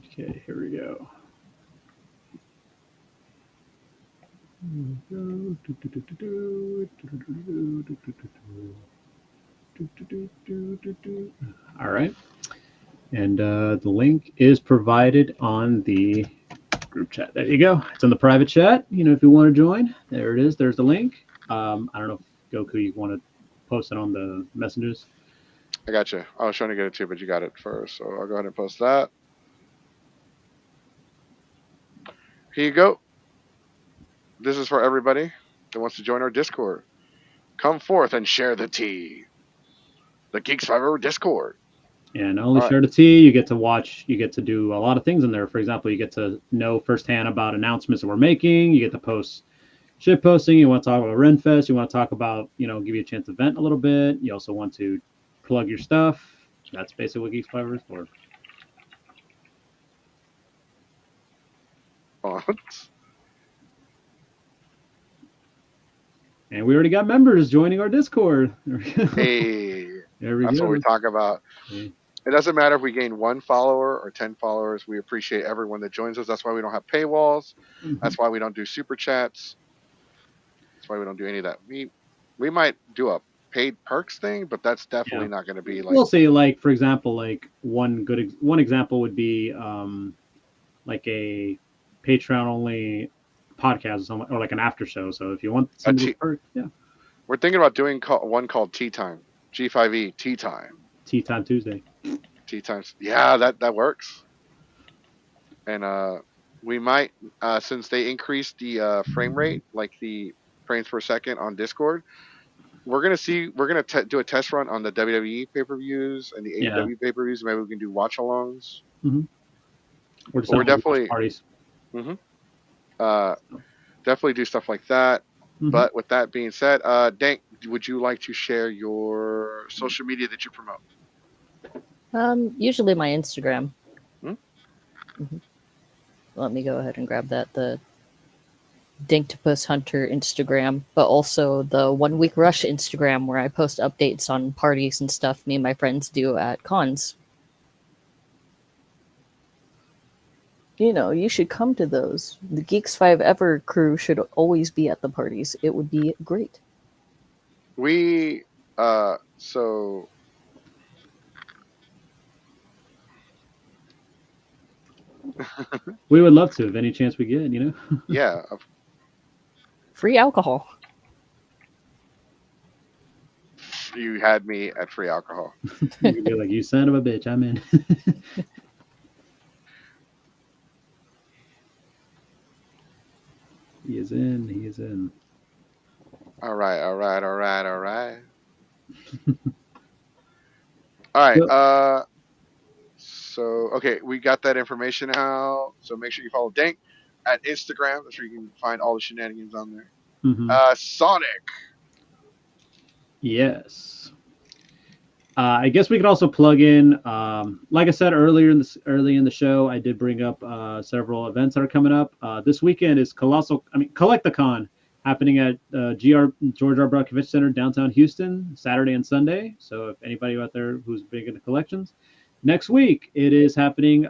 Okay, here we go. All right. And the link is provided on the group chat. There you go. It's in the private chat. If you want to join, there it is. There's the link. I don't know if Goku, you want to post it on the messengers. I got you. I was trying to get it too, but you got it first. So I'll go ahead and post that. Here you go. This is for everybody that wants to join our Discord. Come forth and share the tea. The Geeks Fiber Discord. And not only All right. share the tea, you get to watch, you get to do a lot of things in there. For example, you get to know firsthand about announcements that we're making. You get to post shit posting. You want to talk about Renfest. You want to talk about, give you a chance to vent a little bit. You also want to plug your stuff. That's basically what Geeks Fiber is for. And we already got members joining our Discord. Hey, there we that's go. what we talk about. Hey. It doesn't matter if we gain 1 follower or 10 followers. We appreciate everyone that joins us. That's why we don't have paywalls. Mm-hmm. That's why we don't do super chats. That's why we don't do any of that. We might do a paid perks thing, but that's definitely not going to be like. We'll see. Like, for example, like one example would be like a Patreon only podcast or something, or like an after show. So if you want some perks, yeah. We're thinking about doing one called Tea Time, G5E Tea Time. Tea Time Tuesday. Tea Times. Yeah, that works. And we might, since they increased the frame rate, like the frames per second on Discord, we're gonna do a test run on the WWE pay-per-views and the AEW pay-per-views. Maybe we can do watch-alongs. Mm-hmm. We're definitely parties. Mm-hmm. Definitely do stuff like that. Mm-hmm. But with that being said, Dank, would you like to share your social media that you promote? Usually my Instagram. Hmm? Mm-hmm. Let me go ahead and grab that. The Dinktopus Hunter Instagram, but also the 1 Week Rush Instagram, where I post updates on parties and stuff me and my friends do at cons. You should come to those. The Geeks 5 Ever crew should always be at the parties. It would be great. We we would love to, if any chance we get, Yeah. Free alcohol. You had me at free alcohol. You could be like, you son of a bitch, I'm in. He is in. All right. All right. So, okay, we got that information out. So make sure you follow Dank at Instagram. That's where you can find all the shenanigans on there. Mm-hmm. Sonic. Yes. I guess we could also plug in, like I said early in the show, I did bring up several events that are coming up. This weekend is Collect-a-Con happening at George R. Brown Convention Center, downtown Houston, Saturday and Sunday. So if anybody out there who's big into collections, next week it is happening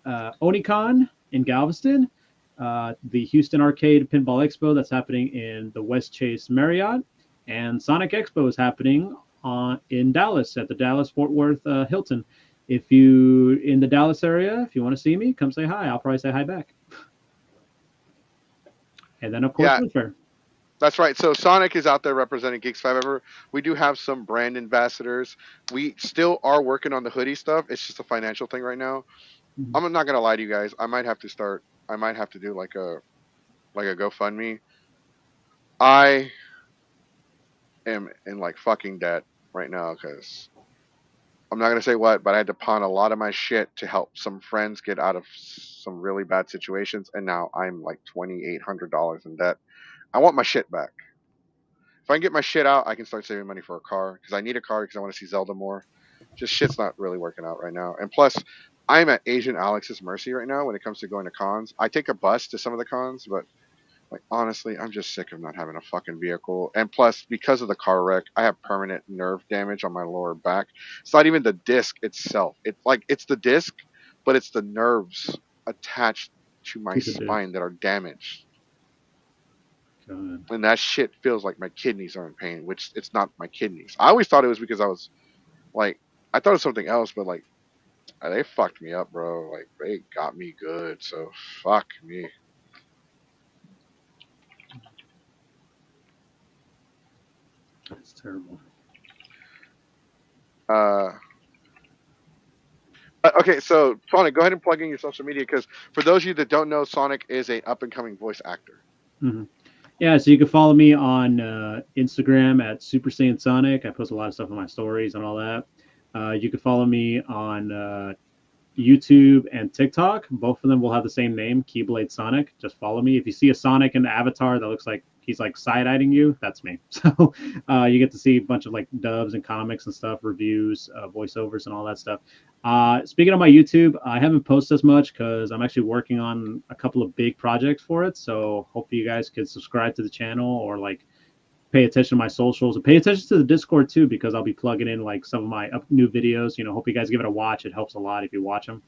Onicon in Galveston, the Houston Arcade Pinball Expo that's happening in the West Chase Marriott, and Sonic Expo is happening in Dallas at the Dallas Fort Worth Hilton. If you in the Dallas area, if you want to see me, come say hi. I'll probably say hi back. And then of course, Food Fair. That's right. So Sonic is out there representing Geeks 5 Ever. We do have some brand ambassadors. We still are working on the hoodie stuff. It's just a financial thing right now. Mm-hmm. I'm not gonna lie to you guys. I might have to do like a GoFundMe. I am in like fucking debt right now because I'm not gonna say what, but I had to pawn a lot of my shit to help some friends get out of some really bad situations, and now I'm like $2,800 in debt. I want my shit back. If I can get my shit out, I can start saving money for a car because I need a car because I want to see Zelda more. Just shit's not really working out right now, and plus, I'm at Asian Alex's mercy right now when it comes to going to cons. I take a bus to some of the cons, but like honestly, I'm just sick of not having a fucking vehicle. And plus, because of the car wreck, I have permanent nerve damage on my lower back. It's not even the disc itself. It's the disc, but it's the nerves attached to my spine that are damaged. God. And that shit feels like my kidneys are in pain, which it's not my kidneys. I always thought it was because I was like, I thought it was something else, but like, they fucked me up, bro. Like, they got me good. So, fuck me. That's terrible. Uh, okay, so Sonic, go ahead and plug in your social media because for those of you that don't know, Sonic is a up and coming voice actor. Hmm. Yeah, so you can follow me on Instagram at Super Saiyan Sonic. I post a lot of stuff on my stories and all that. You can follow me on YouTube and TikTok. Both of them will have the same name, Keyblade Sonic. Just follow me. If you see a Sonic in the avatar that looks like he's like side-eyeing you, that's me. So you get to see a bunch of like dubs and comics and stuff, reviews, voiceovers, and all that stuff. Speaking of my YouTube, I haven't posted as much because I'm actually working on a couple of big projects for it. So hope you guys could subscribe to the channel or like pay attention to my socials and pay attention to the Discord too, because I'll be plugging in like some of my new videos. Hope you guys give it a watch. It helps a lot if you watch them.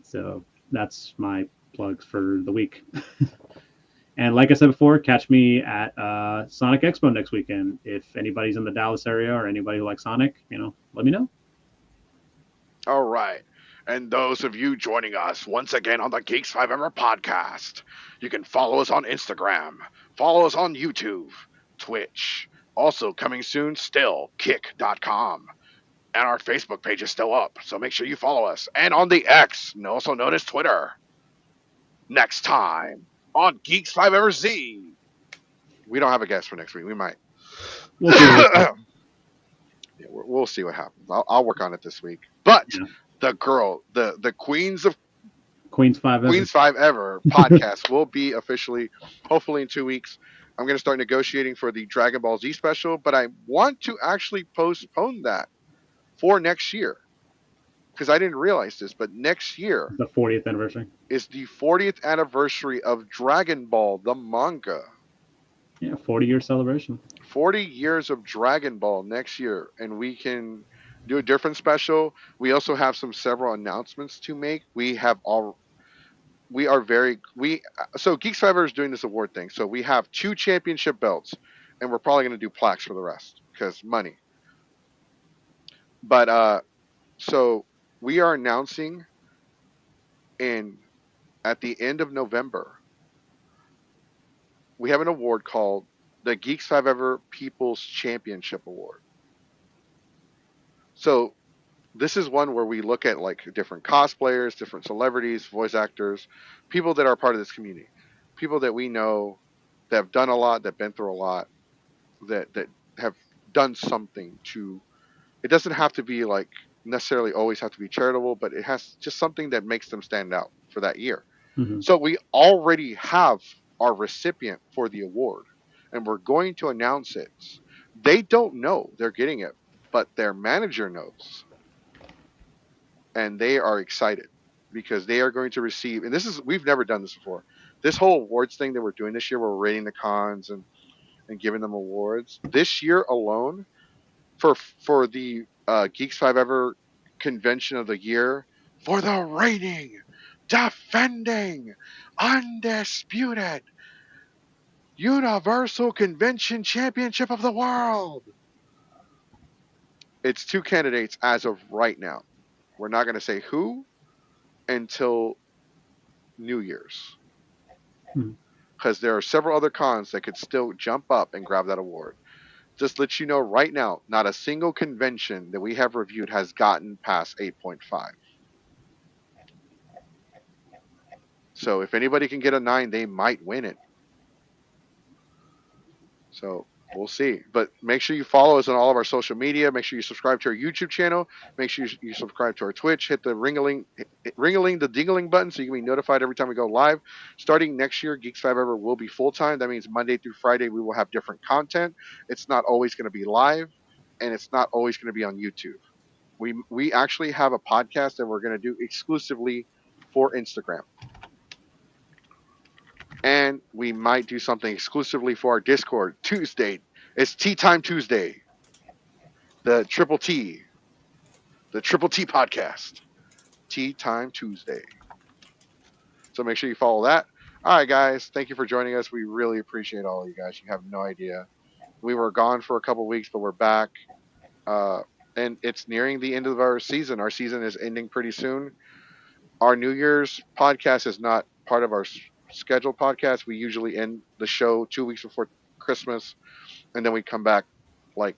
So that's my plugs for the week. And like I said before, catch me at Sonic Expo next weekend. If anybody's in the Dallas area or anybody who likes Sonic, let me know. All right. And those of you joining us once again on the Geeks 5 Ever podcast, you can follow us on Instagram, follow us on YouTube, Twitch. Also coming soon, still, kick.com. And our Facebook page is still up, so make sure you follow us. And on the X, also known as Twitter. Next time on Geeks 5 Ever Z. We don't have a guest for next week. We might. We'll see. Yeah, we'll see what happens. I'll work on it this week. But Yeah. the girl, the Queens of Queens 5 Ever. Queens 5 Ever podcast will be officially, hopefully in 2 weeks. I'm going to start negotiating for the Dragon Ball Z special, but I want to actually postpone that for next year because I didn't realize this, but next year The 40th anniversary. is the 40th anniversary of Dragon Ball, the manga. Yeah, 40-year celebration. 40 years of Dragon Ball next year, and we can do a different special. We also have several announcements to make. So Geeks Fiber is doing this award thing. So we have 2 championship belts, and we're probably going to do plaques for the rest because money. But so we are announcing at the end of November, we have an award called the Geeks 5 Ever People's Championship Award. So this is one where we look at like different cosplayers, different celebrities, voice actors, people that are part of this community, people that we know that have done a lot, that have been through a lot, that have done something to. It doesn't have to be like necessarily always have to be charitable, but it has just something that makes them stand out for that year. Mm-hmm. So we already have our recipient for the award, and we're going to announce it. They don't know they're getting it, but their manager knows. And they are excited because they are going to receive, and we've never done this before. This whole awards thing that we're doing this year, we're rating the cons and giving them awards. This year alone, for the Geeks 5 Ever convention of the year, for the reigning, defending, undisputed Universal Convention Championship of the world. It's 2 candidates as of right now. We're not going to say who until New Year's. Because there are several other cons that could still jump up and grab that award. Just let you know right now, not a single convention that we have reviewed has gotten past 8.5. So if anybody can get a 9, they might win it. So we'll see. But make sure you follow us on all of our social media. Make sure you subscribe to our YouTube channel. Make sure you subscribe to our Twitch. Hit the the dingling button so you can be notified every time we go live. Starting next year, Geeks 5 Ever will be full-time. That means Monday through Friday we will have different content. It's not always going to be live, and it's not always going to be on YouTube. We actually have a podcast that we're going to do exclusively for Instagram. And we might do something exclusively for our Discord Tuesday. It's Tea Time Tuesday. The Triple T podcast. Tea Time Tuesday. So make sure you follow that. All right, guys. Thank you for joining us. We really appreciate all of you guys. You have no idea. We were gone for a couple weeks, but we're back. Uh, and it's nearing the end of our season. Our season is ending pretty soon. Our New Year's podcast is not part of our scheduled podcast. We usually end the show 2 weeks before Christmas, and then we come back like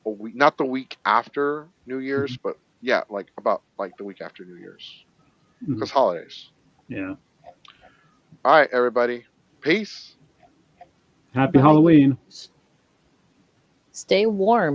a week, not the week after New Year's, Mhm. but yeah, like about like the week after New Year's, Mhm. because holidays. Yeah. All right, everybody. Peace. Happy Bye. Halloween. Stay warm.